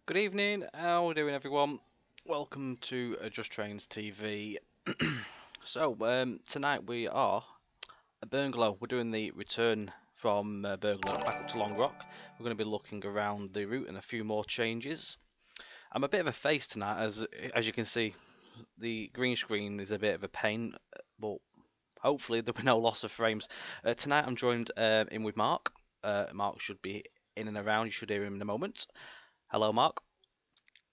Good evening, how are we doing everyone? Welcome to Just Trains TV. Tonight we are at Bungalow. We're doing the return from Bungalow back up to Long Rock. We're going to be looking around the route and a few more changes. I'm a bit of a face tonight, as you can see. The green screen is a bit of a pain, but hopefully there'll be no loss of frames. Tonight I'm joined in with Mark. Mark should be in and around. You should hear him in a moment. Hello, Mark.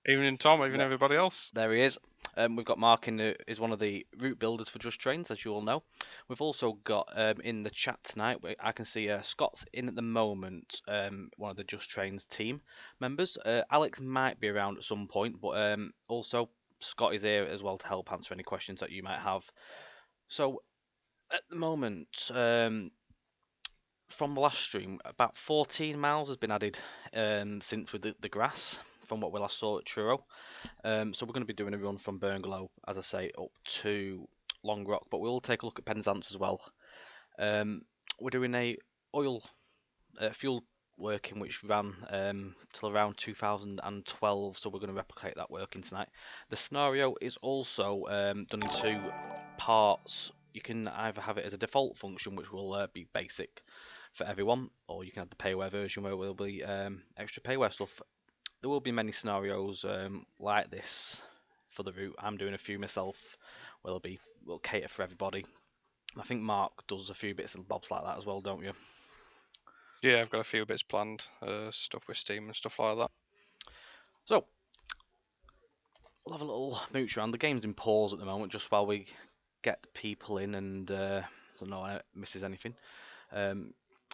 Evening, Tom. Evening, Th- everybody else. There he is. We've got Mark is one of the route builders for Just Trains, as you all know. We've also got in the chat tonight, I can see Scott's in at the moment, one of the Just Trains team members. Alex might be around at some point, but also Scott is here as well to help answer any questions that you might have. So at the moment, from the last stream, about 14 miles has been added since with the grass from what we last saw at Truro. So we're going to be doing a run from Bungalow, as I say, up to Long Rock, but we'll take a look at Penzance as well. We're doing a fuel working which ran till around 2012, so we're going to replicate that working tonight. The scenario is also done in two parts. You can either have it as a default function, which will be basic for everyone, or you can have the payware version where will be extra payware stuff. There will be many scenarios like this for the route. I'm doing a few myself. Will cater for everybody. I think Mark does a few bits and bobs like that as well, don't you? Yeah, I've got a few bits planned, stuff with Steam and stuff like that. So we'll have a little mooch around. The game's in pause at the moment, just while we get people in and so no one misses anything.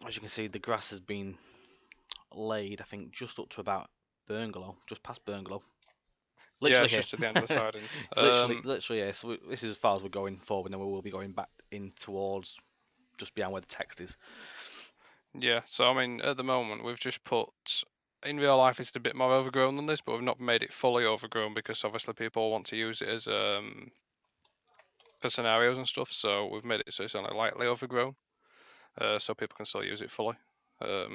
As you can see, the grass has been laid, I think, just up to about Bungalow, just past Bungalow. Yeah, Literally it's here. just at the end of the sidings. Literally, yeah. So this is as far as we're going forward, and then we will be going back in towards just beyond where the text is. Yeah, so I mean, at the moment, we've just put. In real life, it's a bit more overgrown than this, but we've not made it fully overgrown because obviously people want to use it as for scenarios and stuff. So we've made it so it's only lightly overgrown, so people can still use it fully. So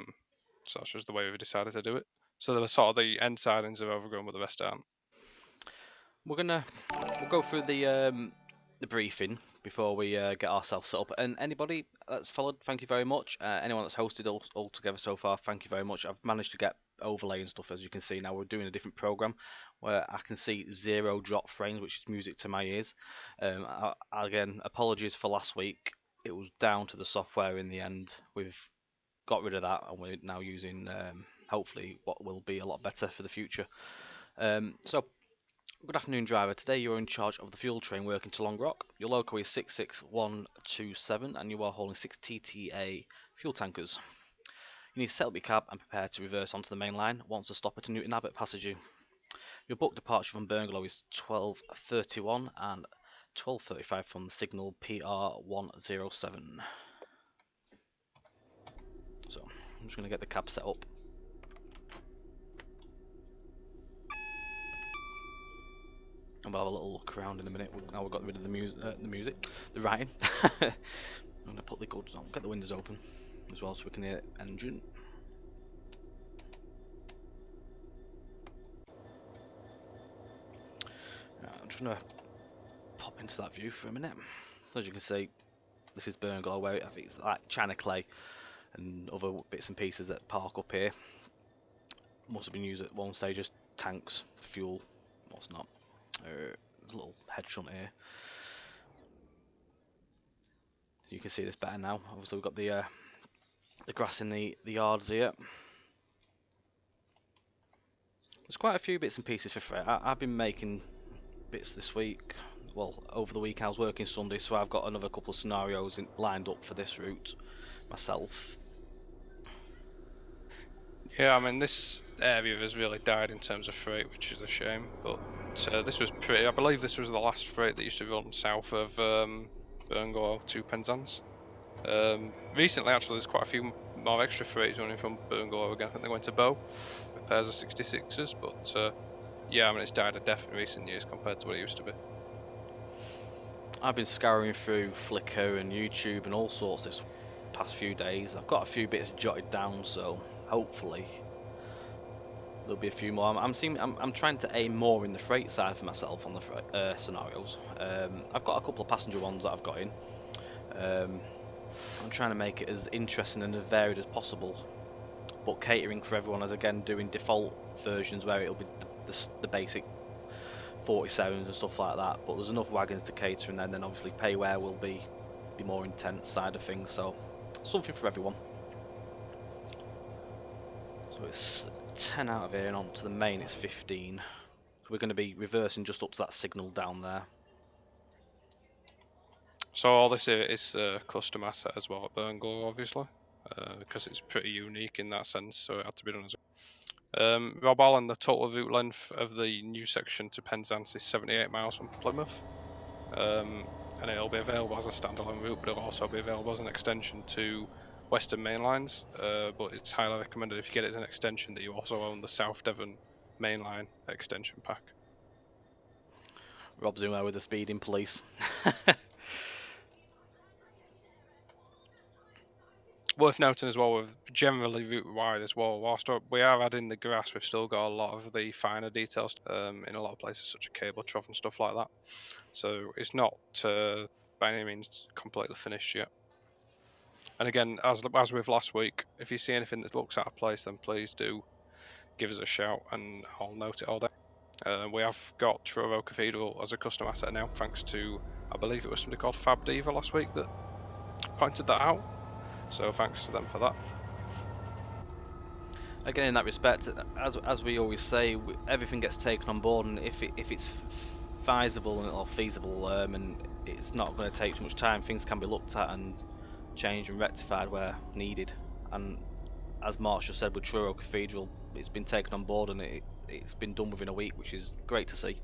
that's just the way we've decided to do it. So the end sidings are overgrown, but the rest aren't. We'll go through the briefing before we get ourselves set up. And anybody that's followed, thank you very much. Anyone that's hosted all together so far, thank you very much. I've managed to get overlay and stuff, as you can see now. We're doing a different program where I can see 0 drop frames, which is music to my ears. Again, apologies for last week. It was down to the software in the end. We've got rid of that, and we're now using hopefully what will be a lot better for the future. Good afternoon, driver. Today you are in charge of the fuel train working to Long Rock. Your loco is 66127 and you are hauling 6 TTA fuel tankers. You need to set up your cab and prepare to reverse onto the main line once the stop at Newton Abbot passes you. Your book departure from Bungalow is 12:31 and 12:35 from the signal PR107. So I'm just going to get the cab set up. And we'll have a little look around in a minute. Now we've got rid of the writing. I'm going to put the goods on, get the windows open as well so we can hear the engine. I'm just going to pop into that view for a minute. As you can see, this is Bungalow, where I think it's like China Clay and other bits and pieces that park up here. Must have been used at one stage as tanks, fuel, what's not. There's a little head shunt here. You can see this better now. Obviously we've got the grass in the yards here. There's quite a few bits and pieces for free. I've been making bits this week. Well, over the week I was working Sunday, so I've got another couple of scenarios lined up for this route myself. Yeah, I mean, this area has really died in terms of freight, which is a shame. But this was I believe this was the last freight that used to run south of Bungalow to Penzance. Recently, actually, there's quite a few more extra freights running from Bungalow again. I think they went to Bow, with pairs of 66s. But yeah, I mean, it's died a death in recent years compared to what it used to be. I've been scouring through Flickr and YouTube and all sorts this past few days. I've got a few bits jotted down, so hopefully there'll be a few more. I'm trying to aim more in the freight side for myself on the scenarios. I've got a couple of passenger ones that I've got in. I'm trying to make it as interesting and as varied as possible, but catering for everyone, as again doing default versions where it'll be the basic 47s and stuff like that. But there's enough wagons to cater, and then obviously payware will be more intense side of things. So something for everyone. So it's 10 out of here, and on to the main it's 15. So we're going to be reversing just up to that signal down there. So all this here is a custom asset as well at Burnglow, obviously, because it's pretty unique in that sense, so it had to be done as a... Rob Allen, the total route length of the new section to Penzance is 78 miles from Plymouth, and it'll be available as a standalone route, but it'll also be available as an extension to Western Main Lines, but it's highly recommended if you get it as an extension that you also own the South Devon Main Line extension pack. Rob's in there with the speeding police. Worth noting as well, with generally route wide as well, whilst we are adding the grass, we've still got a lot of the finer details in a lot of places, such as cable trough and stuff like that. So it's not by any means completely finished yet. And again, as with last week, if you see anything that looks out of place, then please do give us a shout and I'll note it all down. We have got Truro Cathedral as a custom asset now, thanks to, I believe it was somebody called Fab Diva last week that pointed that out. So thanks to them for that. Again, in that respect, as we always say, everything gets taken on board, and if it's feasible or feasible, and it's not going to take too much time, things can be looked at and changed and rectified where needed. And as Mark just said with Truro Cathedral, it's been taken on board and it's been done within a week, which is great to see.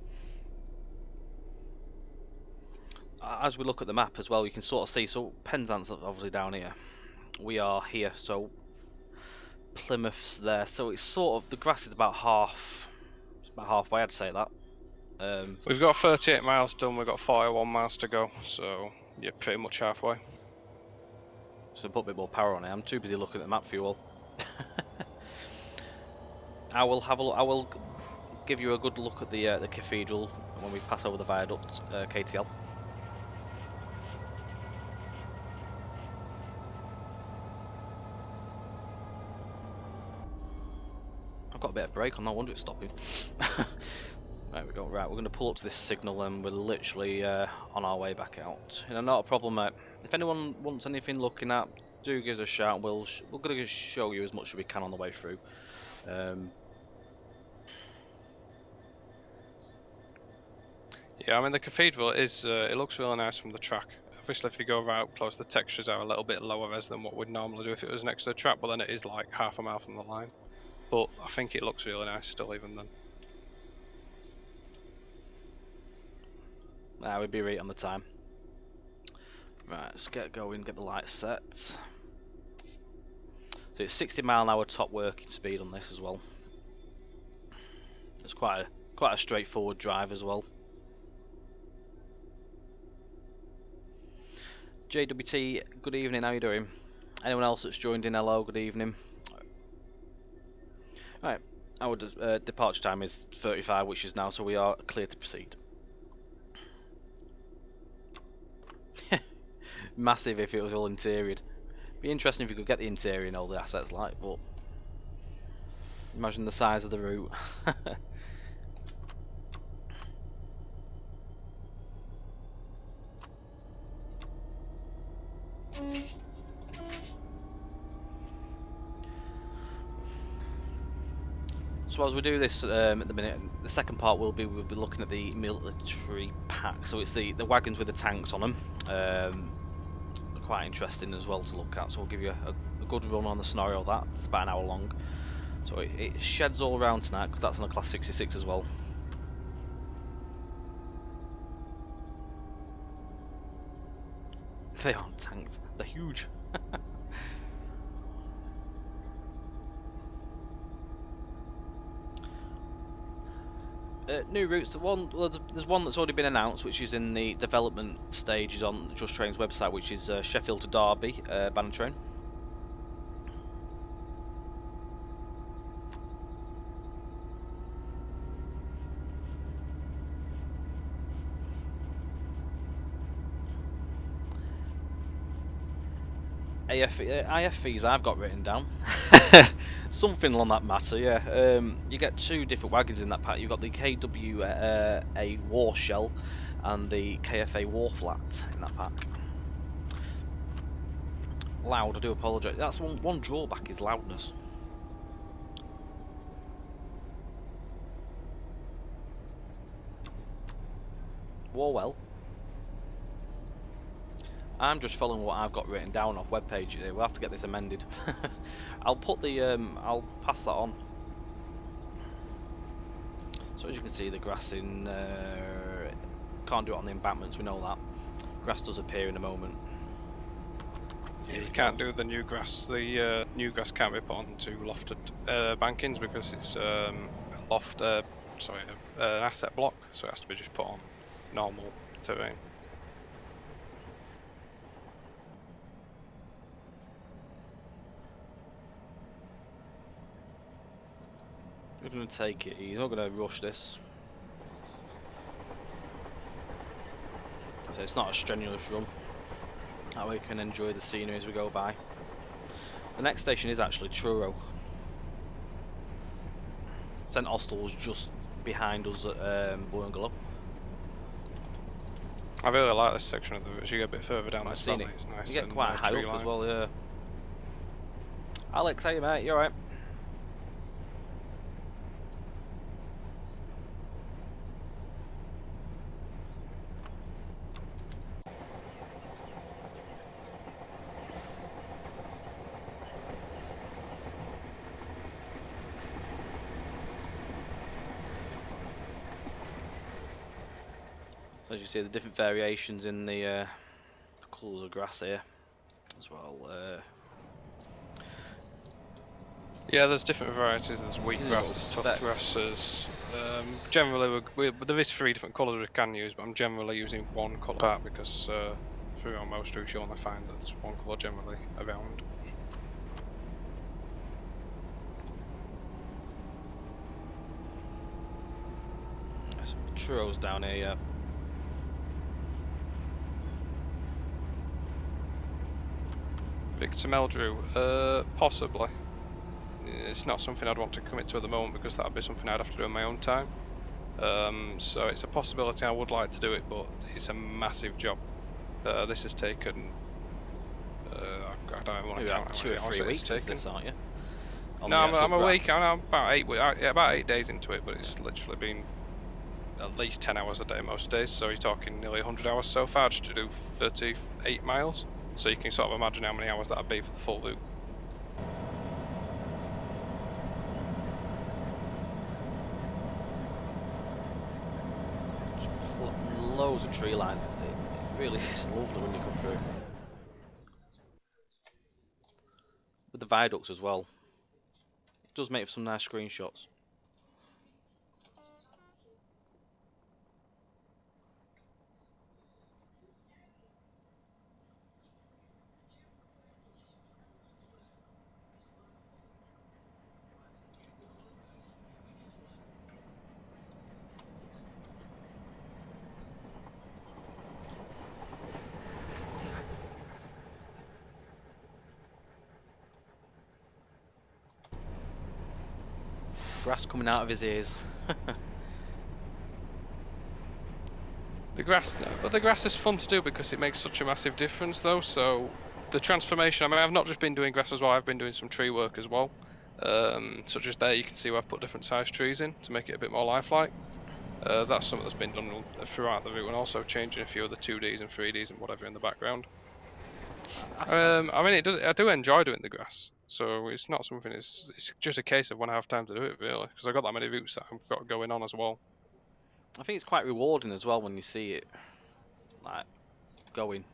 As we look at the map as well, you can sort of see, so Penzance is obviously down here. We are here, so Plymouth's there, so it's sort of, the grass is about halfway, I'd say that. We've got 38 miles done, we've got 41 miles to go, so you're pretty much halfway. So put a bit more power on it. I'm too busy looking at the map for you all. I will give you a good look at the cathedral when we pass over the viaduct, KTL. Got a bit of brake on, no wonder it's stopping. There we go. Right, we're going to pull up to this signal and we're literally on our way back out. You know, not a problem, mate. If anyone wants anything looking at, do give us a shout. We're going to show you as much as we can on the way through. Yeah, I mean the cathedral is it looks really nice from the track. Obviously, if you go right up close, the textures are a little bit lower res than what we'd normally do if it was next to the track, but then it is like half a mile from the line. But I think it looks really nice still, even then. We'd be right on the time. Right, let's get going, get the lights set. So it's 60 mile an hour top working speed on this as well. It's quite a straightforward drive as well. JWT, good evening, how you doing? Anyone else that's joined in, hello, good evening. Right, our departure time is 35, which is now, so we are clear to proceed. Massive if it was all interior. Be interesting if you could get the interior and all the assets like, but imagine the size of the route. So as we do this at the minute, the second part we'll be looking at the military pack. So it's the wagons with the tanks on them. Quite interesting as well to look at. So we'll give you a good run on the scenario of that. It's about an hour long. So it sheds all around tonight because that's on a class 66 as well. They aren't tanks. They're huge. New routes. There's one that's already been announced, which is in the development stages on Just Train's website, which is Sheffield to Derby banner train. IFVs I've got written down. Something on that matter, yeah. You get two different wagons in that pack. You've got the KWA War Shell and the KFA War Flat in that pack. Loud, I do apologise. That's one drawback is loudness. Warwell. I'm just following what I've got written down off webpage. We'll have to get this amended. I'll put the I'll pass that on. So as you can see, the grass in can't do it on the embankments. We know that grass does appear in a moment. Yeah, you can't do the new grass. The new grass can't be put onto lofted bankings because it's a an asset block. So it has to be just put on normal terrain. We're going to take it. He's not going to rush this. So it's not a strenuous run. That way we can enjoy the scenery as we go by. The next station is actually Truro. St Austell was just behind us at Bungalow. I really like this section of the route. As you get a bit further down this valley, it's nice. You get quite high up as well, yeah. Alex, how you mate? You alright? As you see, the different variations in the colours of grass here as well. Yeah, there's different varieties. There's wheatgrass, there's tough grasses. Generally, there is 3 different colours we can use, but I'm generally using one colour because throughout most routes you'll only find that there's one colour generally around. Some Truro's down here, yeah. Victor Meldrew, possibly. It's not something I'd want to commit to at the moment because that would be something I'd have to do in my own time. So it's a possibility I would like to do it, but it's a massive job. This has taken. I don't want to count how 2 or 3 weeks into this, aren't you? No, I'm a week. I'm about 8 days into it, but it's literally been at least 10 hours a day most days. So you're talking nearly 100 hours so far just to do 38 miles. So you can sort of imagine how many hours that'd be for the full route. Loads of tree lines. It really is lovely when you come through. With the viaducts as well. It does make for some nice screenshots. Grass coming out of his ears. The grass is fun to do because it makes such a massive difference though. So the transformation, I mean, I've not just been doing grass as well, I've been doing some tree work as well. Such as there you can see where I've put different sized trees in to make it a bit more lifelike. That's something that's been done throughout the route, and also changing a few of the 2Ds and 3Ds and whatever in the background. I mean, I do enjoy doing the grass, so it's not something. It's just a case of when I have time to do it, really, because I've got that many routes that I've got going on as well. I think it's quite rewarding as well when you see it, like, going.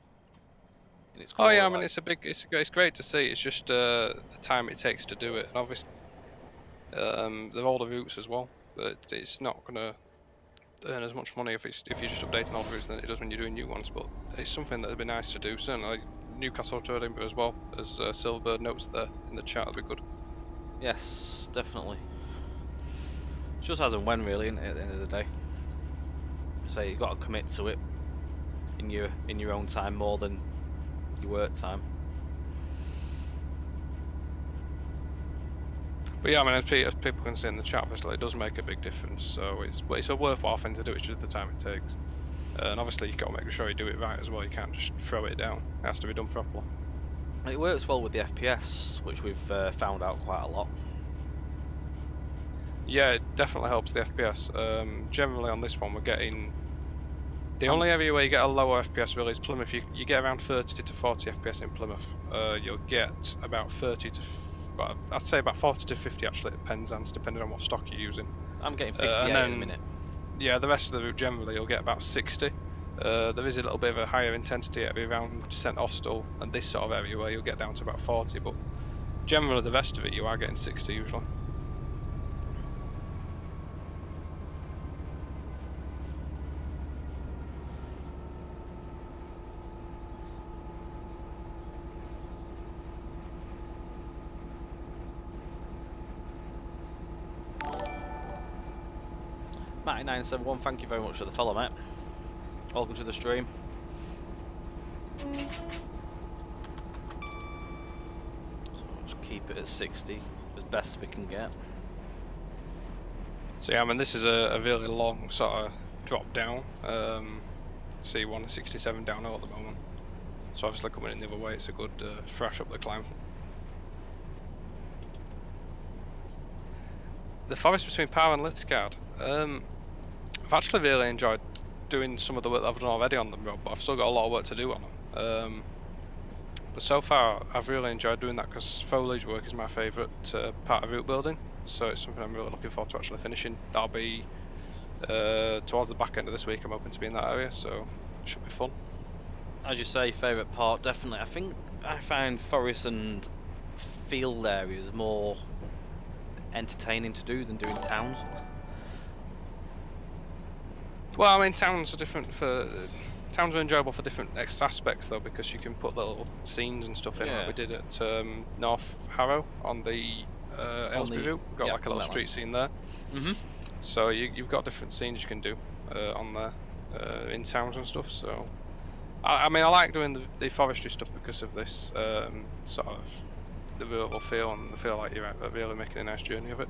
In its Oh yeah, I like... mean, it's great to see. It's just the time it takes to do it, and obviously, they're older routes as well. But it's not gonna earn as much money if you're just updating old routes than it does when you're doing new ones. But it's something that'd be nice to do. Certainly, Newcastle to Edinburgh as well, as Silverbird notes there in the chat. That'd be good. Yes, definitely. It's just as and when, really, isn't it, at the end of the day. So you've got to commit to it in your own time more than your work time. But yeah, I mean, as people can see in the chat, obviously it does make a big difference. So it's a worthwhile thing to do. It's just the time it takes, and obviously you've got to make sure you do it right as well. You can't just throw it down. It has to be done properly. It works well with the FPS, which we've found out quite a lot. Yeah, it definitely helps the FPS. Generally on this one, we're getting the only area where you get a lower FPS really is Plymouth. You get around 30 to 40 FPS in Plymouth. You'll get about 30 to, well, I'd say about 40 to 50 actually. It depends, depending on what stock you're using. I'm getting 58 at the minute. Yeah, the rest of the route generally you'll get about 60. There is a little bit of a higher intensity area around St Austell and this sort of area where you'll get down to about 40, but generally the rest of it you are getting 60 usually. Matty971, thank you very much for the follow, mate. Welcome to the stream. So just keep it at 60 as best we can get. So yeah, I mean this is a really long sort of drop down. So you want a 67 downhill at the moment. So obviously coming in the other way, it's a good thrash up the climb. The forest between Power and Lithgard. I've actually really enjoyed doing some of the work that I've done already on them, Rob, but I've still got a lot of work to do on them. But so far, I've really enjoyed doing that because foliage work is my favourite part of route building. So it's something I'm really looking forward to actually finishing. That'll be towards the back end of this week. I'm hoping to be in that area, so it should be fun. As you say, favourite part, definitely. I think I find forest and field areas more entertaining to do than doing towns. Well, I mean, towns are enjoyable for different aspects though, because you can put little scenes and stuff in, like we did at North Harrow on the Aylesbury route. We've got like a little street scene there. So you've got different scenes you can do on there in towns and stuff. So I mean, I like doing the forestry stuff because of this sort of the rural feel, and the feel like you're really making a nice journey of it.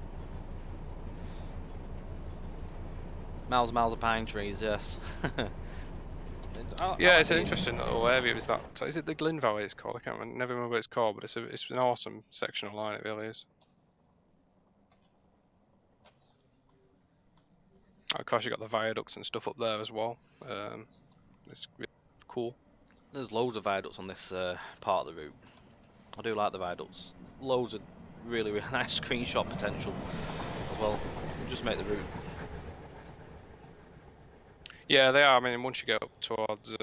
Miles and miles of pine trees, yes. Yeah, it's an interesting little area. Is it the Glyn Valley it's called? I can't remember, never remember what it's called, but it's an awesome section of line, it really is. Of course you got the viaducts and stuff up there as well. It's really cool. There's loads of viaducts on this part of the route. I do like the viaducts. Loads of really, really nice screenshot potential as well. Just make the route. Yeah, they are. I mean, once you get up towards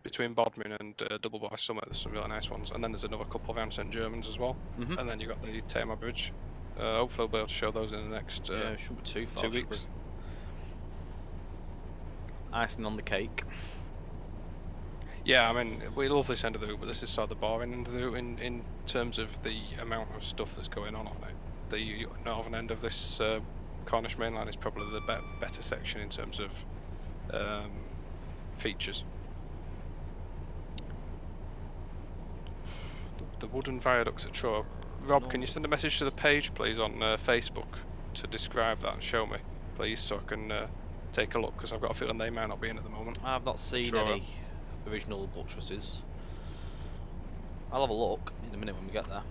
between Bodmin and Double By Summit, there's some really nice ones, and then there's another couple around St Germans as well. And then you got the Tamar Bridge. Hopefully, we'll be able to show those in the next it shouldn't be too far, 2 weeks. Icing on the cake. Yeah, I mean, we love this end of the route, but this is sort of the boring end of the route in terms of the amount of stuff that's going on it. The northern end of this Cornish Main Line is probably the better section in terms of features. The wooden viaducts at Trobe. Rob, can you send a message to the page, please, on Facebook to describe that and show me, please, so I can take a look, because I've got a feeling they might not be in at the moment. I've not seen any original buttresses. I'll have a look in a minute when we get there.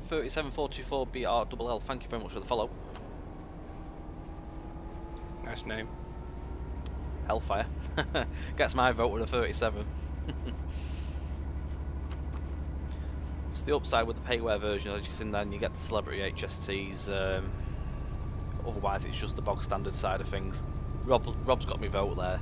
3744 BRLL, thank you very much for the follow. Nice name. Hellfire. Gets my vote with a 37. So the upside with the payware version, as you can see, then you get the celebrity HSTs. Otherwise, it's just the bog standard side of things. Rob's got me vote there.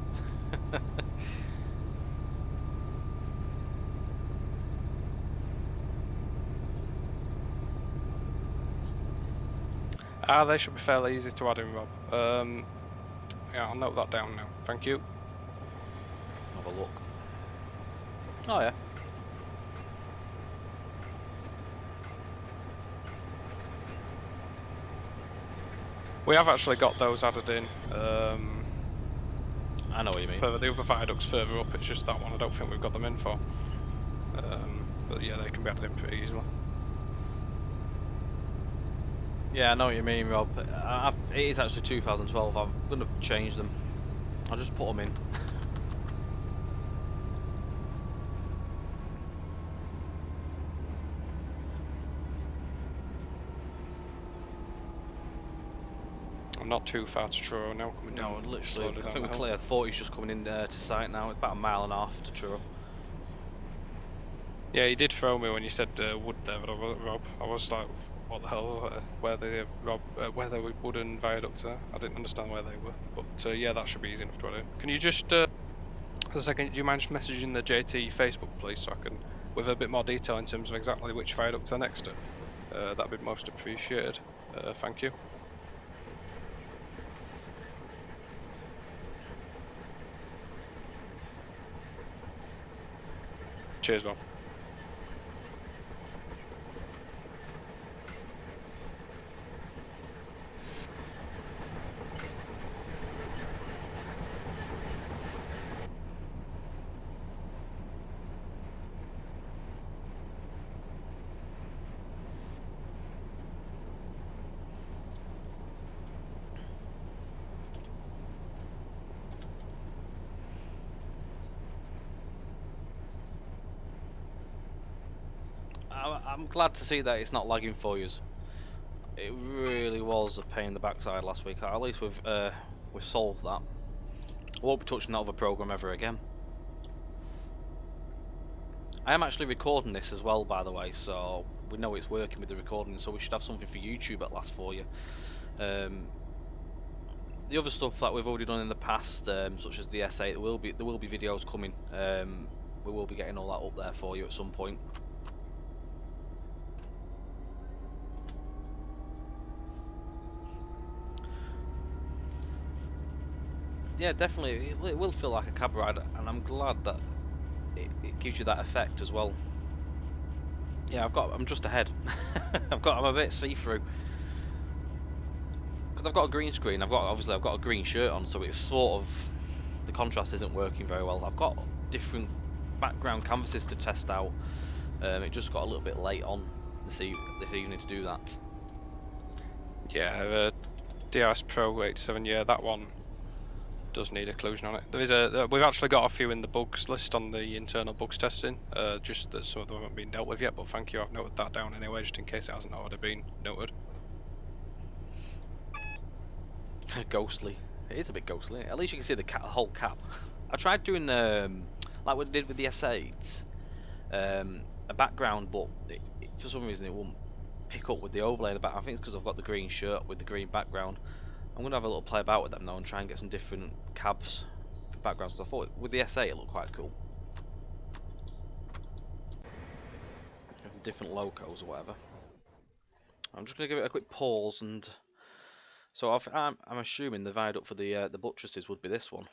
They should be fairly easy to add in, Rob. Yeah, I'll note that down now. Thank you. Have a look. Oh yeah. We have actually got those added in. I know what you mean. For the other viaducts further up, it's just that one I don't think we've got them in for. But yeah, can be added in pretty easily. Yeah, I know what you mean, Rob. It is actually 2012. I'm going to change them. I'll just put them in. I'm not too far to Truro now. Coming No, down, literally. slowly I down think the we're hill. clear. 40's just coming in to site now. It's about a mile and a half to Truro. Yeah, you did throw me when you said wood there, Rob. I was like, what the hell? Where the wooden viaducts are? I didn't understand where they were. But yeah, that should be easy enough to add in. Can you just, for a second, do you mind just messaging the JT Facebook, please, so I can, with a bit more detail in terms of exactly which viaducts are next to? That'd be most appreciated. Thank you. Cheers, Rob. I'm glad to see that it's not lagging for you. It really was a pain in the backside last week. At least we've solved that. I won't be touching that other program ever again. I am actually recording this as well, by the way, so we know it's working with the recording, so we should have something for YouTube at last for you. The other stuff that we've already done in the past, such as the S8, there will be videos coming. We will be getting all that up there for you at some point. Yeah, definitely, it will feel like a cab ride, and I'm glad that it gives you that effect as well. Yeah, I'm just ahead. I'm a bit see-through because I've got a green screen. Obviously I've got a green shirt on, so it's sort of, the contrast isn't working very well. I've got different background canvases to test out. It just got a little bit late on this evening to do that. Yeah, DRS Pro 87. Yeah, that one does need occlusion on it. We've actually got a few in the bugs list on the internal bugs testing, just that some of them haven't been dealt with yet, but thank you, I've noted that down anyway, just in case it hasn't already been noted. Ghostly. It is a bit ghostly. At least you can see the whole cab. I tried doing like what I did with the S8, a background, but for some reason it won't pick up with the overlay in the back. I think it's because I've got the green shirt with the green background. I'm going to have a little play about with them now and try and get some different cabs for backgrounds, because I thought with the S8 it looked quite cool. Different logos or whatever. I'm just going to give it a quick pause, and so I'm assuming the viaduct for the buttresses would be this one.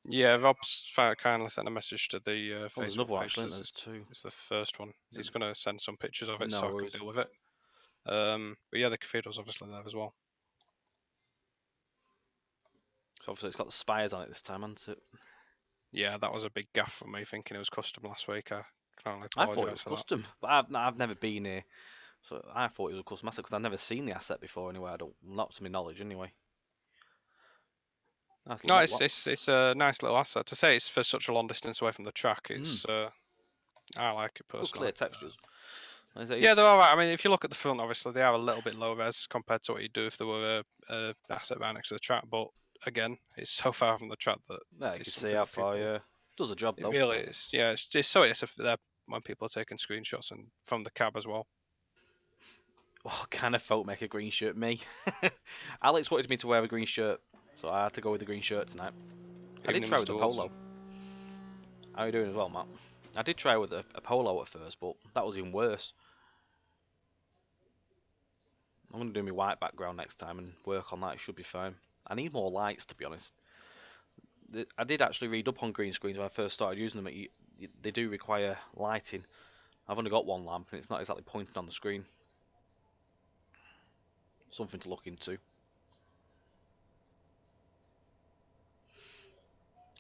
Yeah, Rob's kindly sent a message to the Oh, there's Facebook another one page. actually. There's two. It's the first one. He's going to send some pictures of it No so I worries. can deal with it. But yeah, the cathedral's obviously there as well. So obviously it's got the spires on it this time, hasn't it? Yeah, that was a big gaff for me, thinking it was custom last week. I can only I thought it apologise was for custom, but I've never been here, so I thought it was a custom asset because I've never seen the asset before. Anyway, not to my knowledge. Anyway. that. No, it's a nice little asset. To say it's for such a long distance away from the track, it's I like it Good personally. clear textures. Yeah, they're alright. I mean, if you look at the front, obviously they are a little bit low res compared to what you'd do if there were a asset right next to the track. But again, it's so far from the track that Yeah, you can it's see something how that far. people. Yeah, does the job It though. really is. Yeah, it's so it's there when people are taking screenshots and from the cab as well. What kind of folk make a green shirt? Me. Alex wanted me to wear a green shirt, so I had to go with the green shirt tonight. I did Evening, try with Mr. the Wilson. polo. How are you doing as well, Matt? I did try with a polo at first, but that was even worse. I'm going to do my white background next time and work on that. It should be fine. I need more lights, to be honest. I did actually read up on green screens when I first started using them. They do require lighting. I've only got one lamp and it's not exactly pointing on the screen. Something to look into.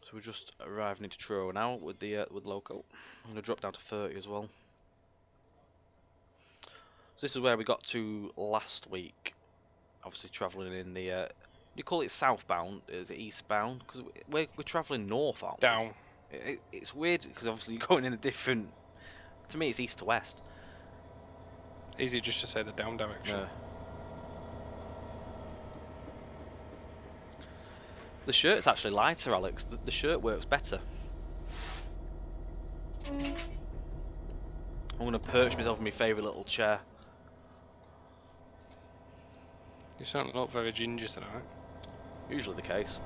So we're just arriving into Truro now with the loco. I'm going to drop down to 30 as well. this is where we got to last week. Obviously travelling in the. You call it southbound? Is it eastbound? Because we're travelling north, aren't we? Down. It's weird because obviously you're going in a different. To me, it's east to west. Easy just to say the down direction. Yeah. The shirt's actually lighter, Alex. The shirt works better. I'm going to perch myself in my favourite little chair. You certainly look very ginger tonight. Usually the case.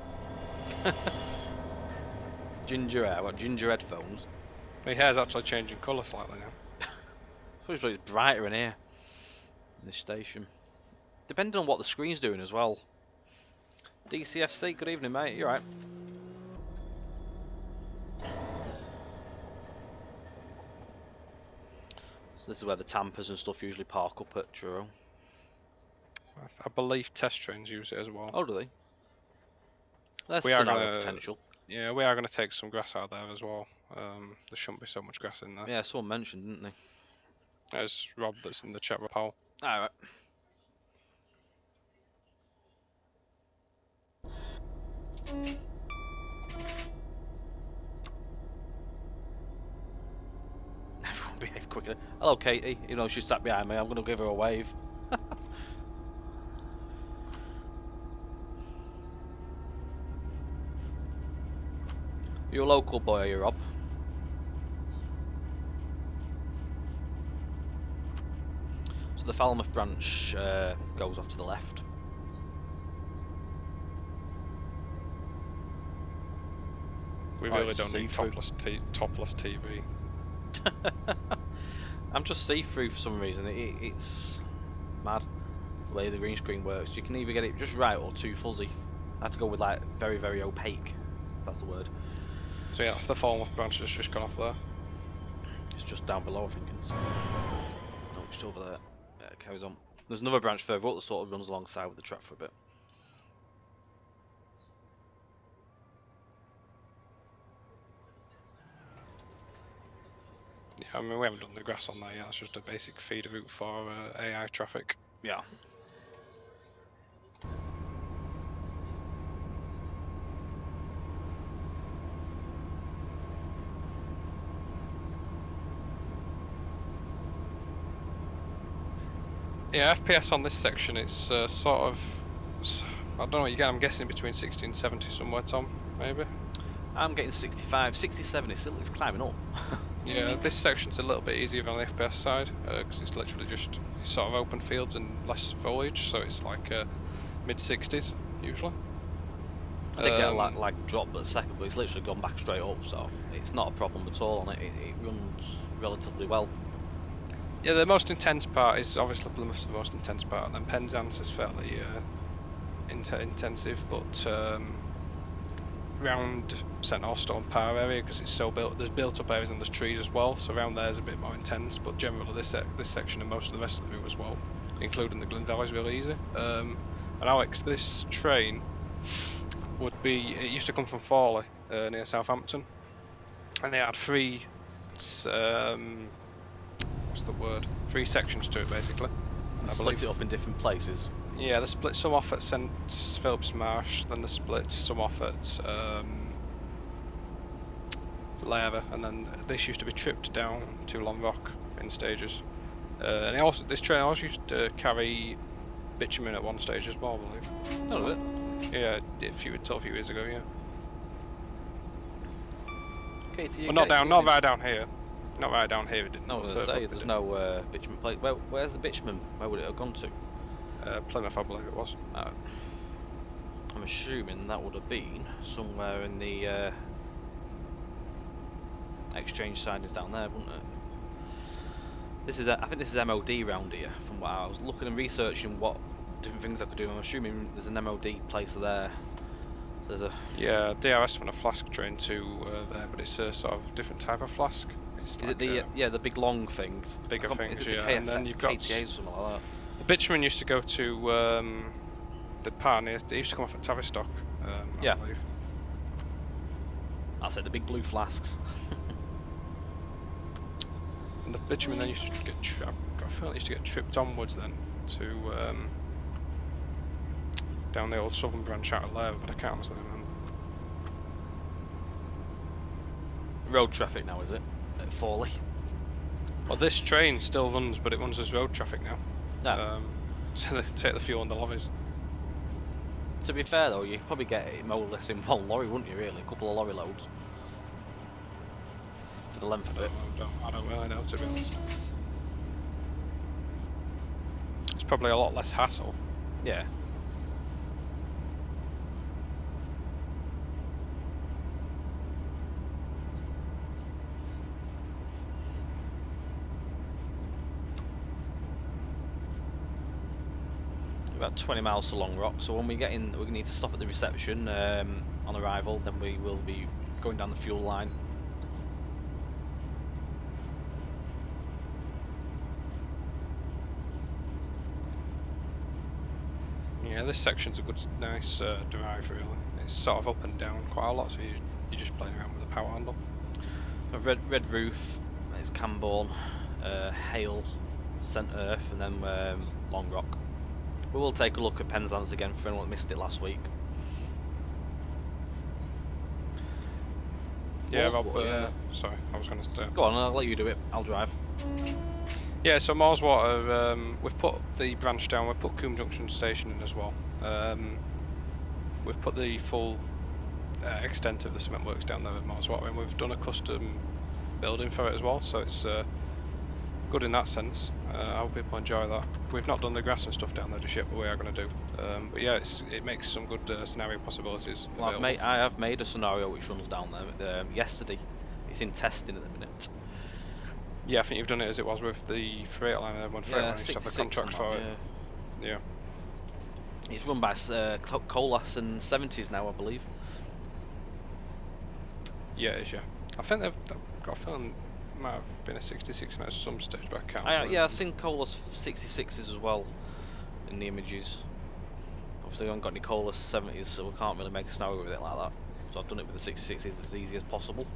Ginger hair, what, ginger headphones? My hair's actually changing colour slightly now. Especially it's brighter in here. In this station. Depending on what the screen's doing as well. DCFC, good evening mate, you alright? So this is where the tampers and stuff usually park up at Truro. I believe test trains use it as well. Oh, do they? There's We are scenario gonna- potential. Yeah, we are going to take some grass out there as well. There shouldn't be so much grass in there. Yeah, someone mentioned, didn't they? There's Rob that's in the chat with Paul. Alright. Everyone behave quickly. Hello, Katie. You know, she's sat behind me. I'm going to give her a wave. You're a local boy, are you, Rob? So the Falmouth branch goes off to the left. We Oh, really it's don't need see-through. topless TV. I'm just see-through for some reason. It's mad the way the green screen works. You can either get it just right or too fuzzy. I have to go with like very, very opaque. If that's the word. So yeah, that's the Falmouth branch that's just gone off there. It's just down below, I think. No, it's over there. Yeah, it carries on. There's another branch further up that sort of runs alongside with the track for a bit. Yeah, I mean we haven't done the grass on there yet. That's just a basic feeder route for AI traffic. Yeah. Yeah, FPS on this section, it's sort of, I don't know what you get, I'm guessing between 60 and 70 somewhere, Tom, maybe? I'm getting 65, 67, it's climbing up. Yeah, this section's a little bit easier on the FPS side, because it's literally just it's sort of open fields and less foliage, so it's like mid-60s, usually. I did get a lag drop at the second, but it's literally gone back straight up, so it's not a problem at all on it. It runs relatively well. Yeah, the most intense part is obviously Plymouth's the most intense part, and then Penzance is fairly intensive, but round St Austell and Power area, because it's so built, there's built up areas and there's trees as well, so around there is a bit more intense, but generally this section and most of the rest of the route as well, including the Glyn Valley, is really easy. And Alex, this train would be, it used to come from Fawley near Southampton, and it had three three sections to it basically. They split it up in different places. Yeah, they split some off at St Philip's Marsh, then they split some off at Lara, and then this used to be tripped down to Long Rock in stages. And this train also used to carry bitumen at one stage as well, I believe. None of it. Yeah, until a few years ago, yeah. Katie, Well, not right down here. Not right down here. It didn't. No, I was going to say, there's no bitumen plate. Where's the bitumen? Where would it have gone to? Plymouth, I believe it was. I'm assuming that would have been somewhere in the exchange sidings down there, wouldn't it? I think this is MOD round here. From what I was looking and researching, what different things I could do. I'm assuming there's an MOD place there. So there's a DRS from a flask train to there, but it's a sort of different type of flask. It's is like, it the big long things? Bigger things, is it yeah. The And then you've got KTA or something like that. the bitumen used to go to the Pioneers. They used to come off at Tavistock, I believe. That's it, the big blue flasks. And the bitumen then used to get got a feeling it used to get tripped onwards then to down the old southern branch out of Labour, but I can't honestly remember. Road traffic now, is it? At Forley? Well, this train still runs, but it runs as road traffic now. No. So they take the fuel on the lorries. To be fair though, you'd probably get it more or less in one lorry, wouldn't you, really? A couple of lorry loads. For the length of it. I don't really know, to be honest. It's probably a lot less hassle. Yeah. About 20 miles to Long Rock, so when we get in, we need to stop at the reception on arrival, then we will be going down the fuel line. Yeah, this section's a good, nice drive really. It's sort of up and down quite a lot, so you're just playing around with the power handle. A red roof, it's Camborne, Hale, St Earth, and then Long Rock. We will take a look at Penzance again for anyone that missed it last week. Yeah, Rob, sorry, I was going to start. Go on, I'll let you do it, I'll drive. Yeah, so Marswater, we've put the branch down, we've put Coombe Junction Station in as well. We've put the full extent of the cement works down there at Marswater, and we've done a custom building for it as well, so it's good in that sense. I hope people enjoy that. We've not done the grass and stuff down there just yet, but we are going to do. But yeah, it makes some good scenario possibilities. Well, I have made a scenario which runs down there yesterday. It's in testing at the minute. Yeah, I think you've done it as it was with the freight line. When freight line used to have the contract for it. Yeah. It's run by Colas and 70s now, I believe. Yeah, it is. Yeah, I think they've got a feeling it might have been a 66 at some stage, but I can't. Yeah, I've seen Colas 66s as well in the images. Obviously, we haven't got any Colas 70s, so we can't really make a scenario with it like that. So I've done it with the 66s as easy as possible.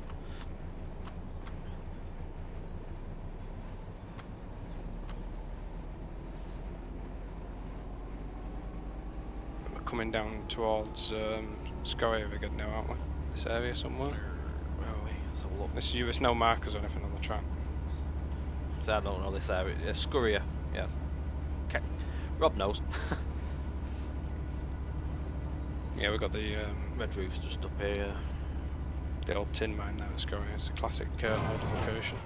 We're coming down towards Scoria again now, aren't we? This area somewhere. Where are we? Let's have a look. There's no markers or anything on the track. So I don't know this area. Scoria, yeah. Okay. Rob knows. Yeah, we've got the red roof's just up here. The old tin mine now at Scoria. It's a classic old location,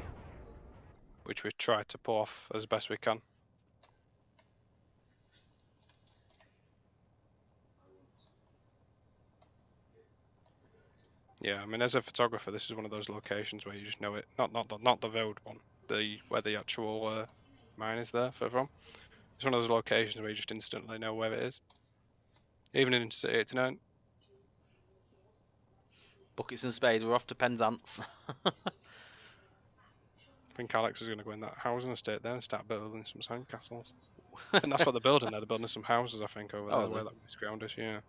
which we've tried to pull off as best we can. Yeah, I mean, as a photographer, this is one of those locations where you just know it. Not the road one, where the actual mine is there further on. It's one of those locations where you just instantly know where it is. Even in City 89. Buckets and spades, we're off to Penzance. I think Alex is going to go in that housing estate there and start building some sandcastles. And that's what they're building there. They're building some houses, I think, over there where that ground is. Yeah.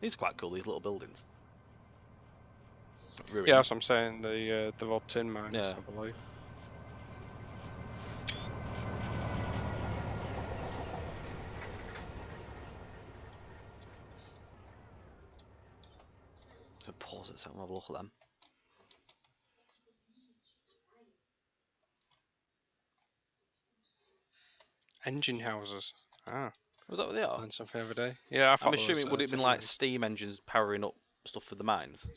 These are quite cool, these little buildings. Ruins. Yeah, that's what I'm saying. The old tin mines, yeah. I believe. Pause it so I can have a look at them. Engine houses. Ah. Was that what they are? Learned something every day. Yeah, I'm assuming would it have been like steam engines powering up stuff for the mines?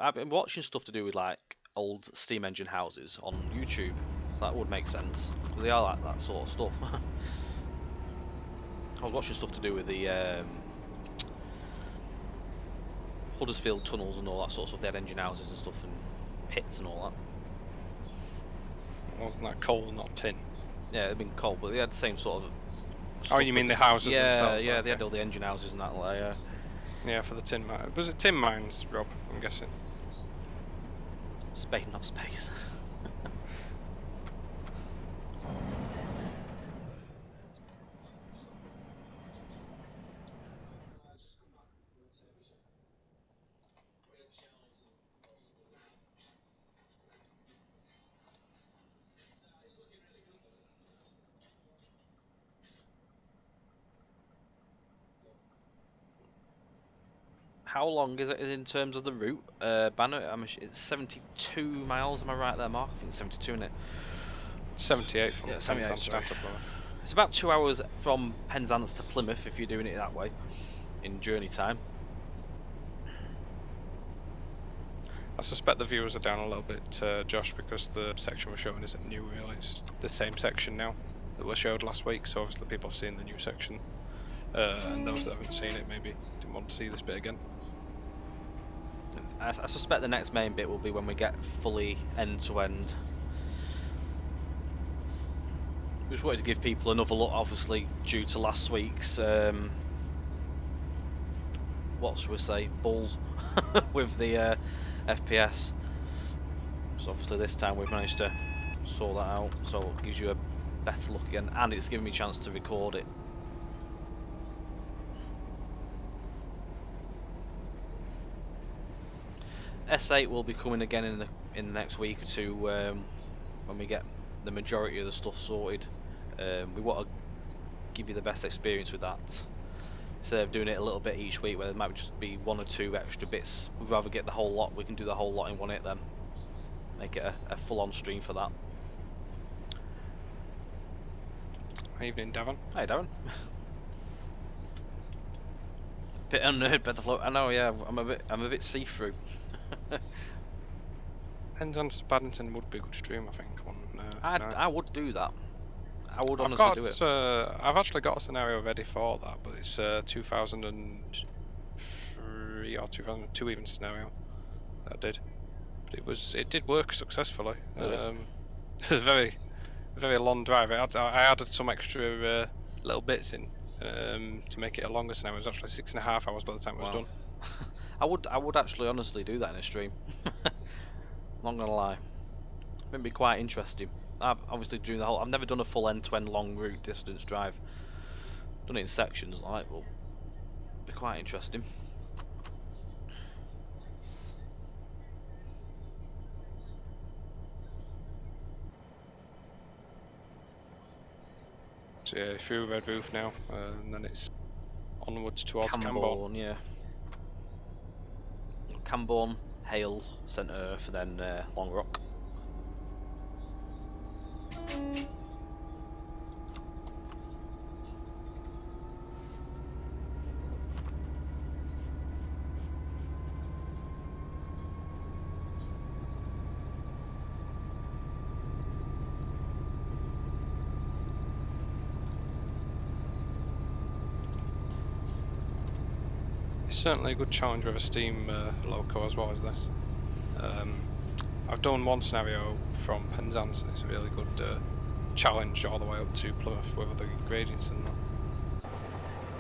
I've been watching stuff to do with like old steam engine houses on YouTube. So that would make sense. They are like that sort of stuff. I was watching stuff to do with the Huddersfield tunnels and all that sort of stuff. They had engine houses and stuff and pits and all that. Wasn't that coal, not tin? Yeah, it'd been coal, but they had the same sort of. Oh, you mean the houses themselves? Yeah, okay. They had all the engine houses and that. Like, yeah, for the tin mine. Was it tin mines, Rob? I'm guessing. Spade, not space. How long is it in terms of the route? Banner, it's 72 miles. Am I right there, Mark? I think it's 72, isn't it? 78 from Yeah, 78. Penzance Sorry. down to Plymouth. It's about 2 hours from Penzance to Plymouth if you're doing it that way in journey time. I suspect the viewers are down a little bit, Josh, because the section we're showing isn't new really. It's the same section now that we showed last week, so obviously people have seen the new section. And those that haven't seen it maybe didn't want to see this bit again. I suspect the next main bit will be when we get fully end-to-end. Just wanted to give people another look, obviously, due to last week's, what should we say, balls with the FPS. So obviously this time we've managed to sort that out, so it gives you a better look again, and it's giving me a chance to record it. S8 will be coming again in the next week or two when we get the majority of the stuff sorted. We want to give you the best experience with that. Instead of doing it a little bit each week where there might just be 1 or 2 extra bits, we'd rather get the whole lot. We can do the whole lot in one hit then. Make it a full-on stream for that. Evening, Davin. Hi, Darren. Bit unnerved by the float. I know, yeah. I'm a bit see-through. Penzance to Paddington would be a good stream, I think. I would do that. I would honestly do it. I've actually got a scenario ready for that, but it's 2003 or 2002 even scenario that I did. But it did work successfully. Really? It was a very long drive. I added some extra little bits in to make it a longer scenario. It was actually 6.5 hours by the time it was done. I would actually honestly do that in a stream. Not gonna lie, it'd be quite interesting. I've obviously doing the whole. I've never done a full end-to-end long route distance drive. Done it in sections, like, well, it'd be quite interesting. So yeah, through Red Roof now, and then it's onwards towards Camborne, yeah. Camborne, Hale, St Earth, and then Long Rock. Certainly a good challenge with a steam loco as well as this. I've done one scenario from Penzance and it's a really good challenge all the way up to Plymouth with other gradients and that.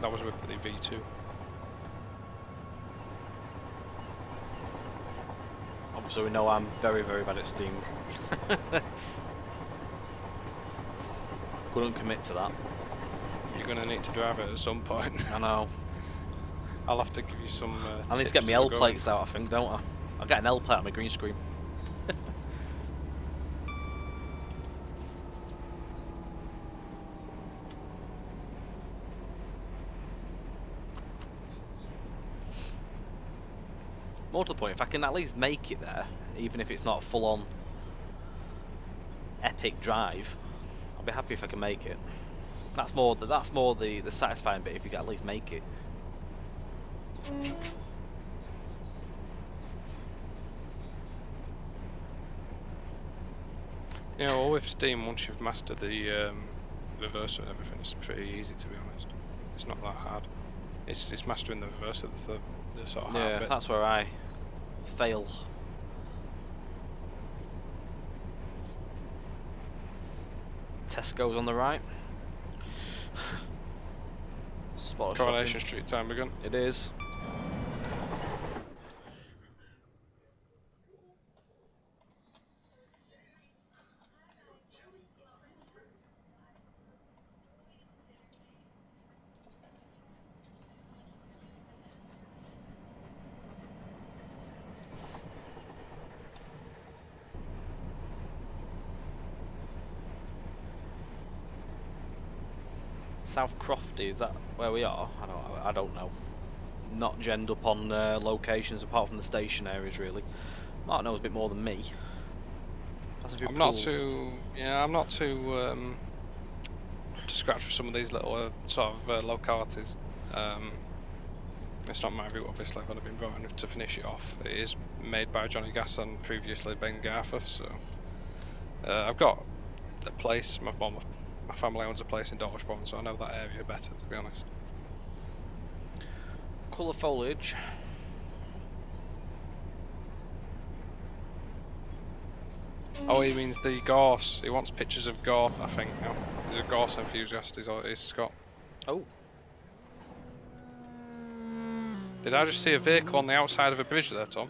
That was with the V2. Obviously we know I'm very, very bad at steam. Couldn't commit to that. You're going to need to drive it at some point. I know. I'll have to give you some I need to get my L plates out, I think, don't I? I'll get an L plate on my green screen. More to the point, if I can at least make it there, even if it's not a full-on epic drive, I'll be happy if I can make it. That's more the satisfying bit, if you can at least make it. Yeah, well, with Steam, once you've mastered the reverser and everything, it's pretty easy, to be honest. It's not that hard. It's mastering the reverser that's the sort of hard bit. Yeah, that's where I fail. Tesco's on the right. Spot Coronation Street time begun. It is. South Crofty, is that where we are? I don't know. not genned up on locations apart from the station areas really. Mark knows a bit more than me. That's a few I'm cool. not too. Yeah, I'm not too to scratch for some of these little sort of localities. It's not my route, obviously. I've only been brought in to finish it off. It is made by Johnny Gass and previously Ben Garfer, so I've got a place. My family owns a place in Dorchborn, so I know that area better, to be honest. Colour foliage. Oh, he means the gorse. He wants pictures of gorse, I think, now. He's a gorse enthusiast, is Scott. Oh. Did I just see a vehicle on the outside of a bridge there, Tom?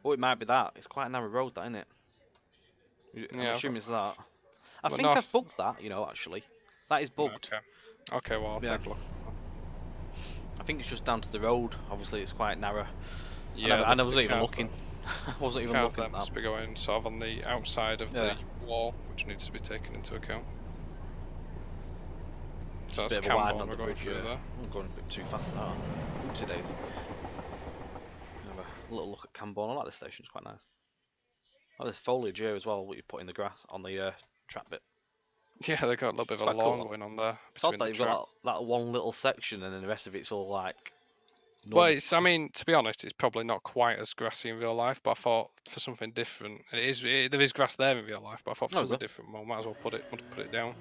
Oh, it might be that. It's quite a narrow road, that, isn't it? I'm Yeah, assuming it's that. I well, think no, I've bugged that, you know, actually. That is bugged. Okay, well, I'll Yeah. take a look. I think it's just down to the road. Obviously, it's quite narrow. Yeah, I wasn't even looking. I wasn't even Cars looking there at must that. be going sort of on the outside of Yeah. the wall, which needs to be taken into account. So Just that's a bit of a widen Camborne on we're the going bridge. through there. I'm going a bit too fast there. Oopsie daisy. Have a little look at Camborne. I like this station. It's quite nice. Oh, there's foliage here as well. What you put in the grass on the track bit. Yeah, they got a little bit It's of a quite cool, lawn that. going on there It's odd between that the you've track. got that one little section and then the rest of it's all like. Well, Normal. I mean, to be honest, it's probably not quite as grassy in real life, but I thought for something different, there is grass there in real life, but I thought for something different, well, might as well put it down.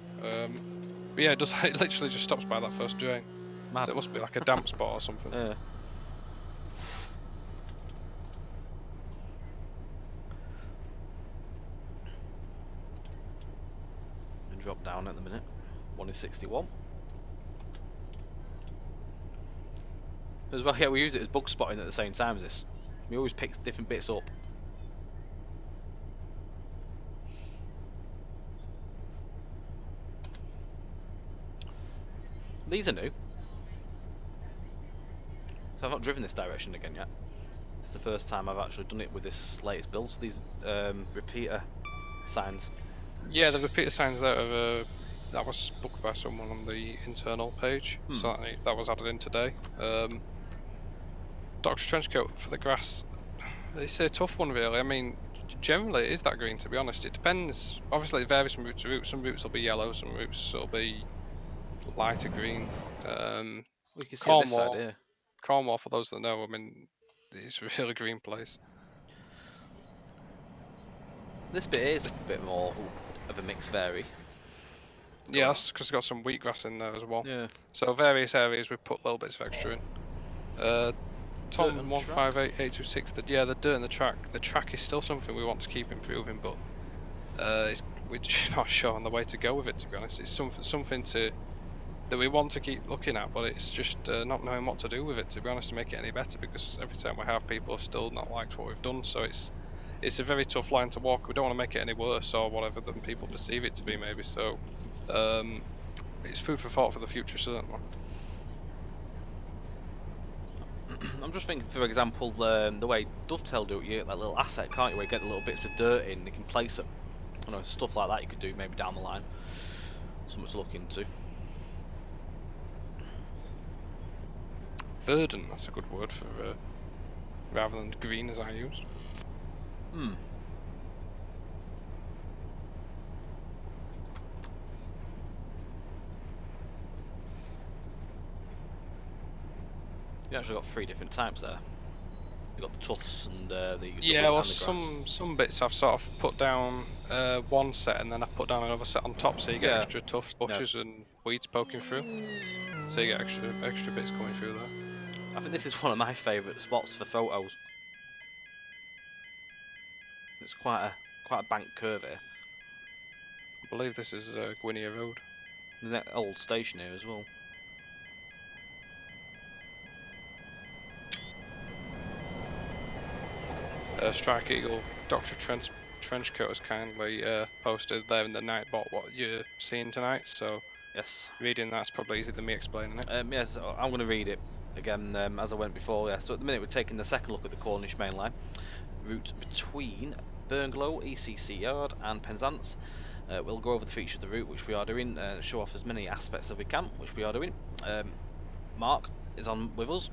But yeah, it does. It literally just stops by that first drain. Mad. So it must be like a damp spot or something. Yeah. And drop down at the minute. 1 is 61. As well, yeah, we use it as bug spotting at the same time as this. We always pick different bits up. These are new. So I've not driven this direction again yet. It's the first time I've actually done it with this latest build. So these repeater signs. Yeah, the repeater signs there that was booked by someone on the internal page, so that was added in today. Dr. Trenchcoat for the grass. It's a tough one, really. I mean, generally it is that green, to be honest. It depends. Obviously, it varies from route to route. Some routes will be yellow, some routes will be lighter green. We can see on this side here. Cornwall, for those that know, I mean, it's a really green place. This bit is a bit more of a mixed vary. Yeah, that's because it's got some wheatgrass in there as well. Yeah. So various areas we've put little bits of extra in. Tom 158826. Yeah, the dirt in the track. The track is still something we want to keep improving, but we're just not sure on the way to go with it. To be honest, it's something that we want to keep looking at, but it's just not knowing what to do with it. To be honest, to make it any better, because every time we have, people have still not liked what we've done. So it's a very tough line to walk. We don't want to make it any worse or whatever than people perceive it to be, maybe. So it's food for thought for the future, certainly. I'm just thinking, for example, the way Dovetail do it, you get that little asset, can't you, where you get the little bits of dirt in, you can place them. You know, stuff like that you could do maybe down the line. Something to look into. Verdant, that's a good word for rather than green as I used. You actually got 3 different types there. You got the tufts and the yeah. Well, and the some bits I've sort of put down one set and then I put down another set on top, so you get extra tufts, bushes, and weeds poking through. So you get extra bits coming through there. I think this is one of my favourite spots for photos. It's quite a bank curve here. I believe this is Gwynia Road. There's that old station here as well. Strike Eagle, Dr. Trenchcoat has kindly posted there in the Nightbot what you're seeing tonight, so yes, reading that's probably easier than me explaining it. Yes, I'm going to read it again as I went before. Yeah. So at the minute we're taking the second look at the Cornish Main Line route between Burnglow, ECC Yard and Penzance. We'll go over the features of the route, which we are doing, show off as many aspects as we can, which we are doing. Mark, is on with us.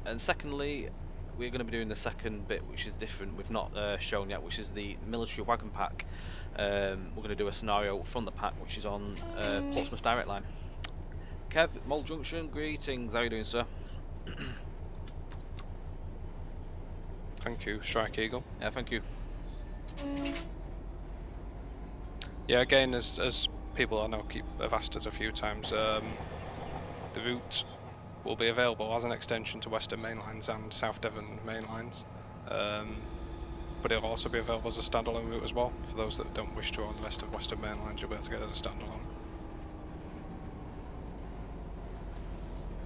And secondly, we're going to be doing the second bit, which is different. We've not shown yet, which is the Military Wagon Pack. We're going to do a scenario from the pack, which is on Portsmouth Direct Line. Kev, Mole Junction, greetings. How are you doing, sir? Thank you, Strike Eagle. Yeah, thank you. Yeah, again, as people I know have asked us a few times, the route will be available as an extension to Western Main Lines and South Devon Main Lines, but it'll also be available as a standalone route as well. For those that don't wish to own the rest of Western Main Lines, you'll be able to get it as a standalone.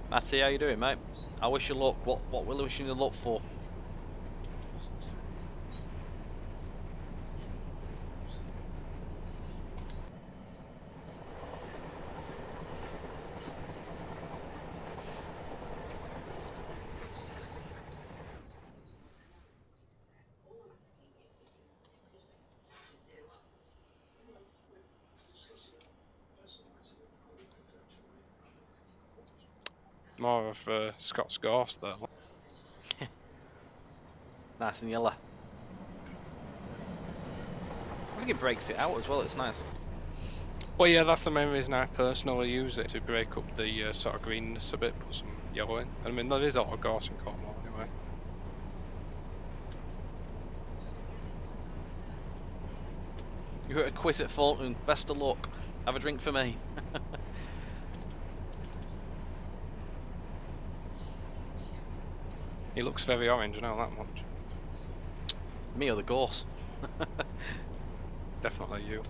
Matty, how you doing, mate? I wish you luck. What we're wishing you luck for? More of Scott's Ghost there. Nice and yellow. I think it breaks it out as well. It's nice. Well, yeah, that's the main reason I personally use it, to break up the sort of greenness a bit, put some yellow in. I mean, there is auto Ghost in Cornwall anyway. You're at a quiz at Thornton. Best of luck. Have a drink for me. He looks very orange, I know that much. Me or the gorse? Definitely you.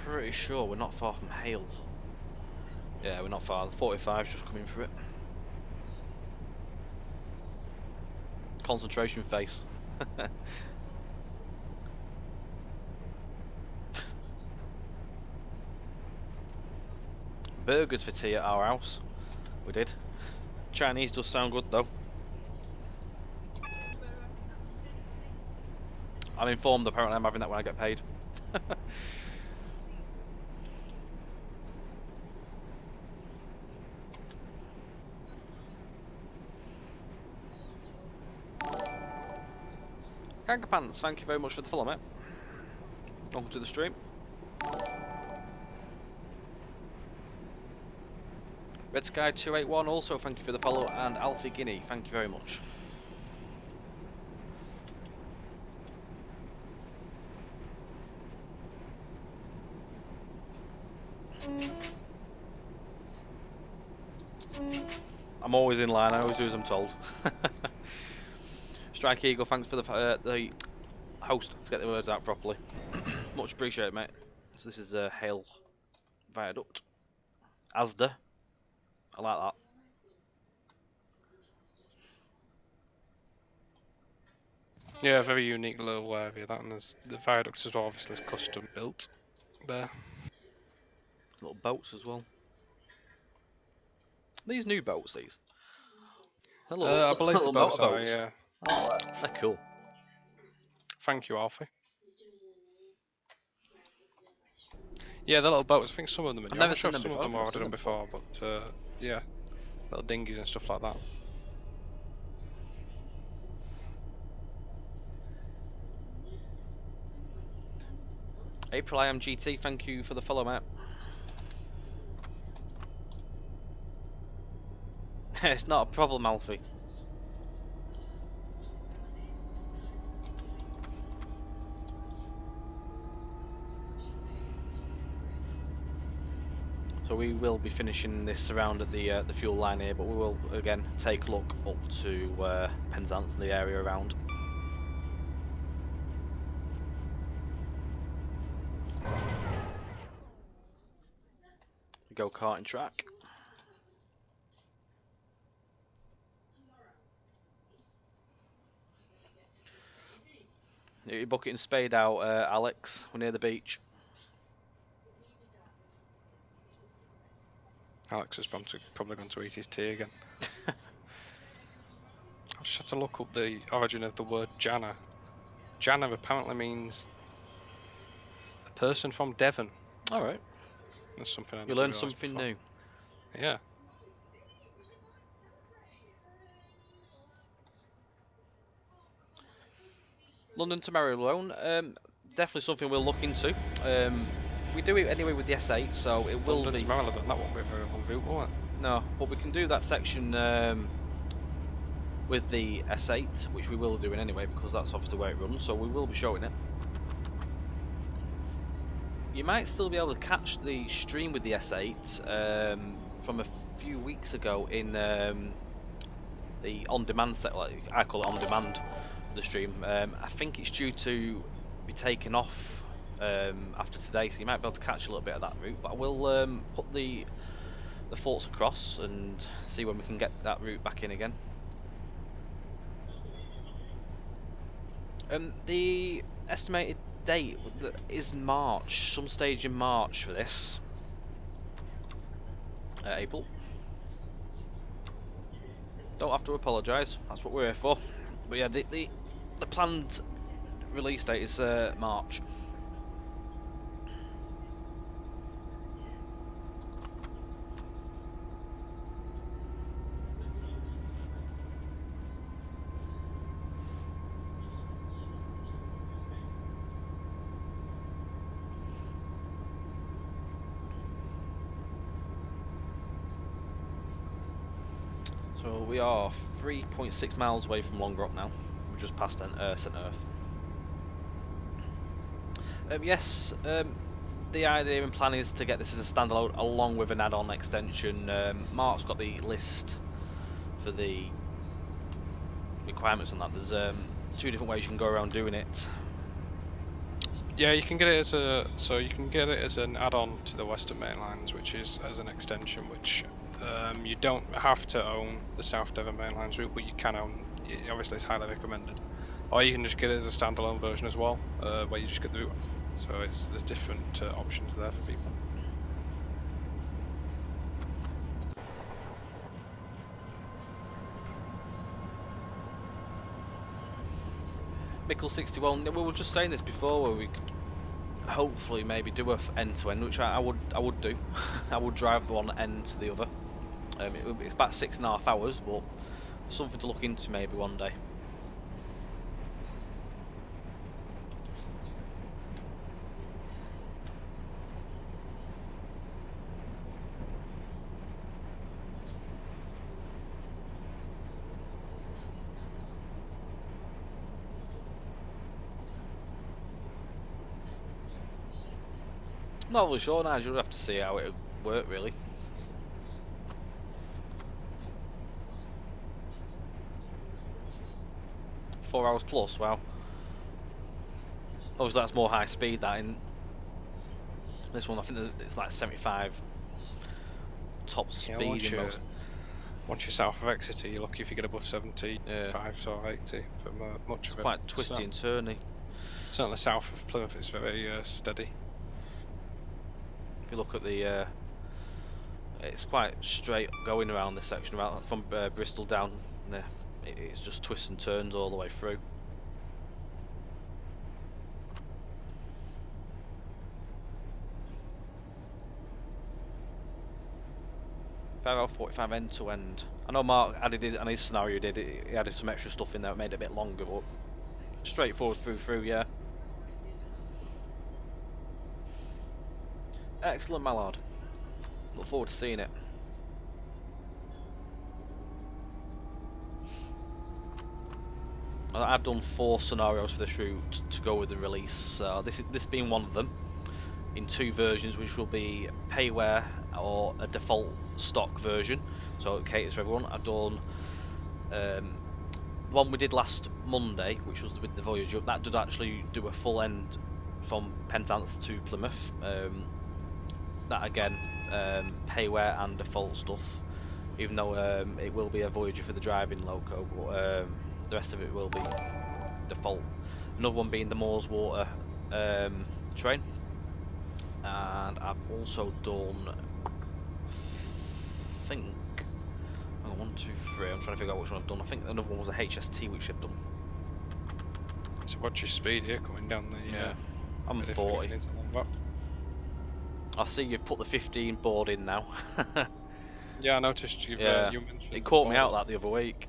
Pretty sure we're not far from Hale. Yeah, we're not far. The 45's just coming through it. Concentration face. Burgers for tea at our house. We did. Chinese does sound good though. I'm informed apparently I'm having that when I get paid. Kanker Pants, thank you very much for the follow, mate. Welcome to the stream. Red Sky 281 also thank you for the follow, and Alfie Guinea, thank you very much. I'm always in line, I always do as I'm told. Strike Eagle, thanks for the host, let's get the words out properly. Much appreciated, mate. So this is Hale Viaduct. Asda. I like that. Yeah, very unique little area that, and there's the viaducts as well, obviously is custom built there. Little boats as well. These new boats, these? They're I believe the little boats are, motorboats. yeah. Oh, they're cool. Thank you, Alfie. Yeah, the little boats, I think some of them are new. I've never I'm sure seen them some before. of them I've ordered them before, but yeah, little dinghies and stuff like that. April IMGT, thank you for the follow, mate. It's not a problem, Alfie. So we will be finishing this around at the fuel line here, but we will again take a look up to Penzance and the area around. Go karting track. Get your bucket and spade out, Alex. We're near the beach. Alex has probably gone to eat his tea again. I just had to look up the origin of the word Janna. Janna apparently means a person from Devon. All right. That's something I You never learn realised something before. new. Yeah. London to Marylebone, definitely something we'll look into. We do it anyway with the S8, so it will London be. to Marylebone, that won't be a very long route, will it? No, but we can do that section with the S8, which we will do in anyway, because that's obviously where it runs, so we will be showing it. You might still be able to catch the stream with the S8 from a few weeks ago in the on-demand set, like I call it on-demand for the stream. I think it's due to be taken off after today, so you might be able to catch a little bit of that route. But I will put the thoughts across and see when we can get that route back in again. The estimated date is March, some stage in March for this. April. Don't have to apologise. That's what we're here for. But yeah, the planned release date is March. So we are 3.6 miles away from Long Rock now. We're just past St Earth. Yes, the idea and plan is to get this as a standalone along with an add-on extension. Mark's got the list for the requirements on that. There's 2 different ways you can go around doing it. Yeah, you can get it as an add-on to the Western Main Lines, which is as an extension, which you don't have to own the South Devon Main Lines route, but you can own. Obviously, it's highly recommended. Or you can just get it as a standalone version as well, where you just get the route. So there's different options there for people. Mickle 61. We were just saying this before, where we could hopefully maybe do a end-to-end, which I would do. I would drive one end to the other. It's about 6.5 hours, but something to look into maybe one day. Not really sure, Nigel. We'll have to see how it would work, really. Four hours plus, wow. Obviously that's more high speed, that in this one I think it's like 75 top speed in most. Once you're south of Exeter, you're lucky if you get above 75 or 80 for much of it. Quite twisty and turny. Certainly south of Plymouth it's very steady. If you look at the it's quite straight going around this section, from Bristol down there. It's just twists and turns all the way through. 5:45 end to end. I know Mark added it, and his scenario he added some extra stuff in there that made it a bit longer, but straightforward through, yeah. Excellent, my lad. Look forward to seeing it. I've done 4 scenarios for this route to go with the release. This being one of them, in 2 versions, which will be payware or a default stock version, so it caters for everyone. I've done one we did last Monday, which was with the Voyager. That did actually do a full end from Penzance to Plymouth. That again, payware and default stuff, even though it will be a Voyager for the driving loco, but the rest of it will be default. Another one being the Moors Water train, and I've also done think. Oh, 1, 2, 3. I'm trying to figure out which one I've done. I think another one was a HST which I've done. So what's your speed here coming down the? Yeah. I'm ready for 40. getting into long back? I see you've put the 15 board in now. Yeah, I noticed you've Yeah. you mentioned. It caught me out board. that the other week.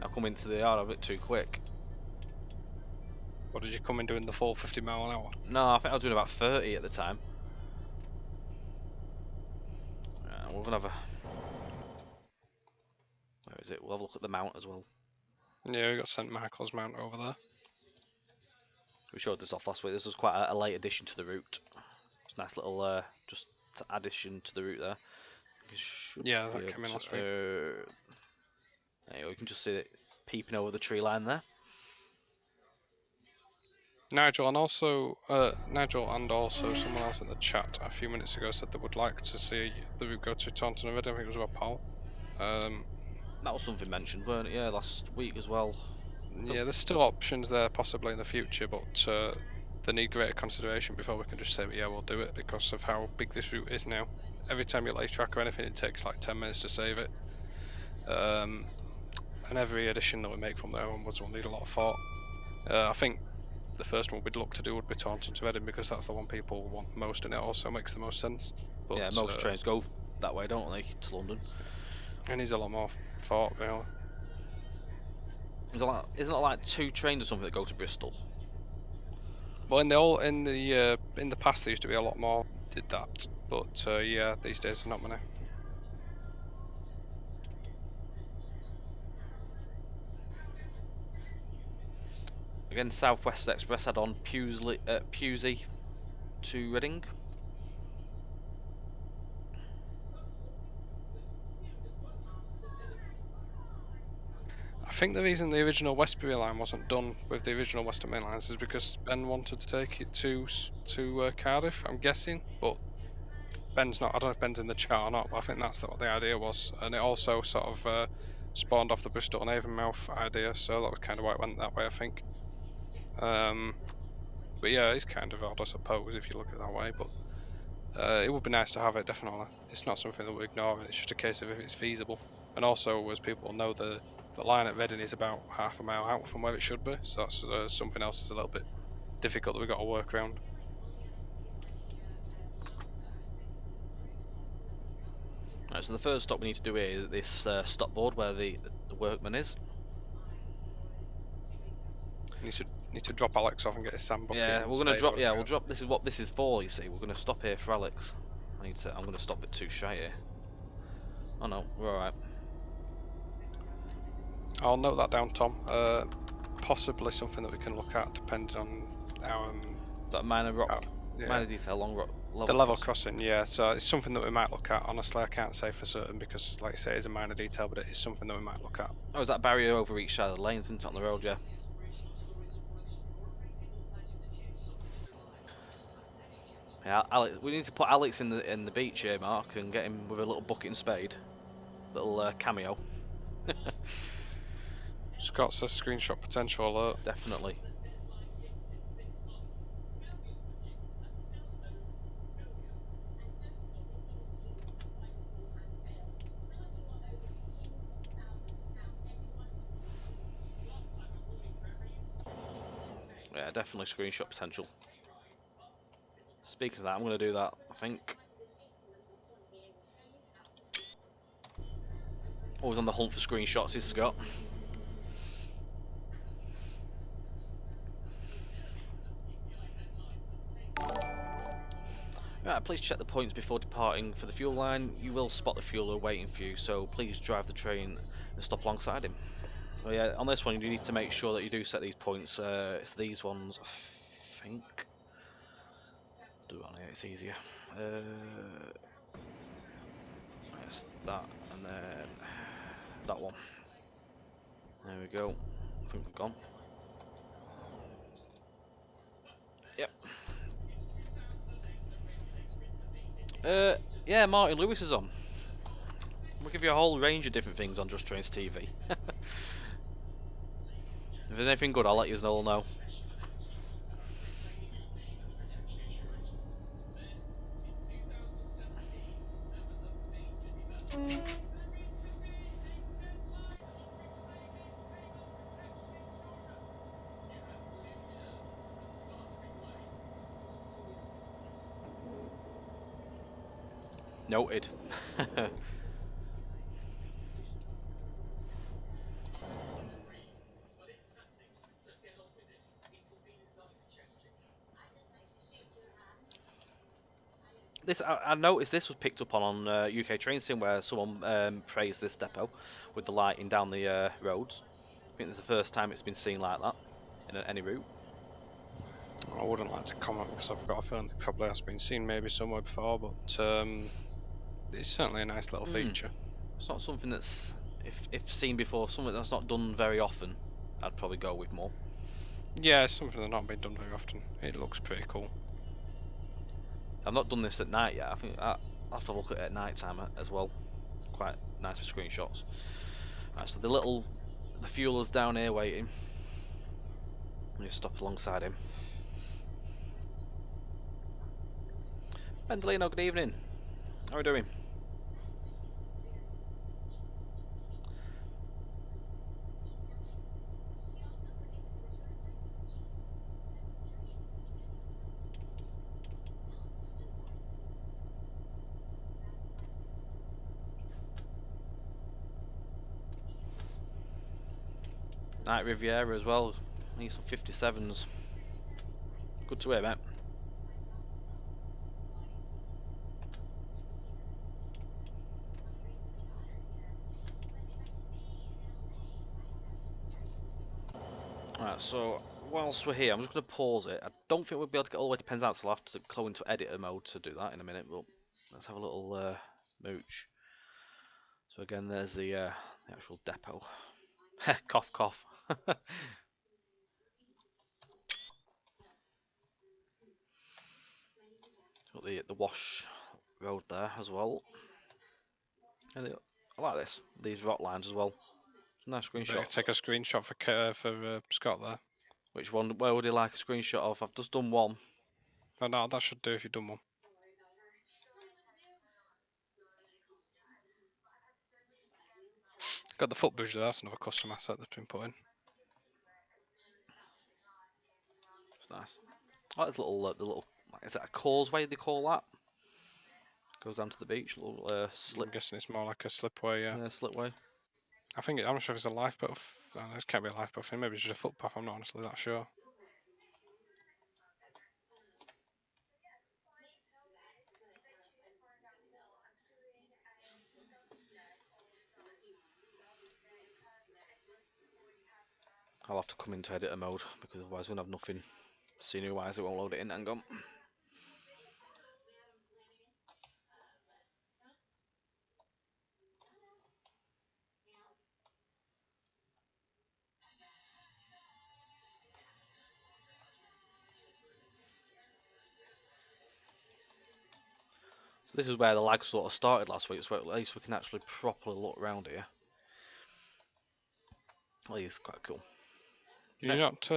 I come into the yard a bit too quick. Or did you come in doing the full 50 mile an hour? No, I think I was doing about 30 at the time. We're gonna have a. Where is it? We'll have a look at the mount as well. Yeah, we got St Michael's Mount over there. We showed this off last week. This was quite a late addition to the route. It's a nice little just addition to the route there. Yeah, that came in last week. There you go, you can just see it peeping over the tree line there. Nigel and also someone else in the chat a few minutes ago said they would like to see the route go to Taunton and Reading. I think it was about Paul. That was something mentioned, weren't it? Yeah, last week as well. Yeah, there's still options there possibly in the future, but they need greater consideration before we can just say, yeah, we'll do it, because of how big this route is now. Every time you lay track or anything, it takes like 10 minutes to save it. And every addition that we make from there onwards will need a lot of thought. I think the first one we'd look to do would be Taunton to Reading, because that's the one people want most, and it also makes the most sense. But, yeah, most trains go that way, don't they, to London? It needs a lot more thought, really. Isn't it like 2 trains or something that go to Bristol? Well, in the past there used to be a lot more did that, but yeah, these days not many. Again, South West Express had on Pewsey to Reading. I think the reason the original Westbury line wasn't done with the original Western Main Lines is because Ben wanted to take it to Cardiff, I'm guessing, but Ben's not. I don't know if Ben's in the chat or not, but I think that's what the idea was, and it also sort of spawned off the Bristol and Avonmouth idea, so that was kind of why it went that way, I think. But yeah, it's kind of odd, I suppose, if you look at it that way, but it would be nice to have it, definitely. It's not something that we're ignoring, it's just a case of if it's feasible. And also, as people know, the line at Reading is about half a mile out from where it should be, so that's something else that's a little bit difficult that we've got to work around. Right, so the first stop we need to do here is this stop board where the workman is. Need to drop Alex off and get his sandbucket. Yeah, we're gonna drop. Yeah, we'll drop. This is what this is for. You see, we're gonna stop here for Alex. I'm gonna stop it too shy here. Oh no, we're all right. I'll note that down, Tom. Possibly something that we can look at, depending on our Is that minor rock, yeah. minor detail, long rock, the level crossing. Yeah, so it's something that we might look at. Honestly, I can't say for certain because, like I say, it's a minor detail, but it is something that we might look at. Oh, is that barrier over each side of the lanes, isn't it, on the road? Yeah. Yeah, Alex. We need to put Alex in the beach here, Mark, and get him with a little bucket and spade, little cameo. Scott says screenshot potential alert. Definitely. Yeah, definitely screenshot potential. Speaking of that, I'm going to do that, I think. Always on the hunt for screenshots is Scott. Right, please check the points before departing for the fuel line. You will spot the fueler waiting for you, so please drive the train and stop alongside him. Well, yeah, on this one you need to make sure that you do set these points. It's these ones, I think. Do it on here, it's easier. Yes, that, and then that one. There we go. I think we've gone. Yep. Yeah, Martin Lewis is on. We'll give you a whole range of different things on Just Trains TV. If there's anything good, I'll let you all know. Noted. This I noticed this was picked up on UK Train Sim, where someone praised this depot with the lighting down the roads. I think it's the first time it's been seen like that in any route. I wouldn't like to comment because I've got a feeling it probably has been seen maybe somewhere before, but it's certainly a nice little feature. It's not something that's, if seen before, something that's not done very often, I'd probably go with more. Yeah, it's something that's not been done very often. It looks pretty cool. I've not done this at night yet. I think I'll have to look at it at night time as well. Quite nice for screenshots. Right, so the fueler's down here waiting. Let me stop alongside him. Pendolino, good evening. How are we doing? Night Riviera as well. Need some 57s. Good to hear, mate. Right, so whilst we're here, I'm just going to pause it. I don't think we'll be able to get all the way to Penzance, so I'll have to go into editor mode to do that in a minute, but let's have a little mooch. So again, there's the actual depot. Cough, cough. Got the wash road there as well. And I like this. These rock lines as well. Nice Better screenshot. take a screenshot for Scott there. Which one? Where would you like a screenshot of? I've just done one. No, that should do if you've done one. Got the foot bridge there. That's another custom asset that's been put in. It's nice. I like this little, the little. Is that a causeway they call that? Goes down to the beach. Little slip. I'm guessing it's more like a slipway. Yeah. Slipway. I'm not sure if it's a lifeboat. This can't be a lifeboat thing. Maybe it's just a footpath. I'm not honestly that sure. I'll have to come into editor mode because otherwise we're gonna have nothing scenery wise. It won't load it in. Hang on. So this is where the lag sort of started last week, so at least we can actually properly look around here. Well, it's quite cool. Do you not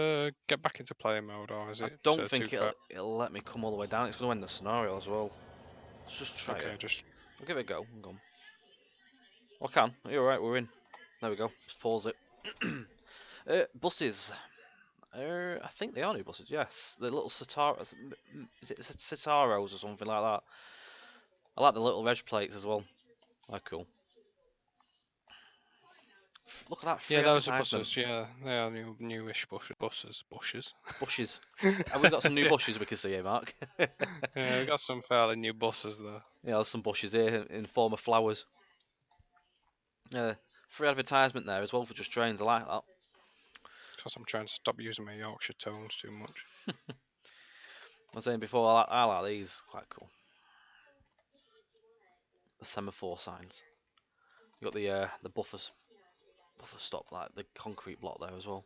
get back into player mode, or is it? I don't think it'll let me come all the way down. It's going to end the scenario as well. Let's just try it. Just. I'll give it a go. Hang on. I can. You're right. We're in. There we go. Just pause it. Buses. I think they are new buses. Yes, the little Citaros. Is it Citaros or something like that? I like the little reg plates as well. They're cool. Look at that. Yeah, those are buses. Yeah, they are newish buses. Bushes. Have we got some new bushes we can see here, Mark? Yeah, we've got some fairly new buses there. Yeah, there's some bushes here in form of flowers. Free advertisement there as well for Just Trains. I like that. Because I'm trying to stop using my Yorkshire tones too much. I was saying before, I like these. Quite cool. The semaphore signs. You got the buffer stop, like the concrete block there as well.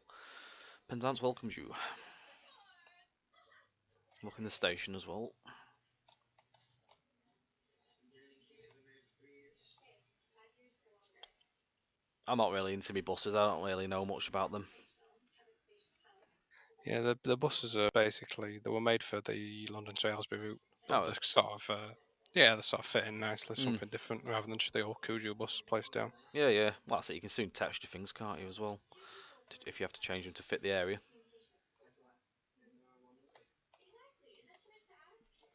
Penzance welcomes you. Look in the station as well. I'm not really into me buses. I don't really know much about them. Yeah, the buses are basically, they were made for the London to Aylesbury route. Oh, They're sort of Yeah, they sort of fit in nicely, something different rather than just the old Cujo bus placed down. Yeah, yeah. Well, that's it. You can soon texture things, can't you, as well? If you have to change them to fit the area.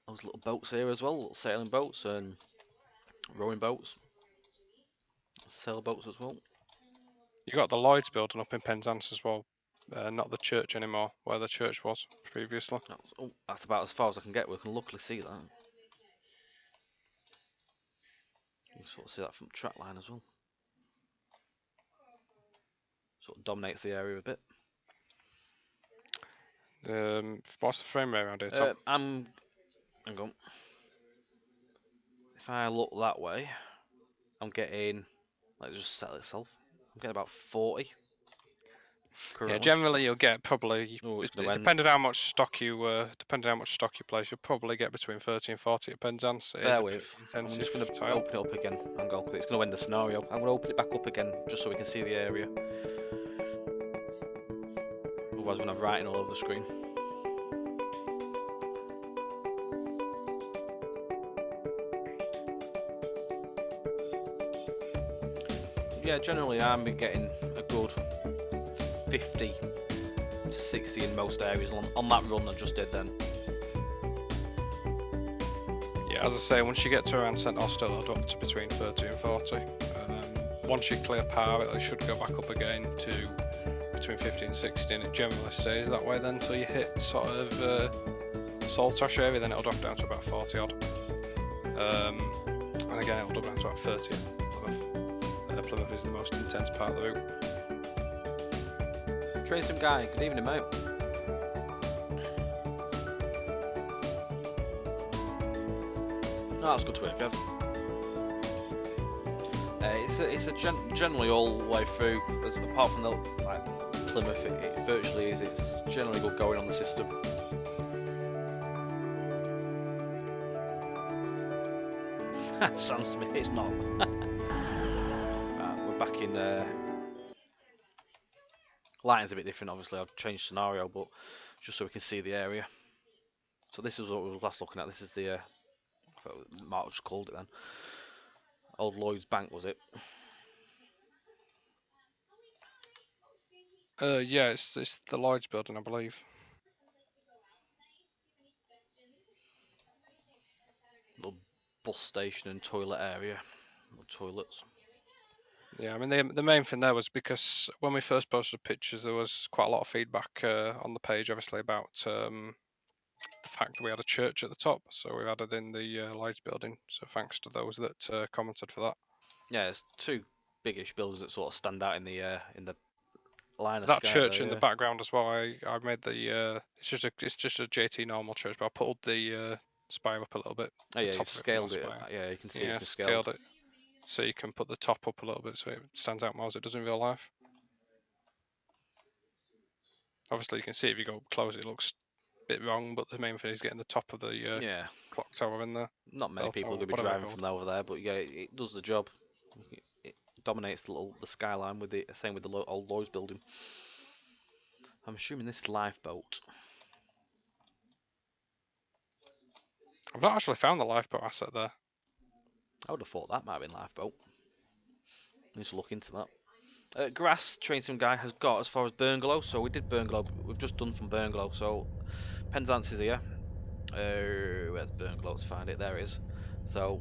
Those little boats here as well, little sailing boats and rowing boats, sailboats as well. You got the Lloyd's building up in Penzance as well. Not the church anymore, where the church was previously. That's about as far as I can get. We can luckily see that. You can sort of see that from track line as well. Sort of dominates the area a bit. What's the frame rate around here, Tom? Hang on. If I look that way, I'm getting. Let's just settle itself. I'm getting about 40. Currently. Yeah, generally you'll get probably, depending how much stock you place, you'll probably get between 30 and 40 at Penzance. Bear with. I'm just going to open it up again. Hang on, it's going to end the scenario. I'm going to open it back up again just so we can see the area. Otherwise, we're going to have writing all over the screen. Yeah, generally I'm getting a good 50 to 60 in most areas on that run I just did then. Yeah, as I say, once you get to around St Austell, it'll drop to between 30 and 40. Once you clear par, it should go back up again to between 50 and 60, and it generally stays that way then until you hit sort of Saltash area, then it'll drop down to about 40 odd. And again, it'll drop down to about 30 at Plymouth. Plymouth is the most intense part of the route. Train some guy, good evening mate. Oh, that's good to hear, Kev. It's generally all the way through, apart from the Plymouth, it virtually is. It's generally good going on the system. Sounds to me it's not. We're back in. Lighting's a bit different, obviously. I've changed scenario, but just so we can see the area. So this is what we were last looking at. This is the Mark just called it then. Old Lloyd's Bank, was it? Yeah, it's the Lloyd's building, I believe. Little bus station and toilet area. Little toilets. Yeah, I mean the main thing there was because when we first posted pictures, there was quite a lot of feedback on the page, obviously, about the fact that we had a church at the top. So we've added in the Lloyd's building. So thanks to those that commented for that. Yeah, there's two biggish buildings that sort of stand out in the line of that sky church there, in the background as well. I made the it's just a JT normal church, but I pulled the spire up a little bit. Oh yeah, you scaled it. Yeah, you can see it's scaled it, so you can put the top up a little bit so it stands out more as it does in real life. Obviously, you can see if you go up close, it looks a bit wrong, but the main thing is getting the top of the clock tower in there. Not many people are going to be driving from over there, but yeah, it does the job. It dominates the skyline with the same with the old Lloyd's building. I'm assuming this is lifeboat. I've not actually found the lifeboat asset there. I would have thought that might have been lifeboat. Need to look into that. Grass train sim guy has got as far as Bungalow, so we did Bungalow. We've just done from Bungalow, so Penzance is here. Where's Bungalow? Let's find it. There it is. So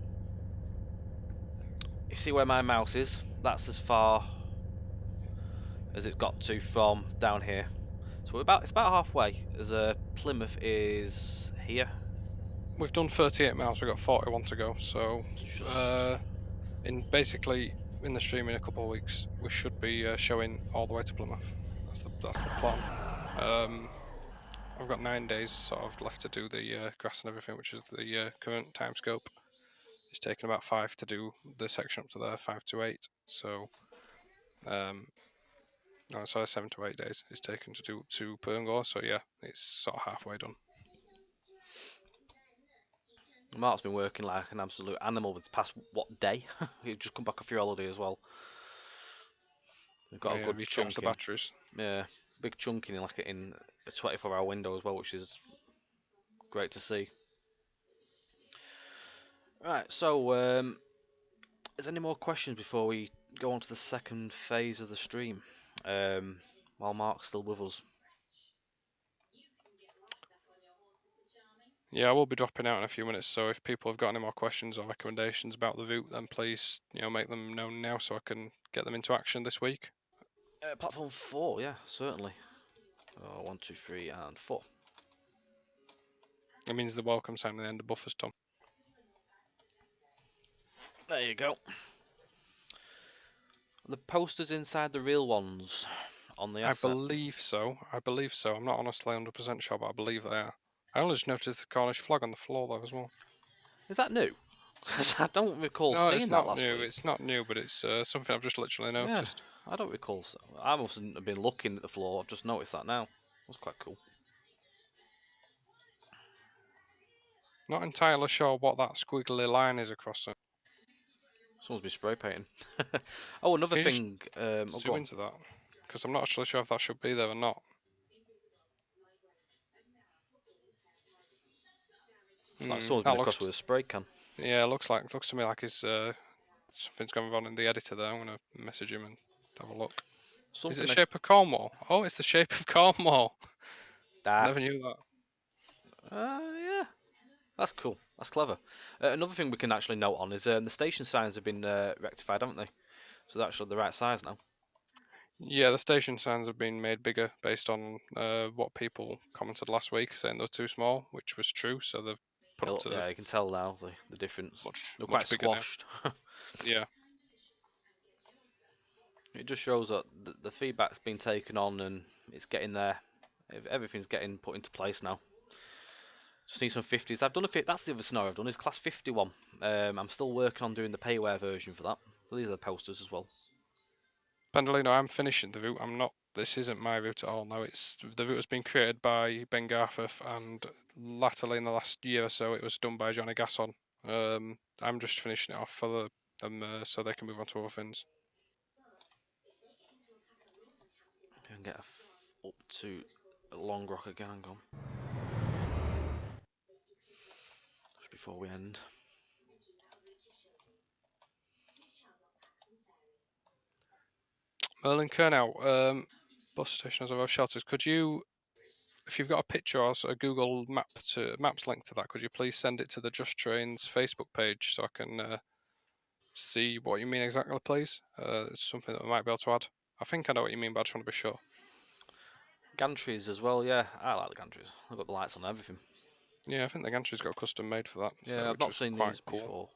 you see where my mouse is? That's as far as it's got to from down here. So it's about halfway. As Plymouth is here. We've done 38 miles. We've got 41 to go. So in the stream in a couple of weeks, we should be showing all the way to Plymouth. That's the plan. I've got 9 days sort of left to do the grass and everything, which is the current time scope. It's taken about 5 to do the section up to there, 5 to 8. So, no, sorry, 7 to 8 days it's taken to do to Perngor. So yeah, it's sort of halfway done. Mark's been working like an absolute animal this past day? He's just come back off your holiday as well. We've got a good chunk the batteries. Yeah, big chunk in in a 24-hour window as well, which is great to see. Right, so is there any more questions before we go on to the second phase of the stream? While Mark's still with us. Yeah, I will be dropping out in a few minutes, so if people have got any more questions or recommendations about the route, then please, make them known now so I can get them into action this week. Platform 4, yeah, certainly. 1, 2, 3, and 4. It means the welcome sign and the end of buffers, Tom. There you go. The posters inside the real ones on the asset. I believe so. I'm not honestly 100% sure, but I believe they are. I only just noticed the Cornish flag on the floor though as well. Is that new? Because I don't recall No, seeing it's that not last new. week. It's not new, but it's something I've just literally Yeah, noticed. I don't recall. I mustn't have been looking at the floor. I've just noticed that now. That's quite cool. Not entirely sure what that squiggly line is across it. Someone's been spray painting. Oh, another Can you just thing. Go zoom on. into that? Because I'm not actually sure if that should be there or not. It's like someone's That been across looks. with a spray can. Yeah, looks to me like his something's going on in the editor there. I'm gonna message him and have a look. Is it Something the shape of Cornwall? Oh, it's the shape of Cornwall. Never knew that. Yeah. That's cool. That's clever. Another thing we can actually note on is the station signs have been rectified, haven't they? So they're actually the right size now. Yeah, the station signs have been made bigger based on what people commented last week, saying they were too small, which was true. So they've put up to Yeah, you can tell now the difference. They're quite much bigger now. squashed. Yeah. It just shows that the feedback's been taken on and it's getting there. Everything's getting put into place now. Just need some 50s. I've done that's the other scenario I've done is class 51. I'm still working on doing the payware version for that. So these are the posters as well. Pendolino, I'm finishing the route. I'm not. This isn't my route at all. No, it's the route has been created by Ben Garforth, and latterly in the last year or so, it was done by Johnny Gasson. I'm just finishing it off for them so they can move on to other things. I can get up to Long Rock again and gone. Just before we end. Merlin Kernow, bus station as a row shelters. Could you, if you've got a picture or a Google Maps link to that, could you please send it to the Just Trains Facebook page so I can see what you mean exactly, please? It's something that we might be able to add. I think I know what you mean, but I just want to be sure. Gantries as well, yeah. I like the gantries. I've got the lights on everything. Yeah, I think the gantry's got custom made for that. Yeah, I've which not is seen quite these cool. before.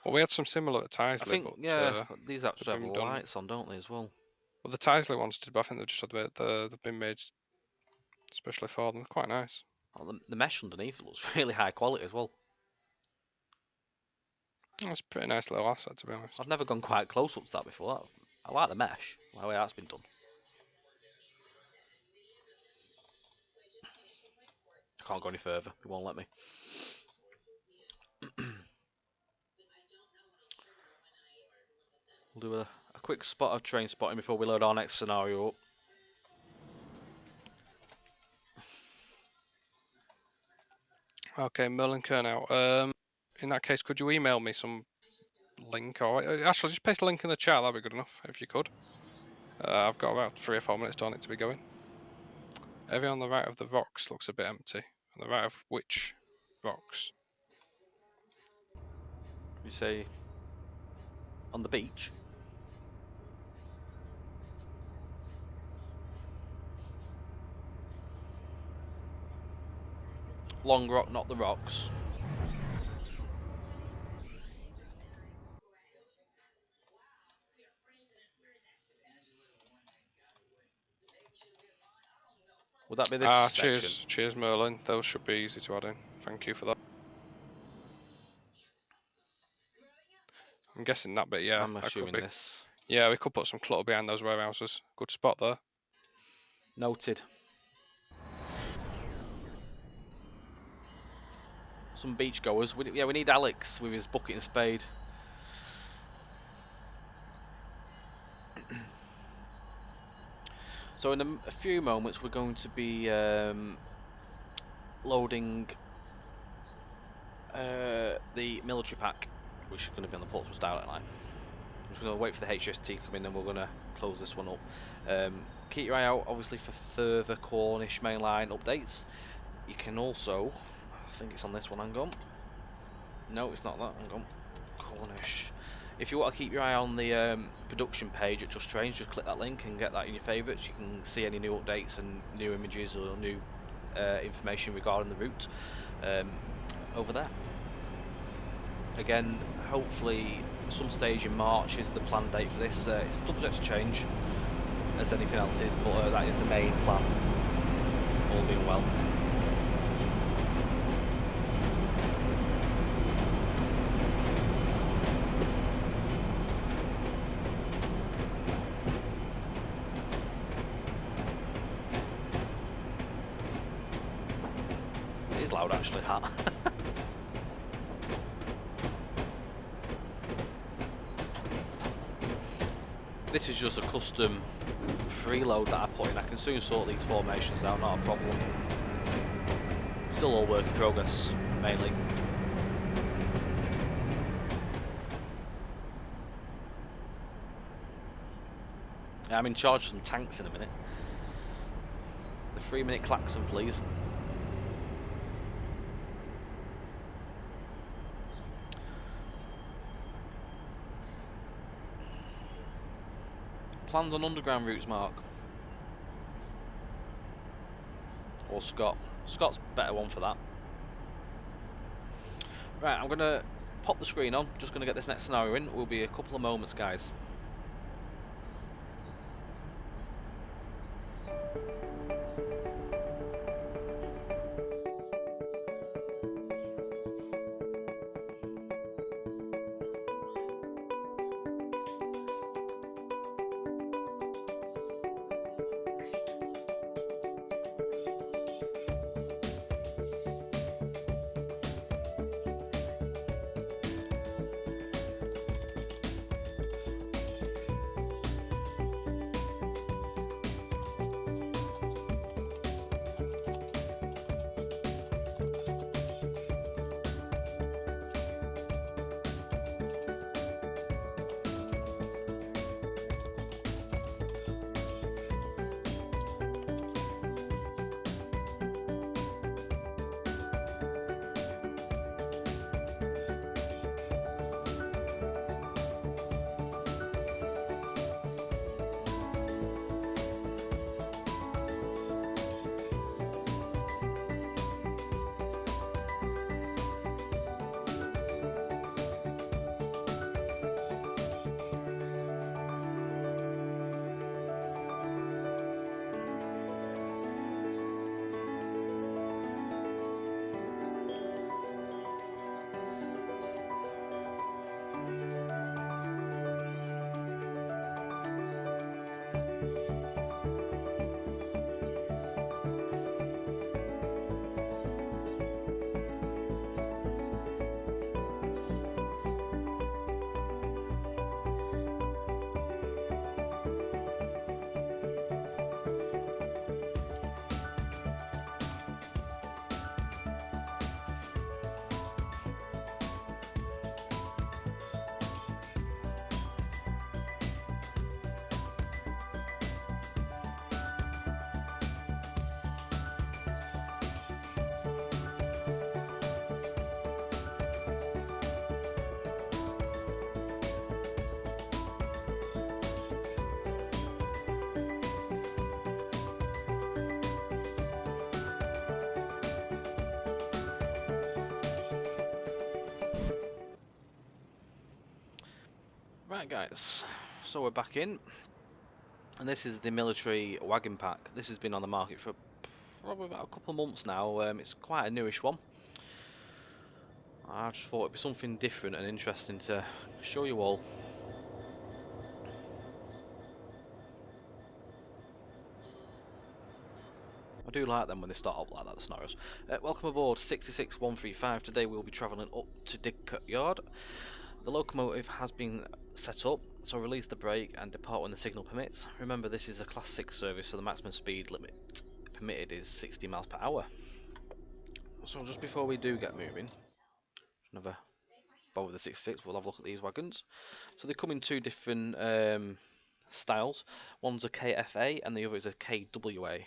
Well, we had some similar at I Tisley, think, but yeah, these actually have they've been done. lights on, don't they, as well? Well, the Tisley ones did, but I think they've just had they've been made especially for them. Quite nice. Oh, the mesh underneath looks really high quality as well. That's a pretty nice little asset, to be honest. I've never gone quite close up to that before. I like the mesh, the way that's been done. I can't go any further. It won't let me. We'll do a quick spot of train spotting before we load our next scenario up. Okay, Merlin Kernow. In that case, could you email me some link, or actually just paste a link in the chat? That'd be good enough if you could. I've got about 3 or 4 minutes on it to be going. Everything on the right of the rocks looks a bit empty. On the right of which rocks? You say on the beach. Long Rock, not the rocks. Would that be this section? Cheers, Merlin. Those should be easy to add in. Thank you for that. I'm guessing that bit, yeah. I'm That could assuming be. this. Yeah, we could put some clutter behind those warehouses. Good spot there. Noted. Some beach goers. We need Alex with his bucket and spade. So in a few moments we're going to be loading the military pack, which is going to be on the Portsmouth Direct Line. I'm just going to wait for the HST to come in, and we're going to close this one up. Keep your eye out, obviously, for further Cornish Main Line updates. You can also, I think it's on this one, hang on. No, it's not that, hang on. Cornish. If you want to keep your eye on the production page at Just Trains, just click that link and get that in your favourites. You can see any new updates and new images or new information regarding the route over there. Again, hopefully some stage in March is the planned date for this. It's subject to change, as anything else is, but that is the main plan, all being well. It is loud actually, that. This is just a custom preload that I put in. I can soon sort these formations out, not a problem. Still all work in progress, mainly. I'm in charge of some tanks in a minute. The 3-minute klaxon, please. Plans on underground routes, Mark? Or Scott? Scott's better one for that. Right, I'm going to pop the screen on. Just going to get this next scenario in. It will be a couple of moments, guys. Right guys, so we're back in, and this is the Military Wagon Pack. This has been on the market for probably about a couple of months now. It's quite a newish one. I just thought it'd be something different and interesting to show you all. I do like them when they start up like that, the scenarios. Welcome aboard 66135. Today we'll be travelling up to Didcot Yard. The locomotive has been set up, so release the brake and depart when the signal permits. Remember, this is a Class 6 service, so the maximum speed limit permitted is 60 miles per hour. So just before we do get moving, Never bother with the 66. We'll have a look at these wagons. So they come in two different styles. One's a KFA and the other is a KWA.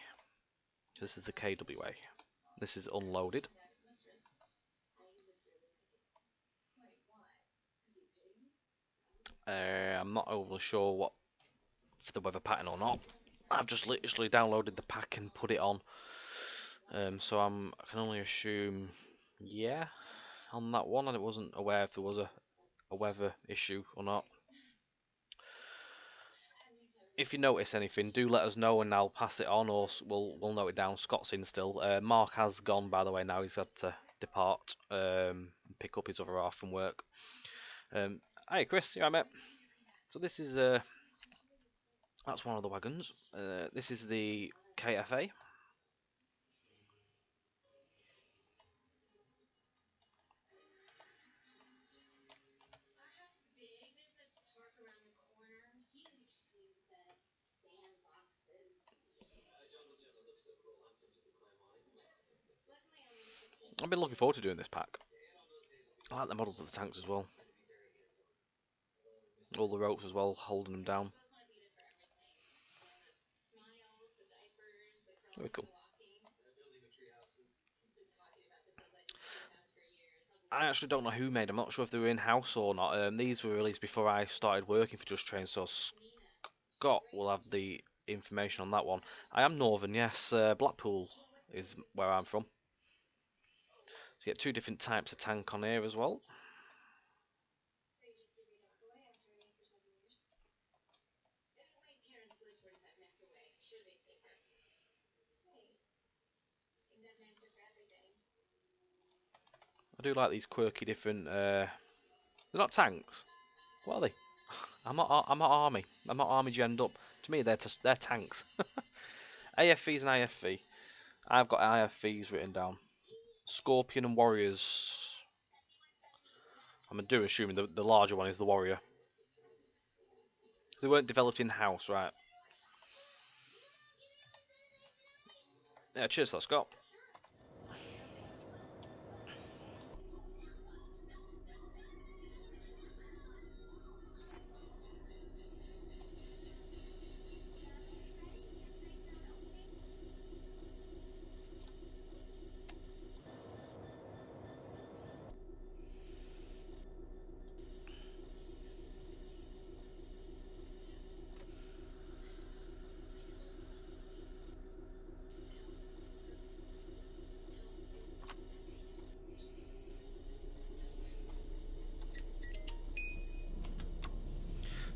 This is the KWA. This is unloaded. I'm not overly sure what for the weather pattern or not. I've just literally downloaded the pack and put it on. So I can only assume, yeah, on that one, and I wasn't aware if there was a weather issue or not. If you notice anything, do let us know and I'll pass it on, or we'll note it down. Scott's in still. Mark has gone, by the way. Now he's had to depart and pick up his other half from work. Hi Chris, you alright, mate? So this is that's one of the wagons. This is the KFA. I've been looking forward to doing this pack. I like the models of the tanks as well. All the ropes as well, holding them down. Very cool. I actually don't know who made them. I'm not sure if they were in-house or not. These were released before I started working for Just Train, so Scott will have the information on that one. I am Northern, yes. Blackpool is where I'm from. So you get two different types of tank on here as well. I do like these quirky different. They're not tanks. What are they? I'm not army. I'm not army genned up. To me, they're tanks. AFVs and IFV. I've got IFVs written down. Scorpion and Warriors. I'm assuming the larger one is the Warrior. They weren't developed in-house, right? Yeah, cheers for that, Scott.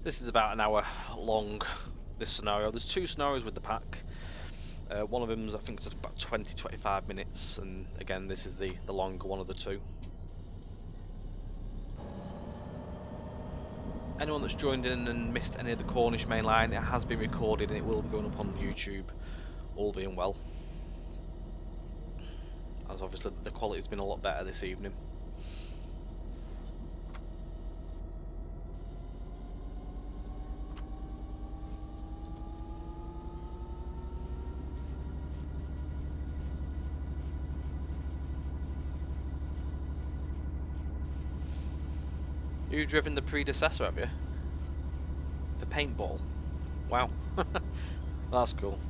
This is about an hour long, this scenario. There's two scenarios with the pack. One of them is, I think, it's about 20-25 minutes, and again, this is the longer one of the two. Anyone that's joined in and missed any of the Cornish Main Line, it has been recorded and it will be going up on YouTube, all being well. As obviously the quality's been a lot better this evening. You've driven the predecessor, have you? The paintball. Wow. That's cool.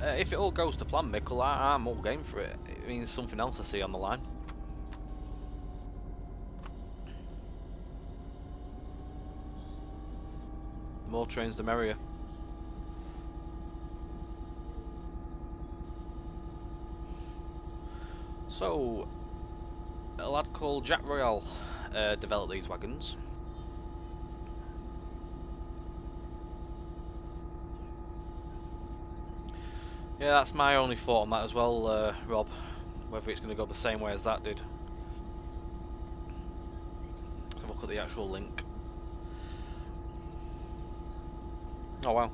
If it all goes to plan, Mickle, I'm all game for it. It means something else I see on the line. The more trains, the merrier. So, a lad called Jack Royale developed these wagons. Yeah, that's my only thought on that as well, Rob. Whether it's going to go the same way as that did. Let's have a look at the actual link. Oh wow.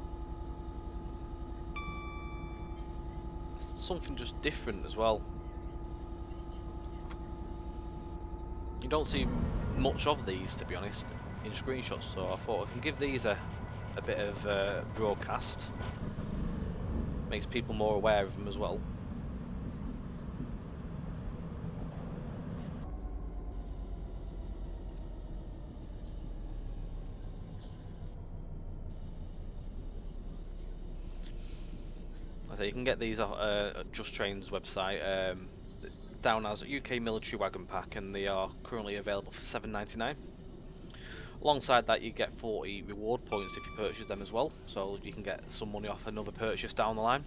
It's something just different as well. You don't see much of these, to be honest, in screenshots. So I thought I can give these a bit of broadcast. Makes people more aware of them as well. So you can get these at Just Train's website, down as UK Military Wagon Pack, and they are currently available for £7.99. Alongside that, you get 40 reward points if you purchase them as well, so you can get some money off another purchase down the line.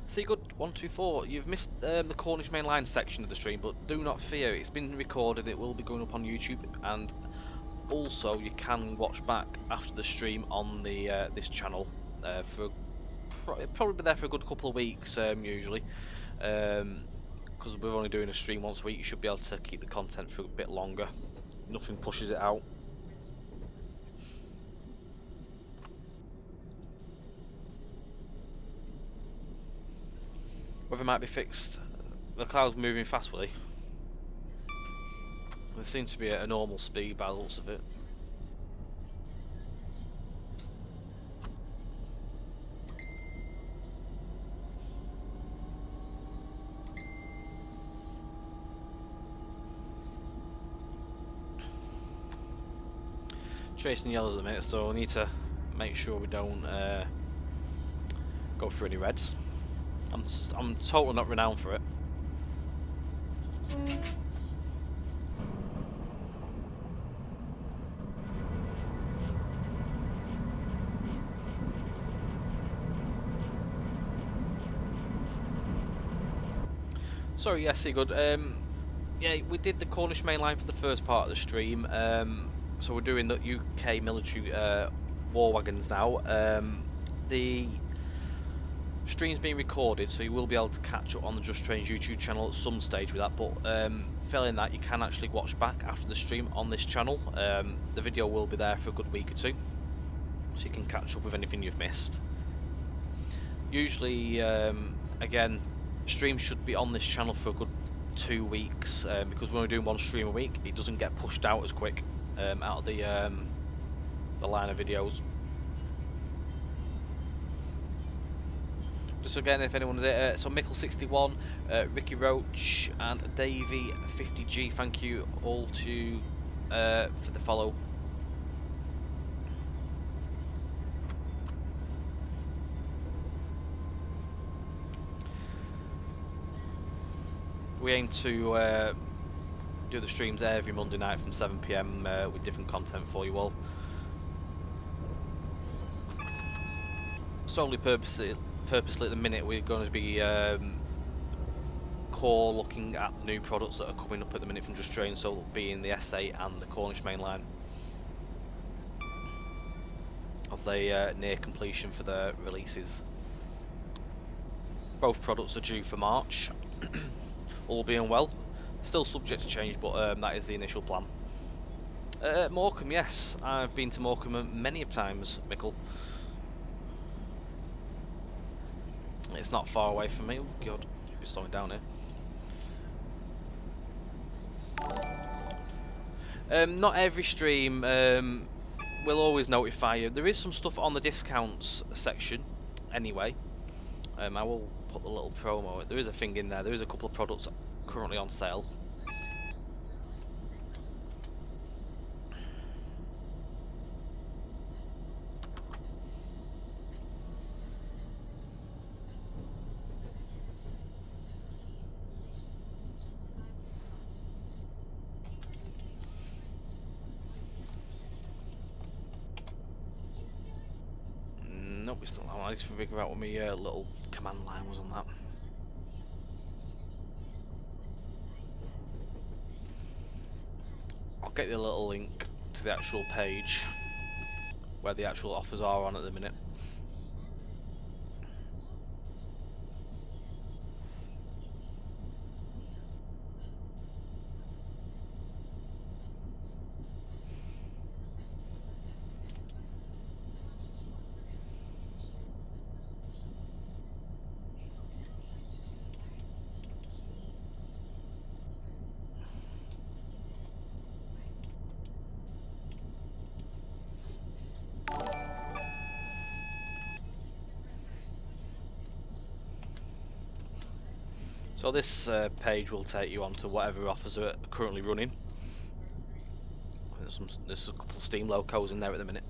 See, good 124. You've missed the Cornish Main Line section of the stream, but do not fear. It's been recorded. It will be going up on YouTube, and also you can watch back after the stream on the this channel for probably be there for a good couple of weeks usually, because we're only doing a stream once a week. You should be able to keep the content for a bit longer. Nothing pushes it out. Weather might be fixed. The clouds moving fast, will they? They seem to be at a normal speed by the looks of it. Chasing yellows at the minute, so we need to make sure we don't go for any reds. I'm totally not renowned for it. Sorry, yes, Sigurd. Yeah, we did the Cornish Main Line for the first part of the stream. So we're doing the UK Military War Wagons now. The stream's being recorded, so you will be able to catch up on the Just Trains YouTube channel at some stage with that. But failing that, you can actually watch back after the stream on this channel. The video will be there for a good week or two, so you can catch up with anything you've missed. Usually, again, streams should be on this channel for a good 2 weeks, because when we're doing one stream a week, it doesn't get pushed out as quick out of the line of videos. Just again, if anyone did it, so Mickle61, Ricky Roach, and Davey50G, thank you all to for the follow. We aim to do the streams every Monday night from 7 PM with different content for you all. Solely purposely at the minute, we're going to be core looking at new products that are coming up at the minute from Just Train, so being the S8 and the Cornish Main Line, as they near completion for their releases. Both products are due for March. All being well, still subject to change, but that is the initial plan. Morecambe, yes, I've been to Morecambe many of times, Mickle. It's not far away from me. Oh god, should be slowing down here. Not every stream will always notify you. There is some stuff on the discounts section anyway. I will put the little promo. There is a thing in there. There is a couple of products currently on sale. Nope, it's not that one. I need to figure out what my little command line was on that. I'll get you a little link to the actual page where the actual offers are on at the minute. So this page will take you on to whatever offers are currently running. There's a couple of Steam locos in there at the minute.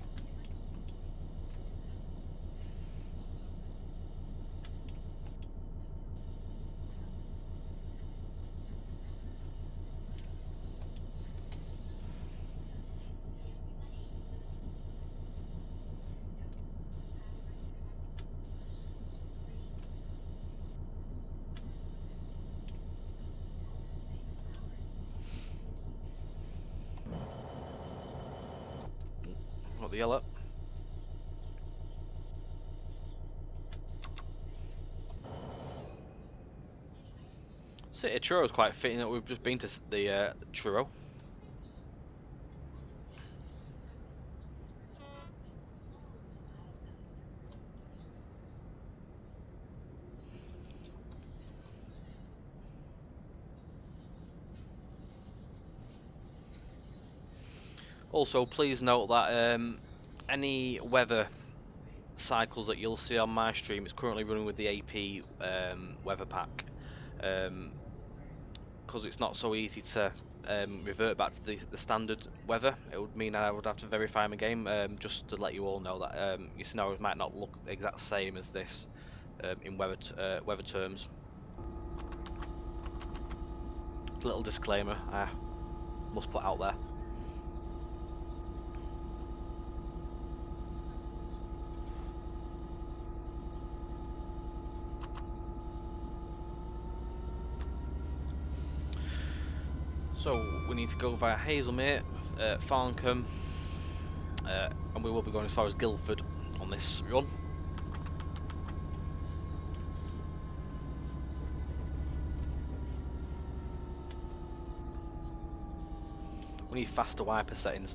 Got the yellow. City Churro is quite fitting that we've just been to the Churro. Also, please note that any weather cycles that you'll see on my stream is currently running with the AP weather pack, because it's not so easy to revert back to the standard weather. It would mean I would have to verify my game, just to let you all know that your scenarios might not look the exact same as this in weather terms. Little disclaimer I must put out there. So we need to go via Hazelmere, Farncombe, and we will be going as far as Guildford on this run. We need faster wiper settings.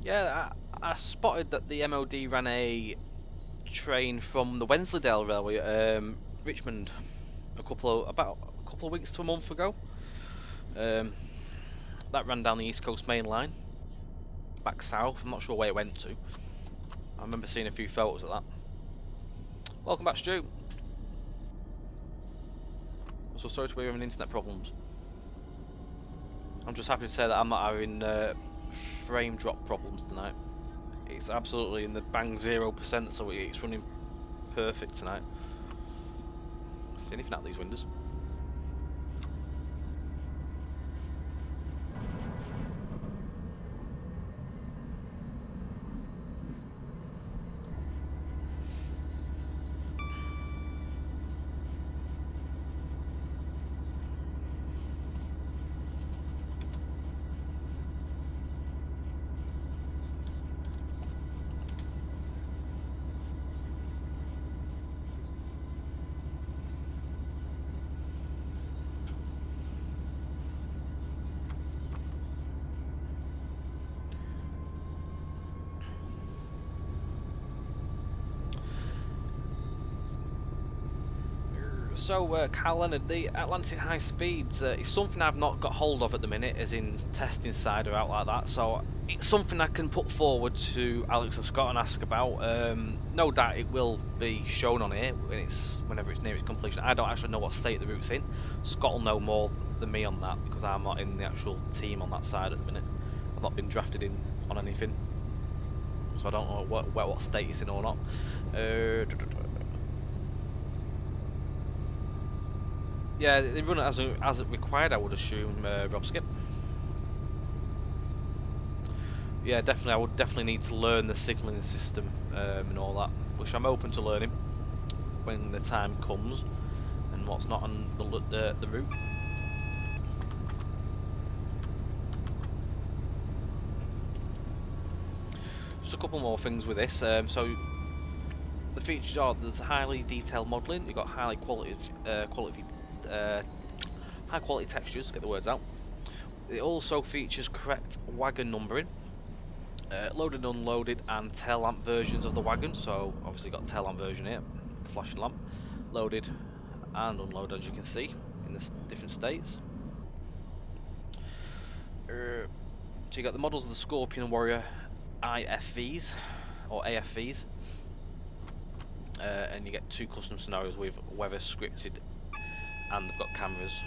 Yeah, I spotted that the MOD ran a train from the Wensleydale Railway at Richmond about a couple of weeks to a month ago. That ran down the UK Main Line, back south. I'm not sure where it went to. I remember seeing a few photos of that. Welcome back, Stu. So sorry to hear you're having internet problems. I'm just happy to say that I'm not having frame drop problems tonight. It's absolutely in the bang 0%, so it's running perfect tonight. See anything out of these windows? So, Carl Leonard, the Atlantic High Speeds is something I've not got hold of at the minute, as in testing side or out like that. So it's something I can put forward to Alex and Scott and ask about. No doubt it will be shown on here whenever it's near its completion. I don't actually know what state the route's in. Scott will know more than me on that because I'm not in the actual team on that side at the minute. I've not been drafted in on anything, so I don't know what state it's in or not. Yeah, they run it as it required, I would assume, Rob Skip. Yeah, definitely. I would definitely need to learn the signalling system and all that, which I'm open to learning when the time comes, and what's not on the route. Just a couple more things with this. So the features are there's highly detailed modelling. You've got highly quality high quality textures, get the words out. It also features correct wagon numbering, loaded and unloaded and tail lamp versions of the wagon. So obviously got tail lamp version here, the flashing lamp, loaded and unloaded as you can see in the different states. So you got the models of the Scorpion and Warrior IFVs or AFVs, and you get 2 custom scenarios with weather scripted, and they've got cameras.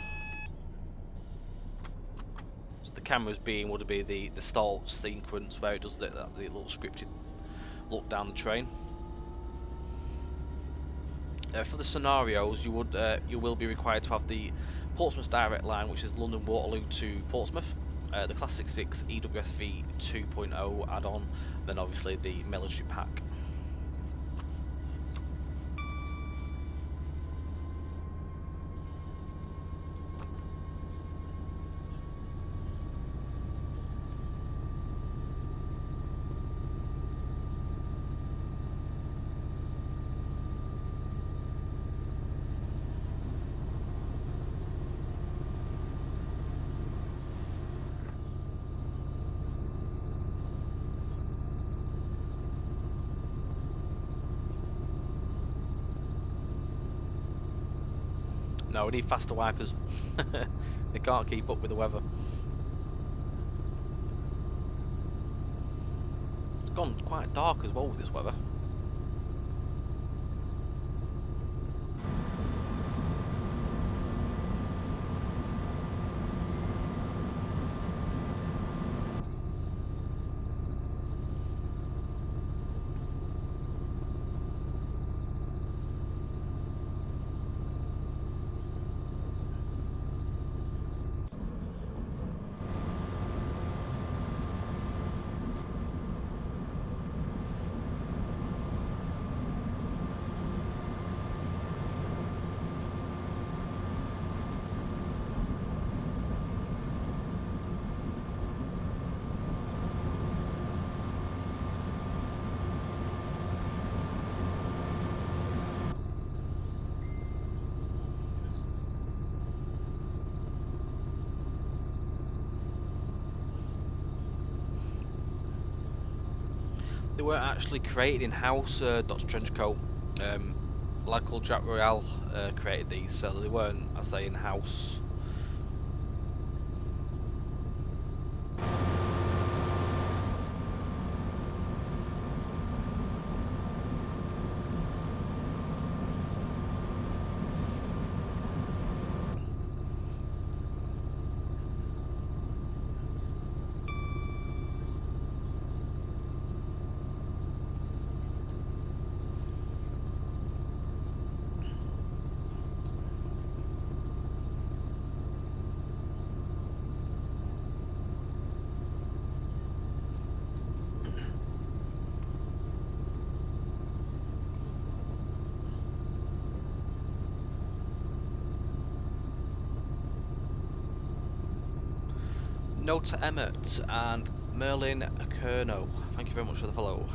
So the cameras would be the stall sequence where it does the little scripted look down the train. For the scenarios, you will be required to have the Portsmouth direct line, which is London Waterloo to Portsmouth, the Class 66 EWSV 2.0 add-on, then obviously the military pack. No, we need faster wipers. They can't keep up with the weather. It's gone quite dark as well with this weather. They weren't actually created in-house, Dr. Trenchcoat. A lad called Jack Royale created these, so they weren't, I say, in-house. No to Emmett and Merlin Kerno. Thank you very much for the follow.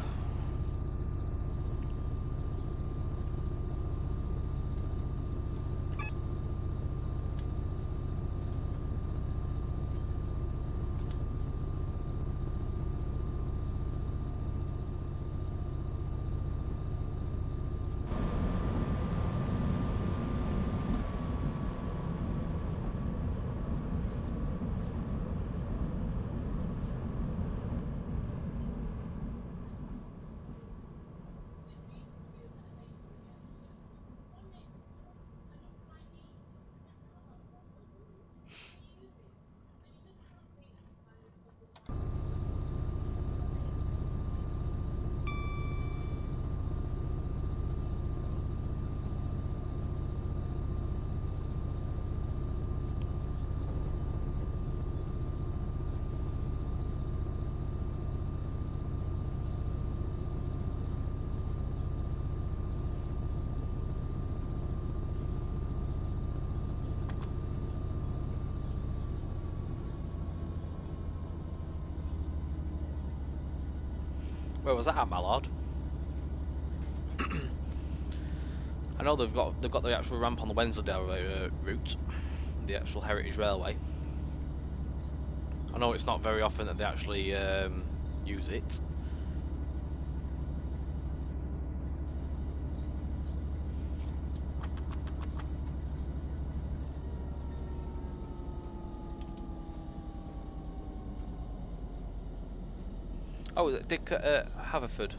Where was that at, my lord? I know they've got the actual ramp on the Wensleydale route, the actual Heritage Railway. I know it's not very often that they actually use it. Oh, did Haverford?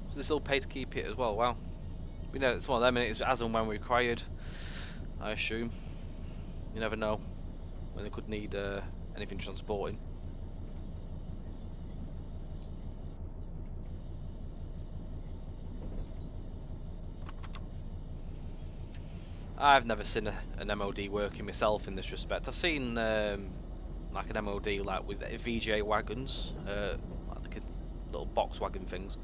So they still pay to keep it as well. Wow. We know it's one of them, and it's as and when required, I assume. You never know when they could need anything transporting. I've never seen an MOD working myself in this respect. I've seen like an MOD like with VJ wagons, like the little box wagon things.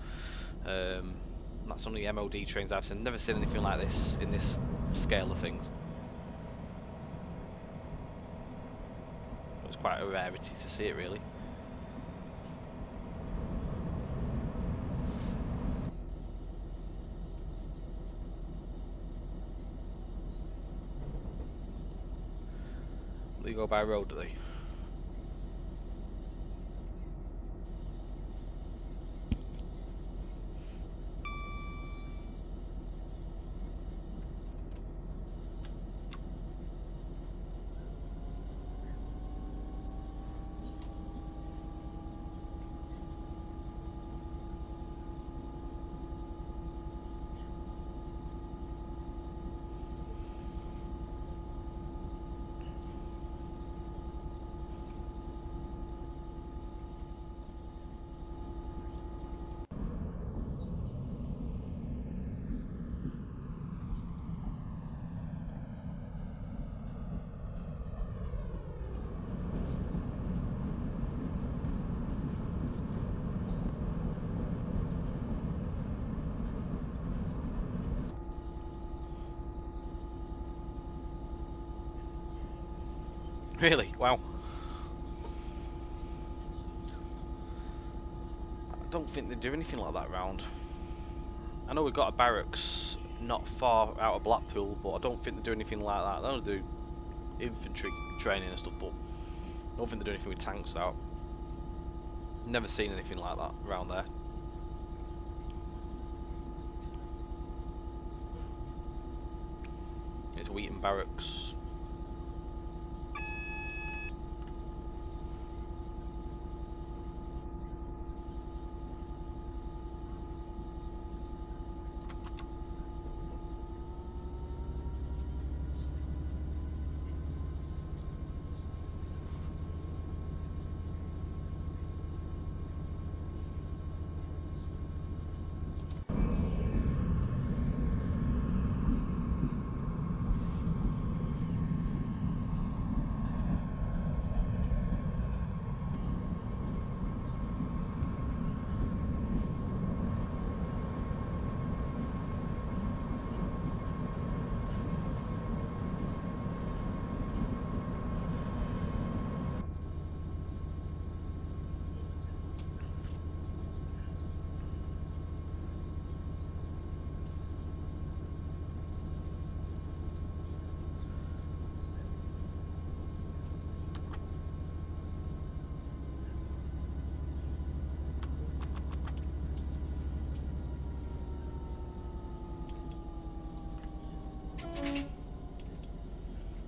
That's only MOD trains I've seen. Never seen anything like this in this scale of things. It's quite a rarity to see it, really. They go by road, do they? Really? Wow. I don't think they do anything like that round. I know we've got a barracks not far out of Blackpool, but I don't think they do anything like that. They don't do infantry training and stuff, but I don't think they do anything with tanks out. Never seen anything like that around there. It's Wheaton Barracks.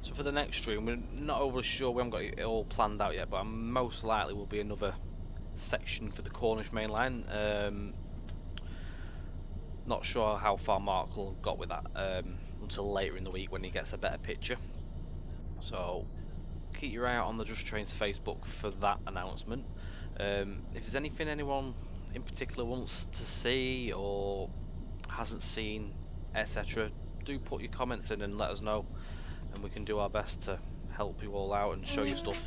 So for the next stream, we're not overly sure, we haven't got it all planned out yet, but most likely will be another section for the Cornish Main Line. Not sure how far Mark will got with that until later in the week when he gets a better picture. So keep your eye out on the Just Trains Facebook for that announcement. If there's anything anyone in particular wants to see or hasn't seen, etc., do put your comments in and let us know, and we can do our best to help you all out and show you stuff.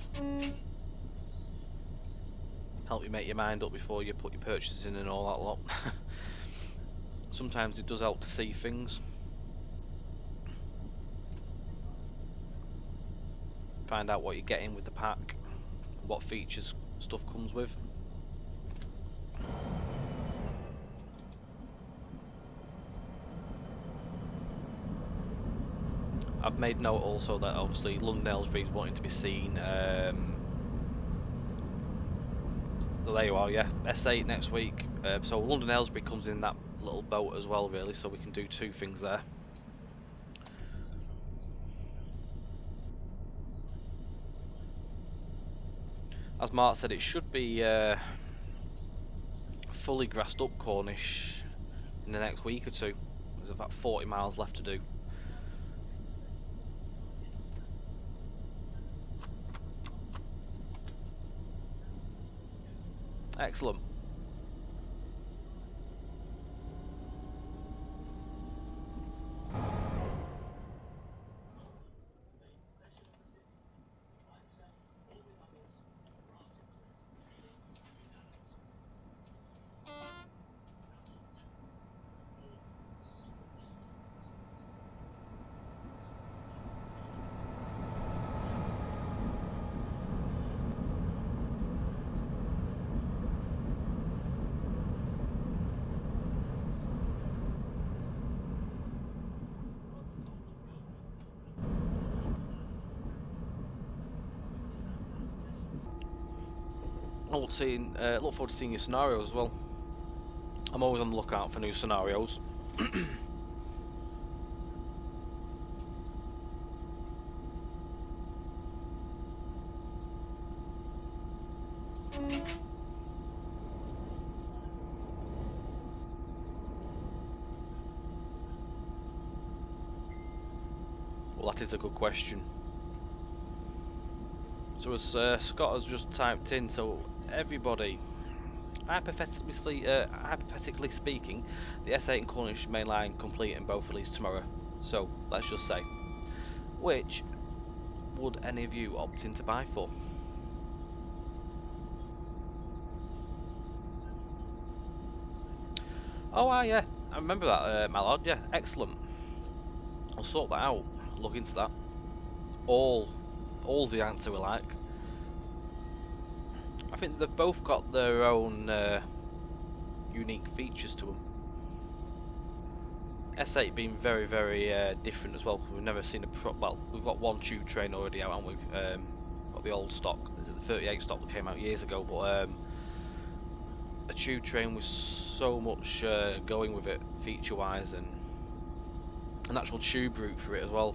Help you make your mind up before you put your purchases in and all that lot. Sometimes it does help to see things. Find out what you're getting with the pack, what features stuff comes with. I've made note also that obviously London Aylesbury is wanting to be seen. There you are, yeah, S8 next week. So London Aylesbury comes in that little boat as well, really, so we can do two things there. As Mark said, it should be fully grassed up Cornish in the next week or two. There's about 40 miles left to do. Excellent. Look forward to seeing your scenarios as well. I'm always on the lookout for new scenarios. Well, that is a good question. So as Scott has just typed in, so everybody, hypothetically speaking, the S8 and Cornish Main Line complete and both released tomorrow. So let's just say, which would any of you opt in to buy for? Oh, yeah, I remember that, my lord. Yeah, excellent. I'll sort that out. Look into that. All the answer we like. I think they've both got their own unique features to them. S8 being very, very different as well, because we've never seen we've got one tube train already out, haven't we? Got the old stock, the 38 stock that came out years ago, but a tube train with so much going with it, feature-wise, and an actual tube route for it as well.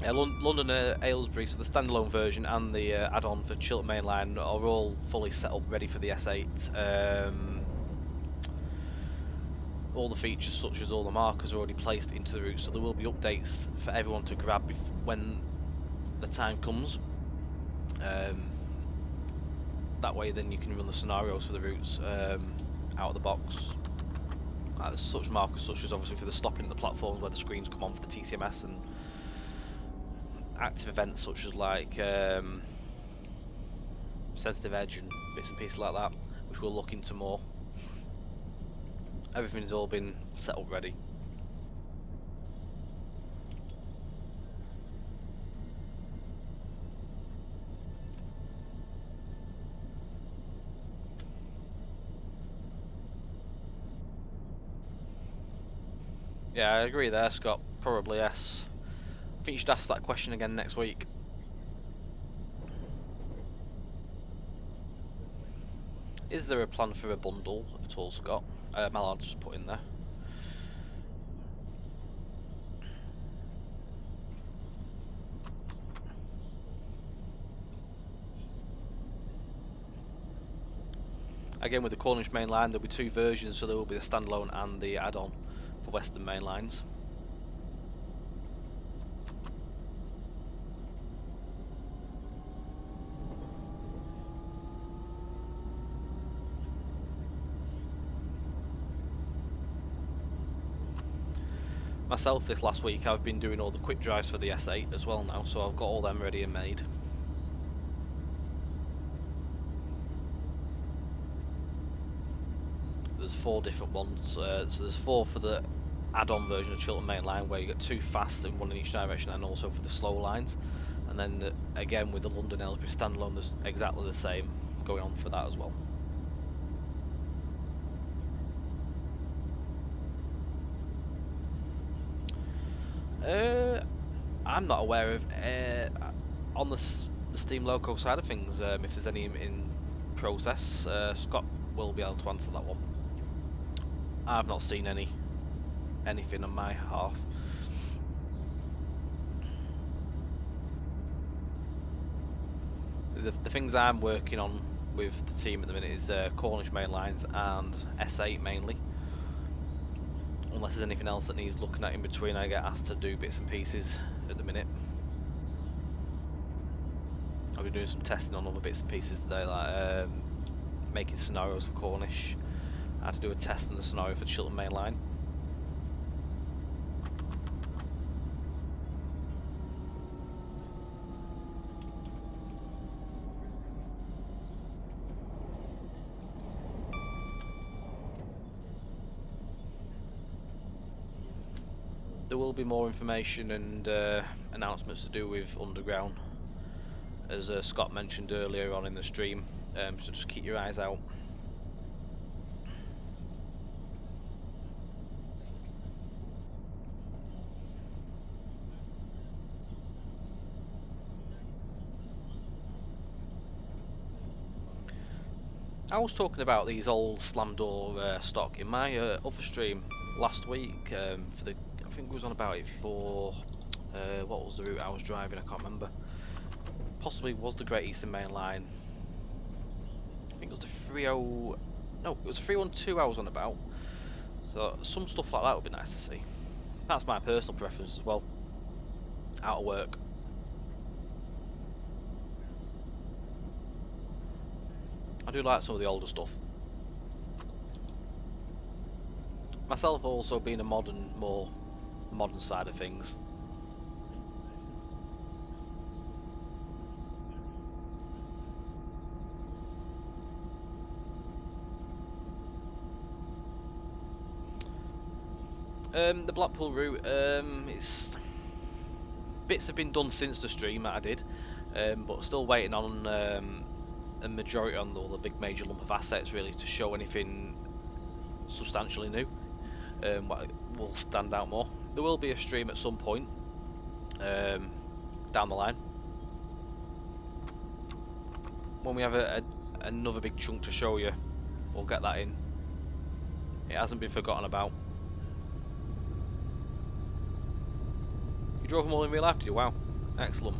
Yeah, London Aylesbury, so the standalone version and the add-on for Chiltern Main Line are all fully set up, ready for the S8. All the features, such as all the markers, are already placed into the route, so there will be updates for everyone to grab when the time comes. That way, then you can run the scenarios for the routes out of the box. Such markers, such as obviously for the stopping at the platforms where the screens come on for the TCMS, and active events such as like sensitive edge and bits and pieces like that, which we'll look into more. Everything's all been set up ready. Yeah, I agree there, Scott. Probably yes. I think you should ask that question again next week. Is there a plan for a bundle at all, Scott? Mallard just put in there. Again, with the Cornish Main Line, there'll be two versions, so there will be the standalone and the add-on for Western Main Lines. Myself, this last week, I've been doing all the quick drives for the S8 as well now, so I've got all them ready and made. 4 different ones. So there's 4 for the add-on version of Chiltern Main Line, where you get 2 fast and 1 in each direction, and also for the slow lines. And then again with the London Aylesbury standalone, there's exactly the same going on for that as well. I'm not aware of on the Steam Loco side of things if there's any in process. Scott will be able to answer that one. I've not seen anything on my half. The things I'm working on with the team at the minute is Cornish Main Lines and S8 mainly. Unless there's anything else that needs looking at in between, I get asked to do bits and pieces at the minute. I'll be doing some testing on other bits and pieces today, like making scenarios for Cornish. I had to do a test on the scenario for Chiltern Main Line. There will be more information and announcements to do with Underground, as Scott mentioned earlier on in the stream, so just keep your eyes out. I was talking about these old slam door stock in my other stream last week for the, I think it was on about it for what was the route I was driving, I can't remember. Possibly was the Great Eastern Main Line. I think it was the 30, no, it was the 312 I was on about. So some stuff like that would be nice to see. That's my personal preference as well. Out of work. I do like some of the older stuff. Myself also being a more modern side of things. The Blackpool route, it's bits have been done since the stream that I did, but still waiting on a majority on all the big major lump of assets really to show anything substantially new. What will stand out more. There will be a stream at some point down the line when we have another big chunk to show you. We'll get that in. It hasn't been forgotten about. You drove them all in real life, did you? Wow, excellent.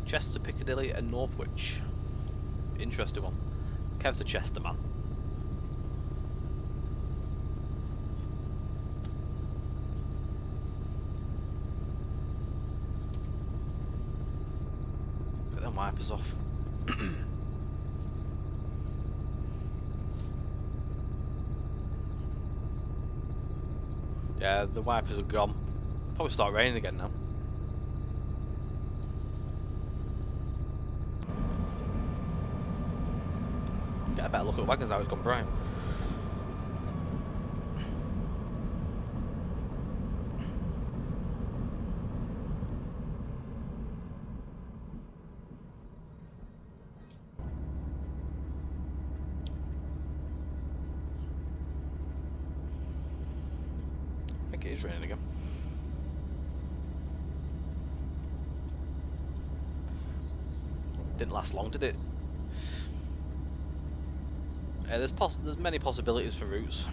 Chester, Piccadilly and Northwich. Interesting one. Kev's a Chester man. Get them wipers off. Yeah, the wipers are gone. Probably start raining again now. Get a better look at the wagons now, it's gone bright. I think it is raining again. Didn't last long, did it? There's many possibilities for routes.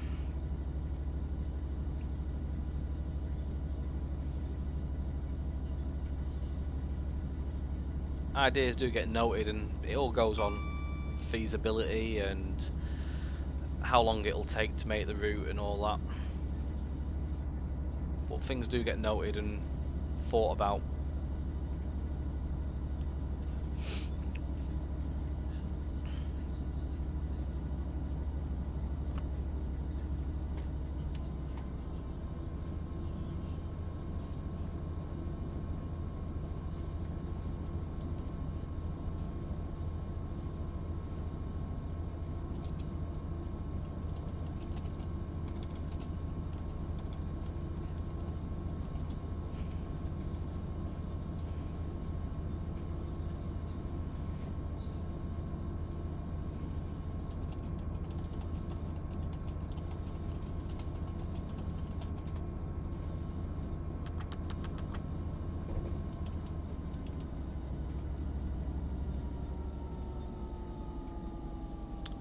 Ideas do get noted, and it all goes on feasibility and how long it'll take to make the route and all that. But things do get noted and thought about.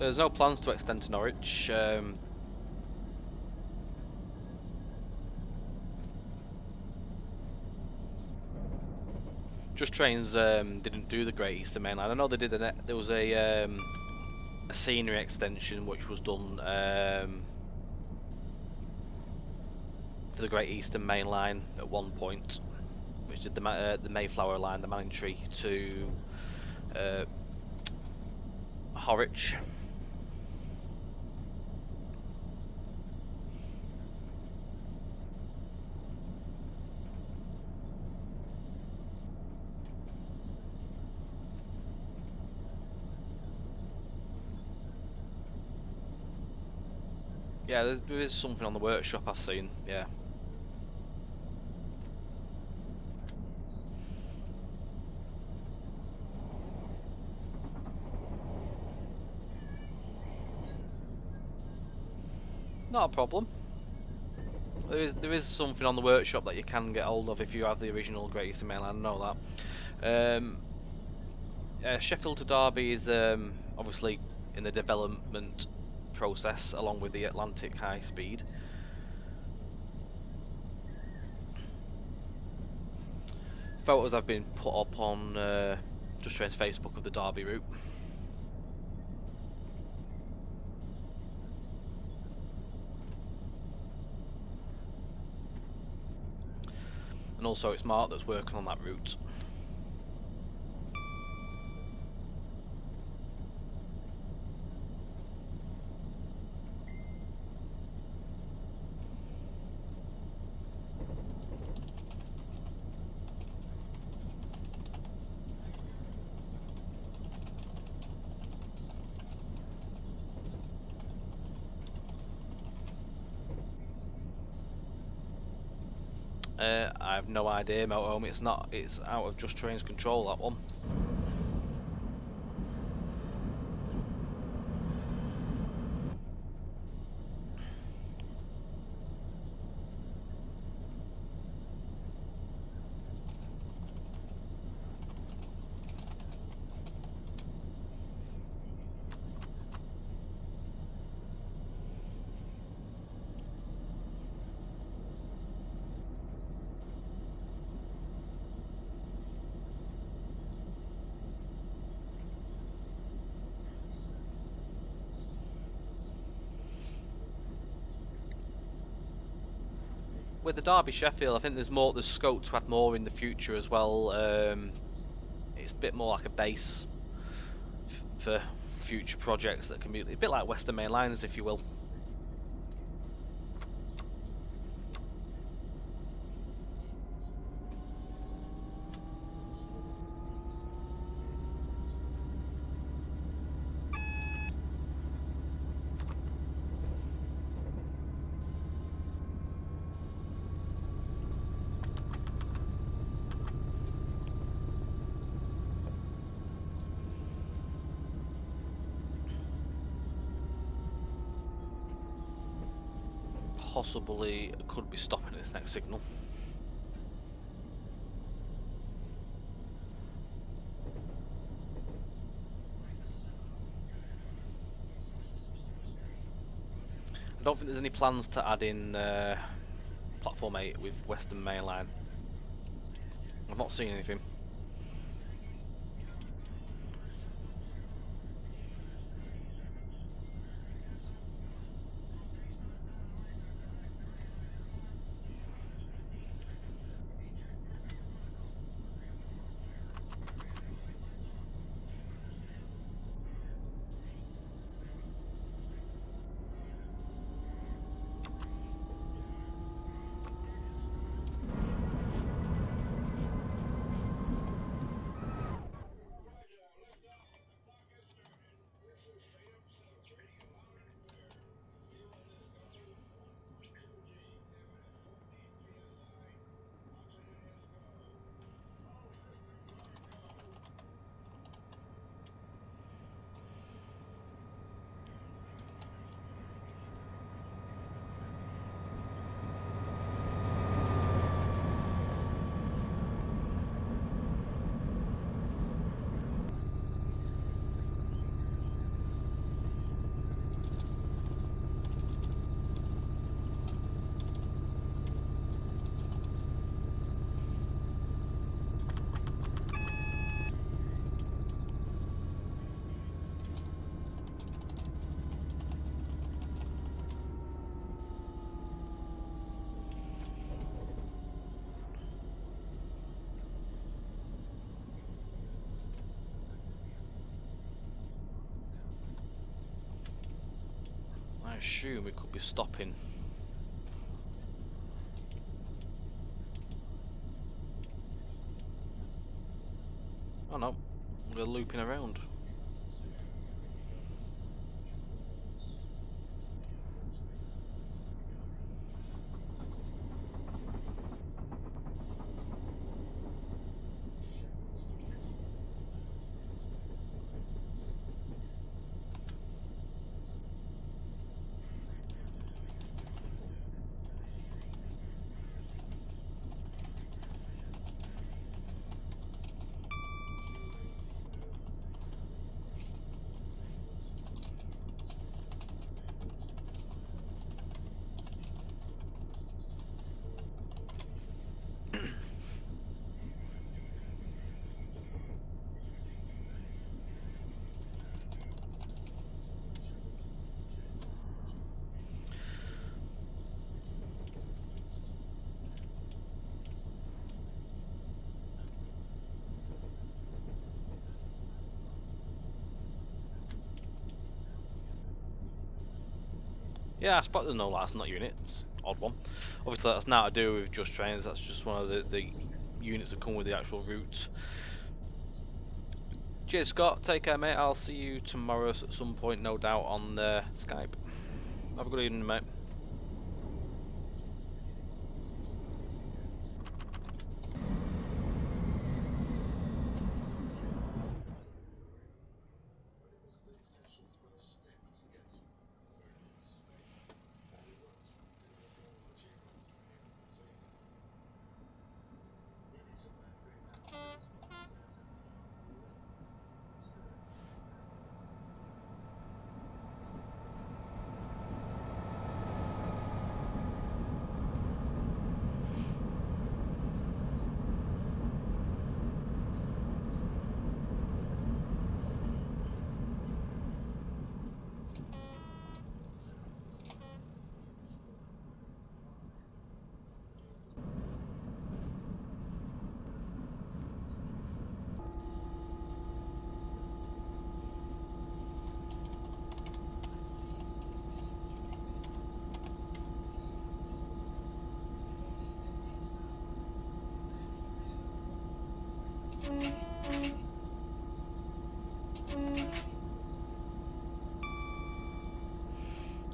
There's no plans to extend to Norwich. Just Trains didn't do the Great Eastern Main Line. I know they did. There was a scenery extension which was done for the Great Eastern Main Line at one point, which did the Mayflower line, the Manningtree to Horwich. Yeah, there is something on the workshop I've seen. Yeah. Not a problem. There is something on the workshop that you can get hold of if you have the original Great Eastern Main Line. I know that. Sheffield to Derby is obviously in the development process along with the Atlantic High Speed. Photos have been put up on Just Train's Facebook of the Derby route. And also it's Mark that's working on that route. I have no idea, Motorhome. It's out of Just Train's control, that one. With the Derby Sheffield, I think there's scope to add more in the future as well. It's a bit more like a base for future projects that can be a bit like Western Main Liners, if you will. Possibly could be stopping at this next signal. I don't think there's any plans to add in Platform 8 with Western Main Line. I've not seen anything. assume we could be stopping. Oh no, we're looping around. Yeah, I spotted the no lights, not units. Odd one. Obviously, that's not to do with just trains. That's just one of the units that come with the actual routes. Cheers, Scott. Take care, mate. I'll see you tomorrow at some point, no doubt, on Skype. Have a good evening, mate.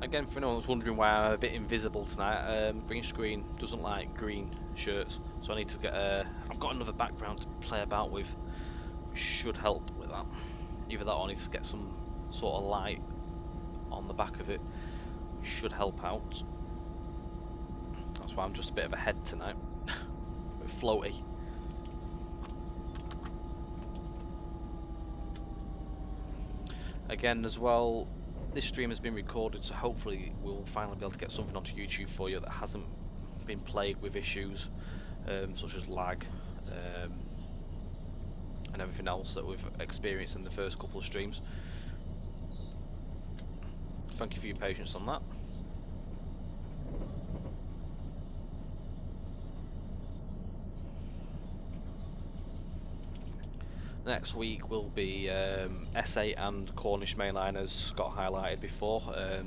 Again, for anyone that's wondering why I'm a bit invisible tonight, green screen doesn't like green shirts, so I need to get I've got another background to play about with, which should help with that. Either that or I need to get some sort of light on the back of it, which should help out. That's why I'm just a bit of a head tonight. A bit floaty. Again, as well, this stream has been recorded, so hopefully we'll finally be able to get something onto YouTube for you that hasn't been plagued with issues such as lag and everything else that we've experienced in the first couple of streams. Thank you for your patience on that. Next week will be S8 and Cornish Main Line, as Scott highlighted before. I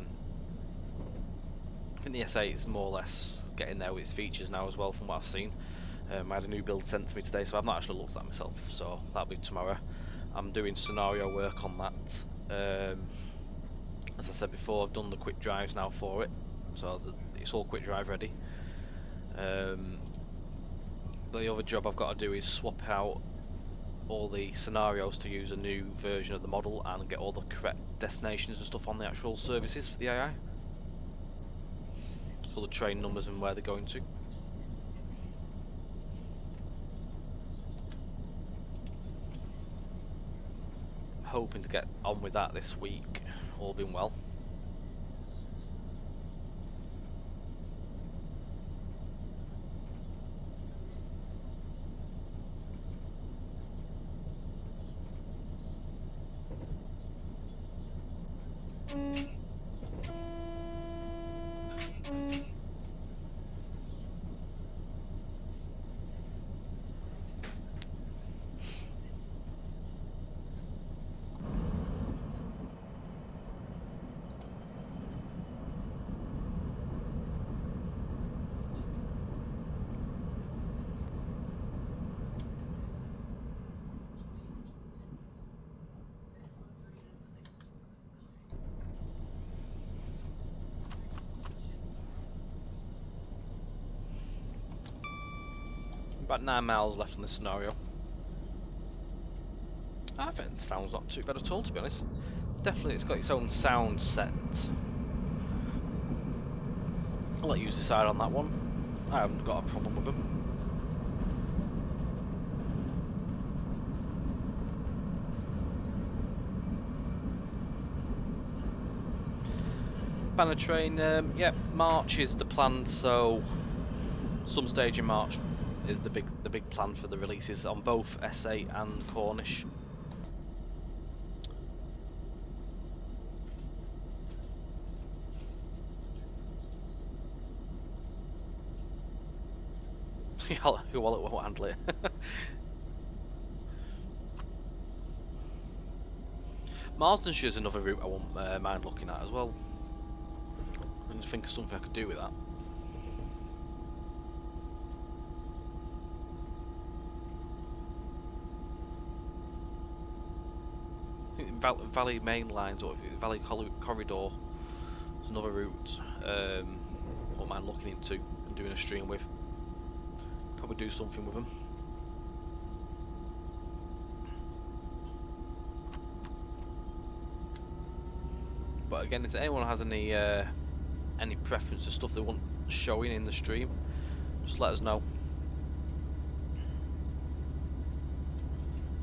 think the S8 is more or less getting there with its features now as well, from what I've seen. I had a new build sent to me today, so I've not actually looked at that myself, so that'll be tomorrow. I'm doing scenario work on that. As I said before, I've done the quick drives now for it, so it's all quick drive ready. The other job I've got to do is swap out all the scenarios to use a new version of the model and get all the correct destinations and stuff on the actual services for the AI. For the train numbers and where they're going to. Hoping to get on with that this week, all being well. About 9 miles left on this scenario. I think the sound's not too bad at all, to be honest. Definitely, it's got its own sound set. I'll let you decide on that one. I haven't got a problem with them. Banner train, yeah, March is the plan, so some stage in March is the big plan for the releases on both SA and Cornish. Your wallet won't handle it. Marsdenshire's another route I won't mind looking at as well. I just think of something I could do with that. I think Valley Main Lines or Valley Corridor is another route I won't mind looking into and doing a stream with. Probably do something with them. But again, if anyone has any preference to stuff they want showing in the stream, just let us know.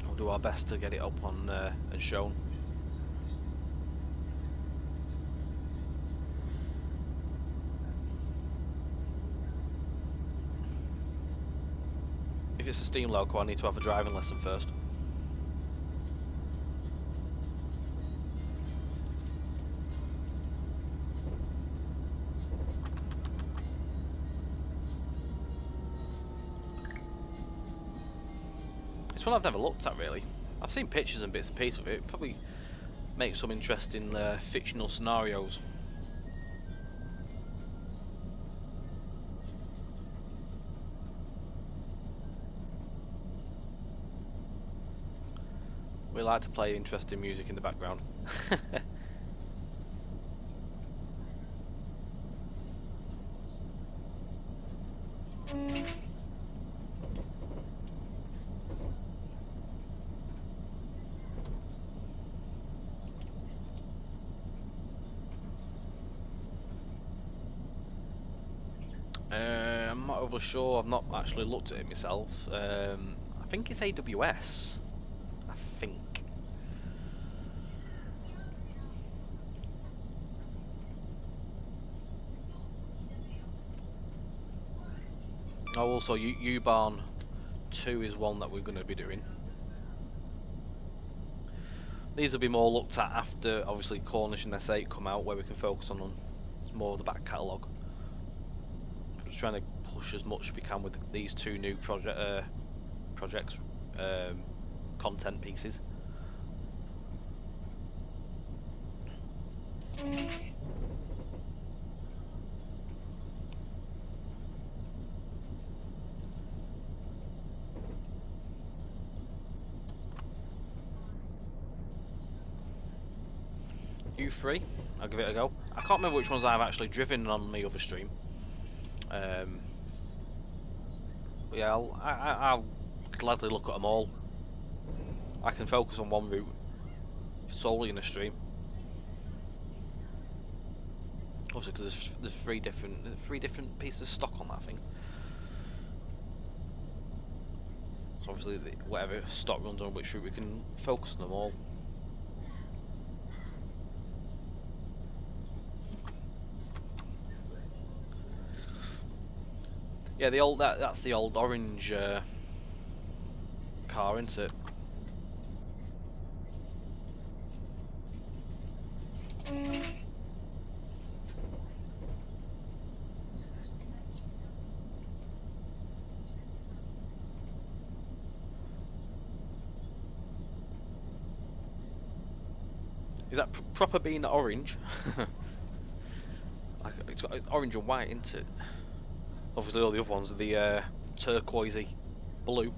We'll do our best to get it up on and shown. If it's a steam loco, I need to have a driving lesson first. It's one I've never looked at really. I've seen pictures and bits and pieces of it. Probably make some interesting fictional scenarios. We like to play interesting music in the background. I'm not overly sure. I've not actually looked at it myself. I think it's AWS. I think. Oh, also U-Barn 2 is one that we're going to be doing. These will be more looked at after, obviously, Cornish and S8 come out, where we can focus on more of the back catalogue. Just trying to push as much as we can with these two new projects, content pieces. U3, I'll give it a go. I can't remember which ones I've actually driven on the other stream. Yeah, I'll gladly look at them all. I can focus on one route solely in a stream. Obviously, because there's three different pieces of stock on that thing. So obviously, whatever stock runs on which route, we can focus on them all. Yeah, that's the old orange car, isn't it? Is that proper being orange? It's orange and white, isn't it? Obviously all the other ones are the turquoisey blue.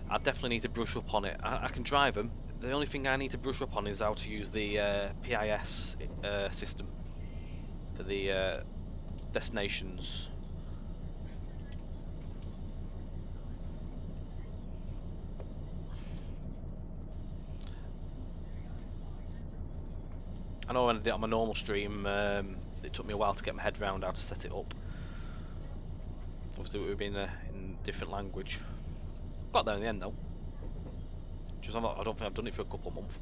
I definitely need to brush up on it. I can drive them. The only thing I need to brush up on is how to use the PIS system for the destinations. I know when I did it on my normal stream, it took me a while to get my head around how to set it up. Obviously, it would be in a different language. Got there in the end though. Just I don't think I've done it for a couple of months.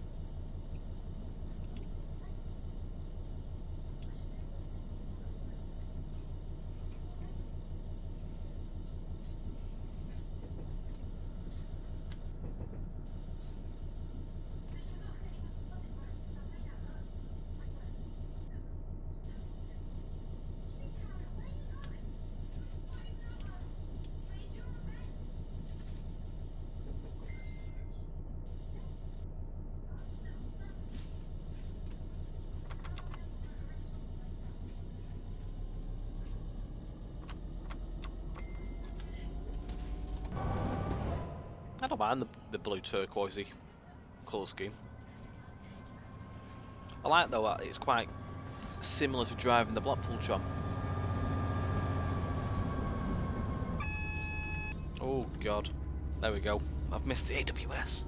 I don't mind the blue turquoisey colour scheme. I like though that it's quite similar to driving the Blackpool tram. Oh god, there we go. I've missed the AWS.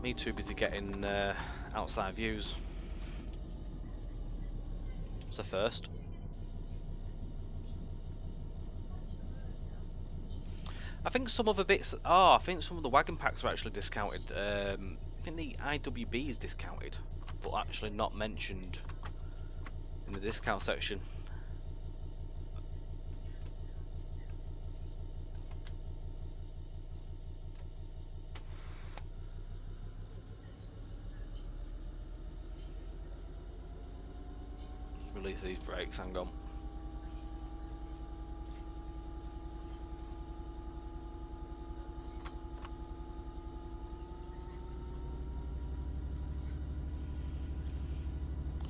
Me too busy getting outside views. It's a first. I think some of the bits. Oh, I think some of the wagon packs are actually discounted. I think the IWB is discounted, but actually not mentioned in the discount section. Release these brakes. Hang on.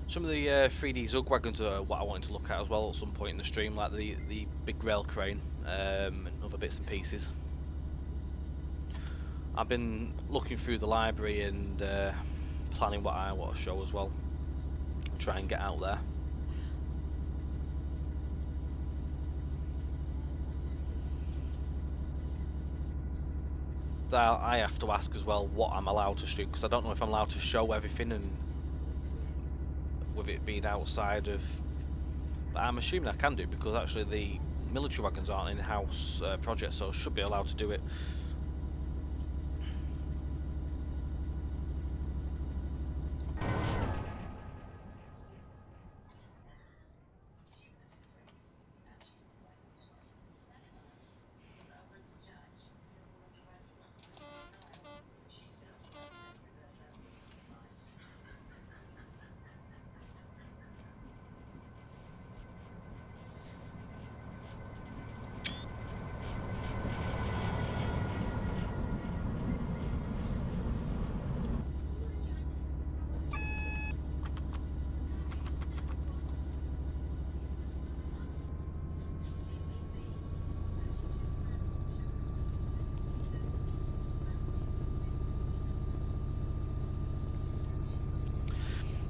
Some of the 3D Zug wagons are what I wanted to look at as well at some point in the stream, like the big rail crane and other bits and pieces. I've been looking through the library and planning what I want to show as well. Try and get out there. I have to ask as well what I'm allowed to stream, because I don't know if I'm allowed to show everything, and with it being outside of, but I'm assuming I can do, because actually the military wagons aren't in-house projects, so I should be allowed to do it.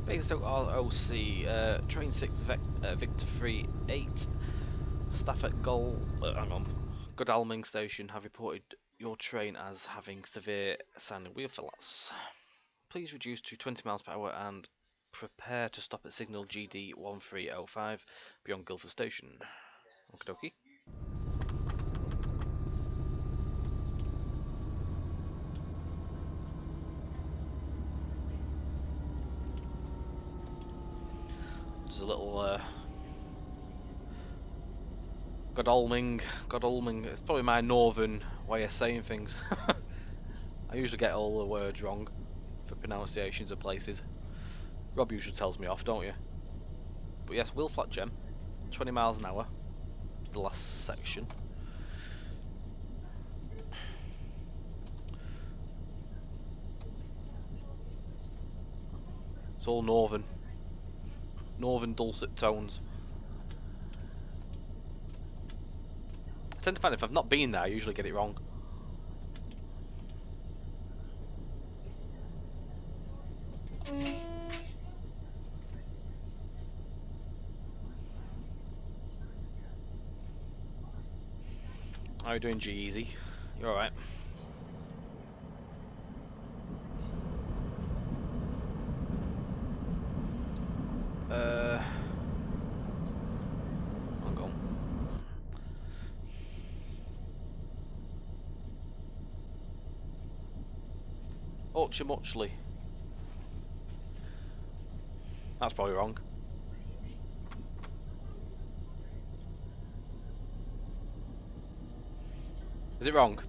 Basingstoke ROC, Train 6 Victor 3-8, staff at Godalming Station have reported your train as having severe sand wheel flats. Please reduce to 20 miles per hour and prepare to stop at signal GD 1305 beyond Guildford Station. Okie dokie. There's a little Godalming. It's probably my northern way of saying things. I usually get all the words wrong for pronunciations of places. Rob usually tells me off, don't you? But yes, wheel flat gem, 20 miles an hour, the last section. It's all northern dulcet tones. I tend to find if I've not been there, I usually get it wrong. How are you doing, G-Easy? You alright? Hang on. Muchly. That's probably wrong. Is it wrong?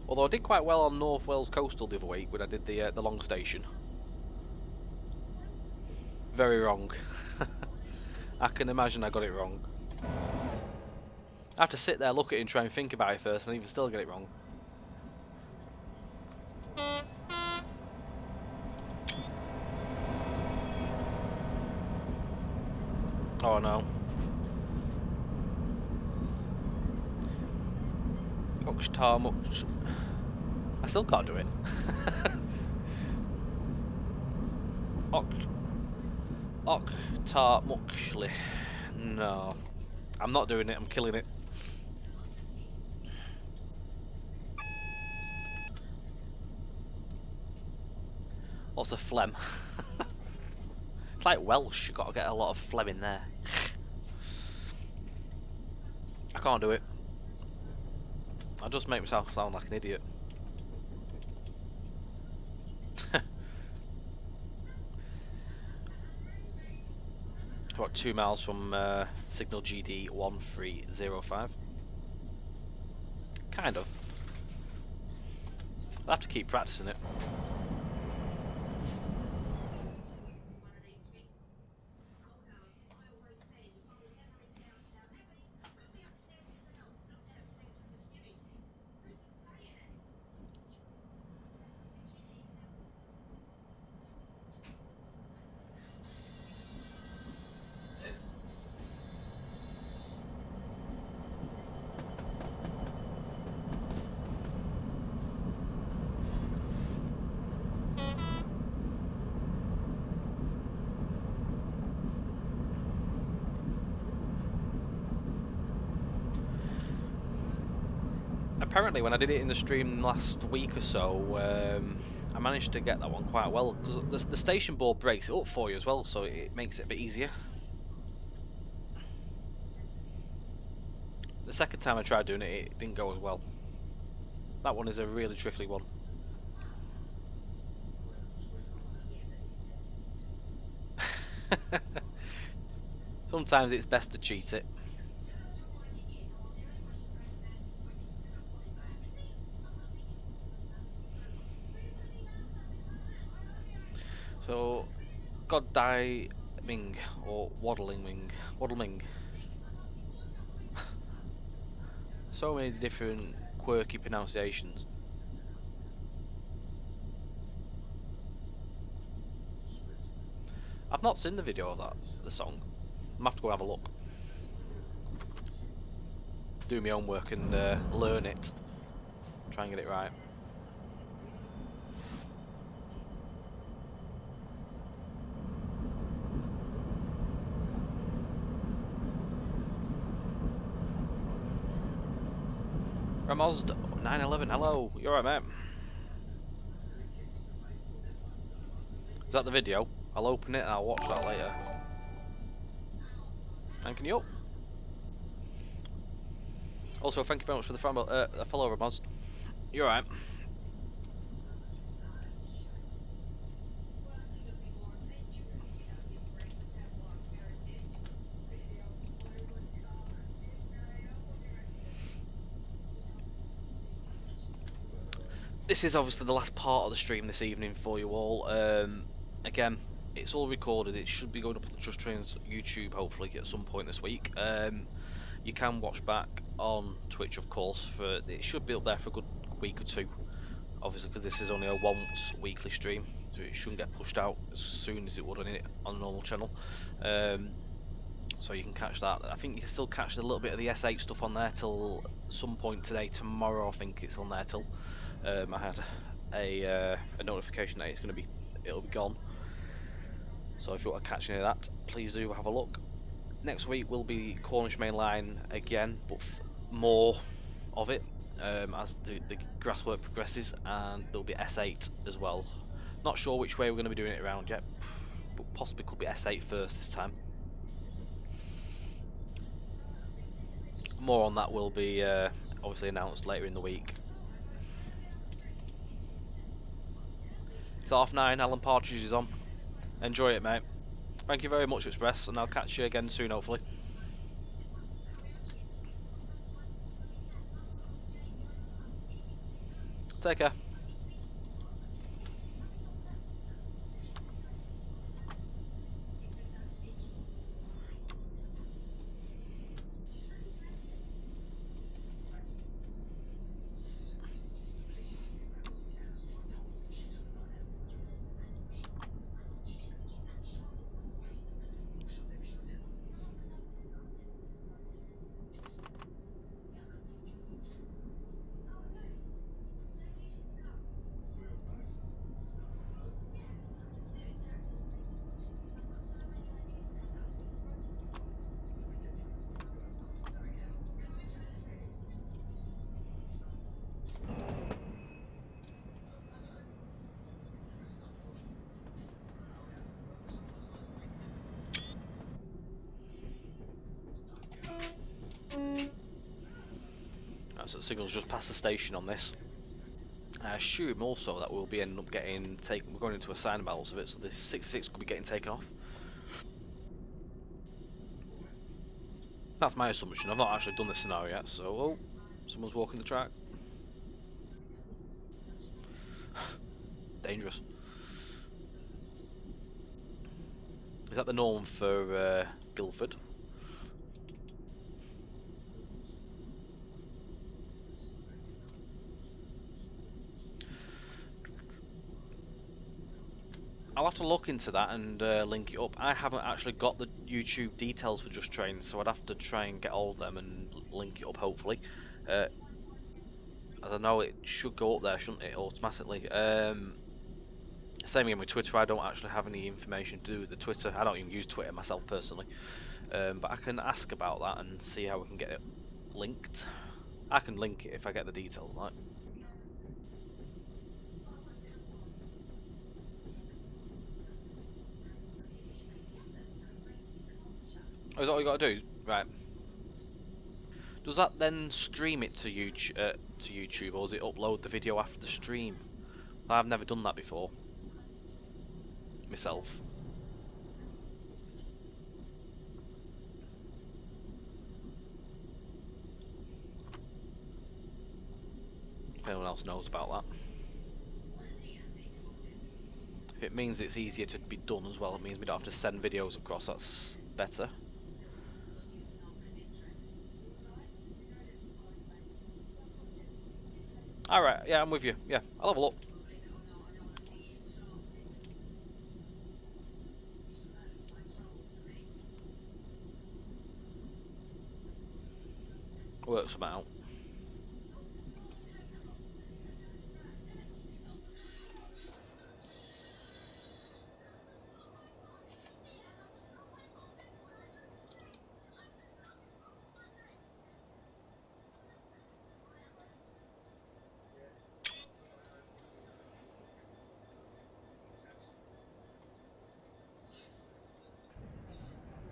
Although I did quite well on North Wales Coastal the other week when I did the long station. Very wrong. I can imagine I got it wrong. I have to sit there, look at it and try and think about it first and even still get it wrong. Oh no. Much. I still can't do it. Muchly. No. I'm not doing it, I'm killing it. Lots of phlegm. It's like Welsh, you've got to get a lot of phlegm in there. I can't do it. I just make myself sound like an idiot. About 2 miles from signal GD 1305. Kind of. I'll have to keep practicing it. Apparently when I did it in the stream last week or so, I managed to get that one quite well, because the station board breaks it up for you as well, so it makes it a bit easier. The second time I tried doing it, it didn't go as well. That one is a really tricky one. Sometimes it's best to cheat it. So, God Die Ming, or Waddling Ming. Waddle Ming. So many different quirky pronunciations. I've not seen the video of that, the song. I'm gonna have to go have a look. Do my homework and learn it. Try and get it right. Ramozd 911, hello, you alright mate? Is that the video? I'll open it and I'll watch that later. Thanking you up. Also, thank you very much for the follow, Ramozd. You alright? This is obviously the last part of the stream this evening for you all. Again, it's all recorded. It should be going up on the Just Trains YouTube hopefully at some point this week. You can watch back on Twitch, of course. It should be up there for a good week or two. Obviously, because this is only a once weekly stream, so it shouldn't get pushed out as soon as it would on a normal channel. So you can catch that. I think you can still catch a little bit of the S8 stuff on there till some point today. Tomorrow, I think it's on there till. I had a notification that it'll be gone. So if you want to catch any of that, please do have a look. Next week will be Cornish Main Line again, but more of it as the grasswork progresses, and there'll be S8 as well. Not sure which way we're going to be doing it around yet, but possibly could be S8 first this time. More on that will be obviously announced later in the week. It's 9:30, Alan Partridge is on. Enjoy it, mate. Thank you very much, Express, and I'll catch you again soon, hopefully. Take care. Right, so the signal's just past the station on this. I assume also that we'll be ending up getting taken. We're going into a sign battles of it, so this 66 could be getting taken off. That's my assumption. I've not actually done this scenario yet, so oh, someone's walking the track. Dangerous. Is that the norm for Guildford? I'll have to look into that and link it up. I haven't actually got the YouTube details for Just Train, so I'd have to try and get all of them and link it up, hopefully. As I know it should go up there, shouldn't it, automatically? Same again with Twitter. I don't actually have any information to do with the Twitter. I don't even use Twitter myself personally. But I can ask about that and see how we can get it linked. I can link it if I get the details, like. Oh, is that all you got to do? Right. Does that then stream it to YouTube, or does it upload the video after the stream? I've never done that before myself. If anyone else knows about that. If it means it's easier to be done as well, it means we don't have to send videos across, that's better. Alright, yeah, I'm with you. Yeah, I'll have a look. Work some out.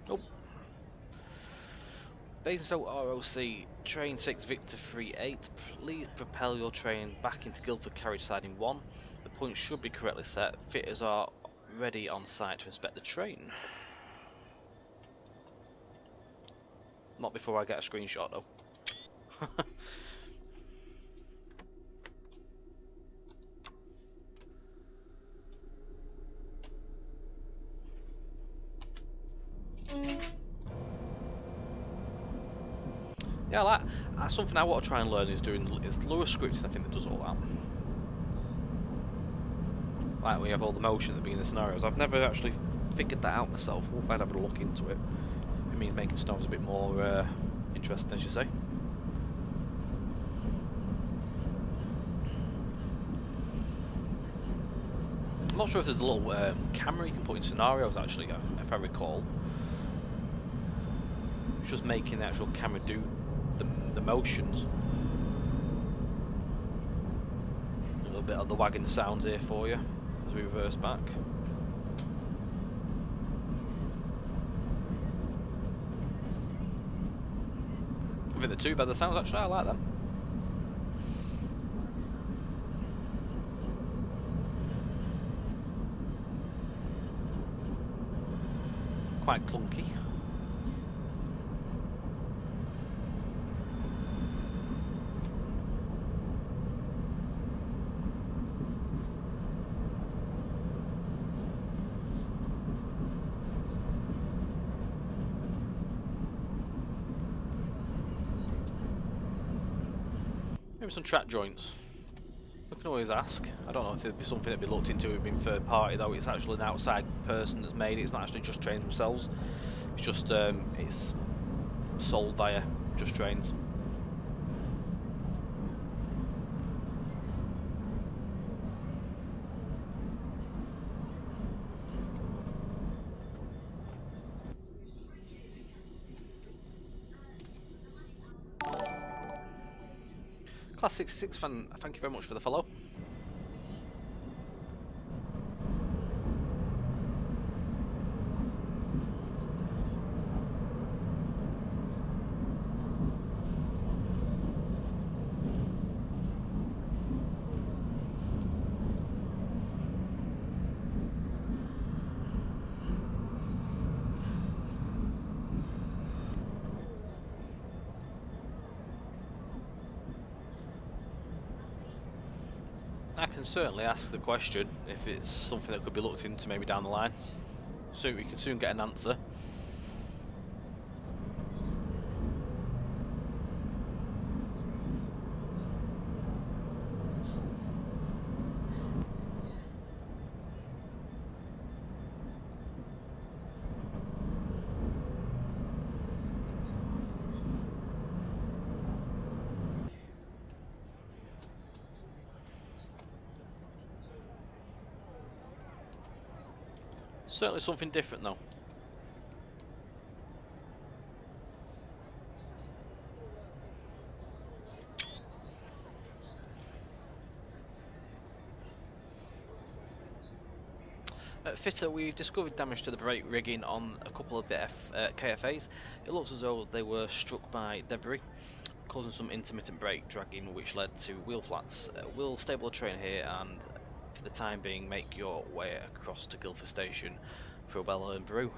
Nope. Basingstoke ROC, train 6 Victor 38, please propel your train back into Guildford carriage siding 1. The points should be correctly set. Fitters are ready on site to inspect the train. Not before I get a screenshot though. Yeah, that's something I want to try and learn is lower scripting. I think that does all that. Like we have all the motion at the beginning of the scenarios. I've never actually figured that out myself. I'd have a look into it. It means making scenarios a bit more interesting, as you say. I'm not sure if there's a little camera you can put in scenarios actually, if I recall. It's just making the actual camera do the motions. A little bit of the wagon sounds here for you as we reverse back. I think they're too bad the sounds actually, I like them. Quite clunky. Maybe some track joints. We can always ask. I don't know if it'd be something that'd be looked into. It'd been third party though. It's actually an outside person that's made it. It's not actually Just Trains themselves. It's just it's sold via Just Trains. Class 66 fan, thank you very much for the follow. I can certainly ask the question if it's something that could be looked into maybe down the line. So we can soon get an answer. Certainly something different though. Fitter, we've discovered damage to the brake rigging on a couple of the KFAs. It looks as though they were struck by debris, causing some intermittent brake dragging, which led to wheel flats. We'll stable the train here and, for the time being, make your way across to Guildford Station for a well-earned brew.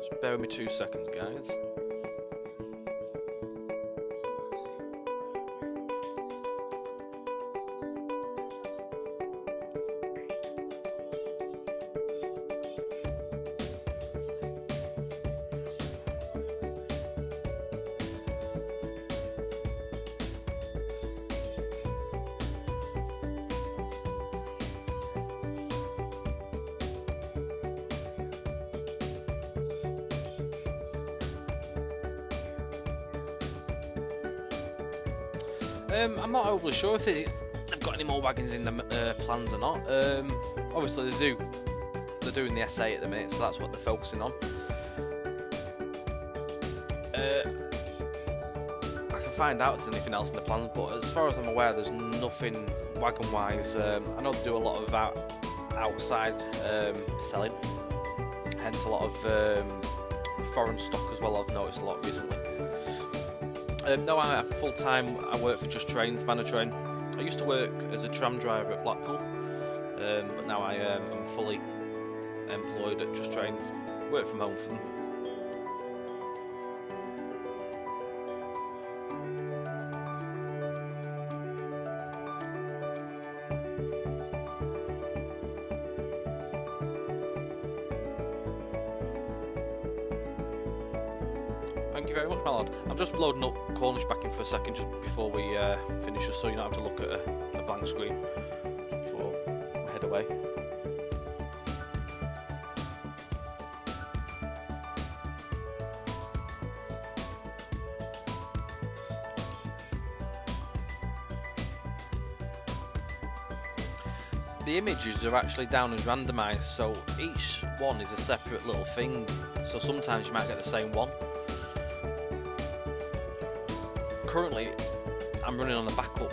Just bear with me 2 seconds, guys. I'm not overly sure if they've got any more wagons in the plans or not. Obviously they do. They're doing the SA at the minute, so that's what they're focusing on. I can find out if there's anything else in the plans, but as far as I'm aware, there's nothing wagon-wise. I know they do a lot of outside selling, hence a lot of foreign stock as well. I've noticed a lot recently. No, I'm full-time. I work for Just Trains, Manor Train. I used to work as a tram driver at Blackpool, but now I am fully employed at Just Trains. Work from home for them. Thank you very much, my lad. I'm just loading up Cornish back in for a second just before we finish, just so you don't have to look at a blank screen before we head away. the images are actually down as randomised, so each one is a separate little thing. So sometimes you might get the same one. Currently, I'm running on a backup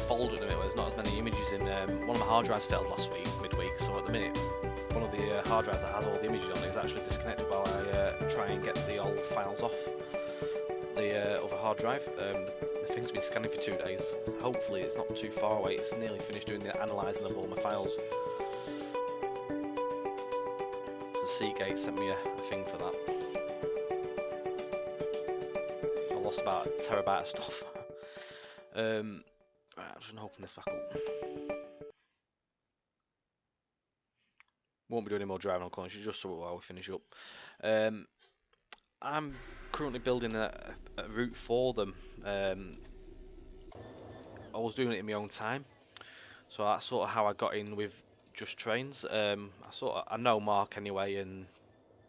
folder at the minute where there's not as many images in. One of my hard drives failed last week, midweek, so at the minute, one of the hard drives that has all the images on it is actually disconnected while I try and get the old files off the other hard drive. The thing's been scanning for 2 days. Hopefully it's not too far away. It's nearly finished doing the analysing of all my files. So Seagate sent me a thing for that. I lost about a terabyte of stuff. Right, I'm just gonna open this back up. Won't be doing any more driving on Cornish, just so while we finish up. I'm currently building a route for them. I was doing it in my own time, so that's sort of how I got in with Just Trains. I know Mark anyway, and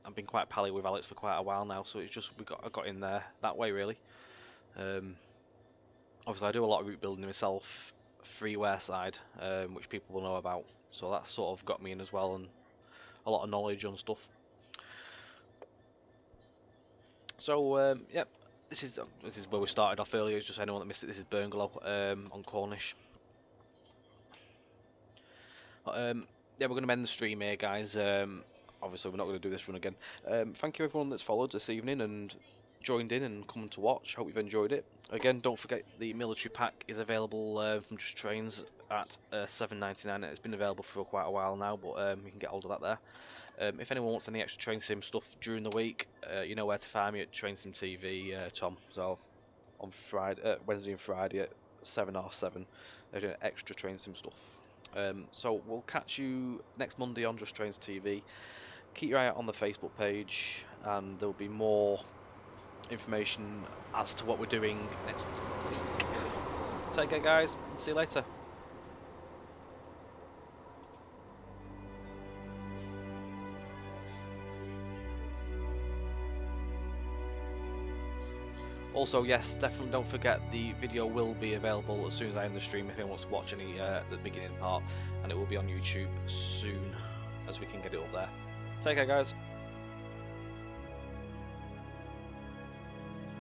I've been quite pally with Alex for quite a while now, so it's just I got in there that way really. Obviously I do a lot of route building myself, freeware side, which people will know about, so that sort of got me in as well, and a lot of knowledge on stuff. So yep, this is where we started off earlier. It's just anyone that missed it. This is Bungalow on Cornish. Yeah, we're going to end the stream here, guys. Obviously, we're not going to do this run again. Thank you everyone that's followed this evening and joined in and come to watch. Hope you've enjoyed it. Again, don't forget the military pack is available from Just Trains at $7.99. It's been available for quite a while now, but you can get hold of that there. If anyone wants any extra Train Sim stuff during the week, you know where to find me at Train Sim TV, Tom. So on Friday, Wednesday and Friday at 7:07, they're doing extra Train Sim stuff. So we'll catch you next Monday on Just Trains TV. Keep your eye out on the Facebook page, and there'll be more information as to what we're doing next week. Take care, guys, and see you later. Also, yes, definitely don't forget the video will be available as soon as I end the stream if anyone wants to watch any the beginning part, and it will be on YouTube soon as we can get it up there. Take care, guys.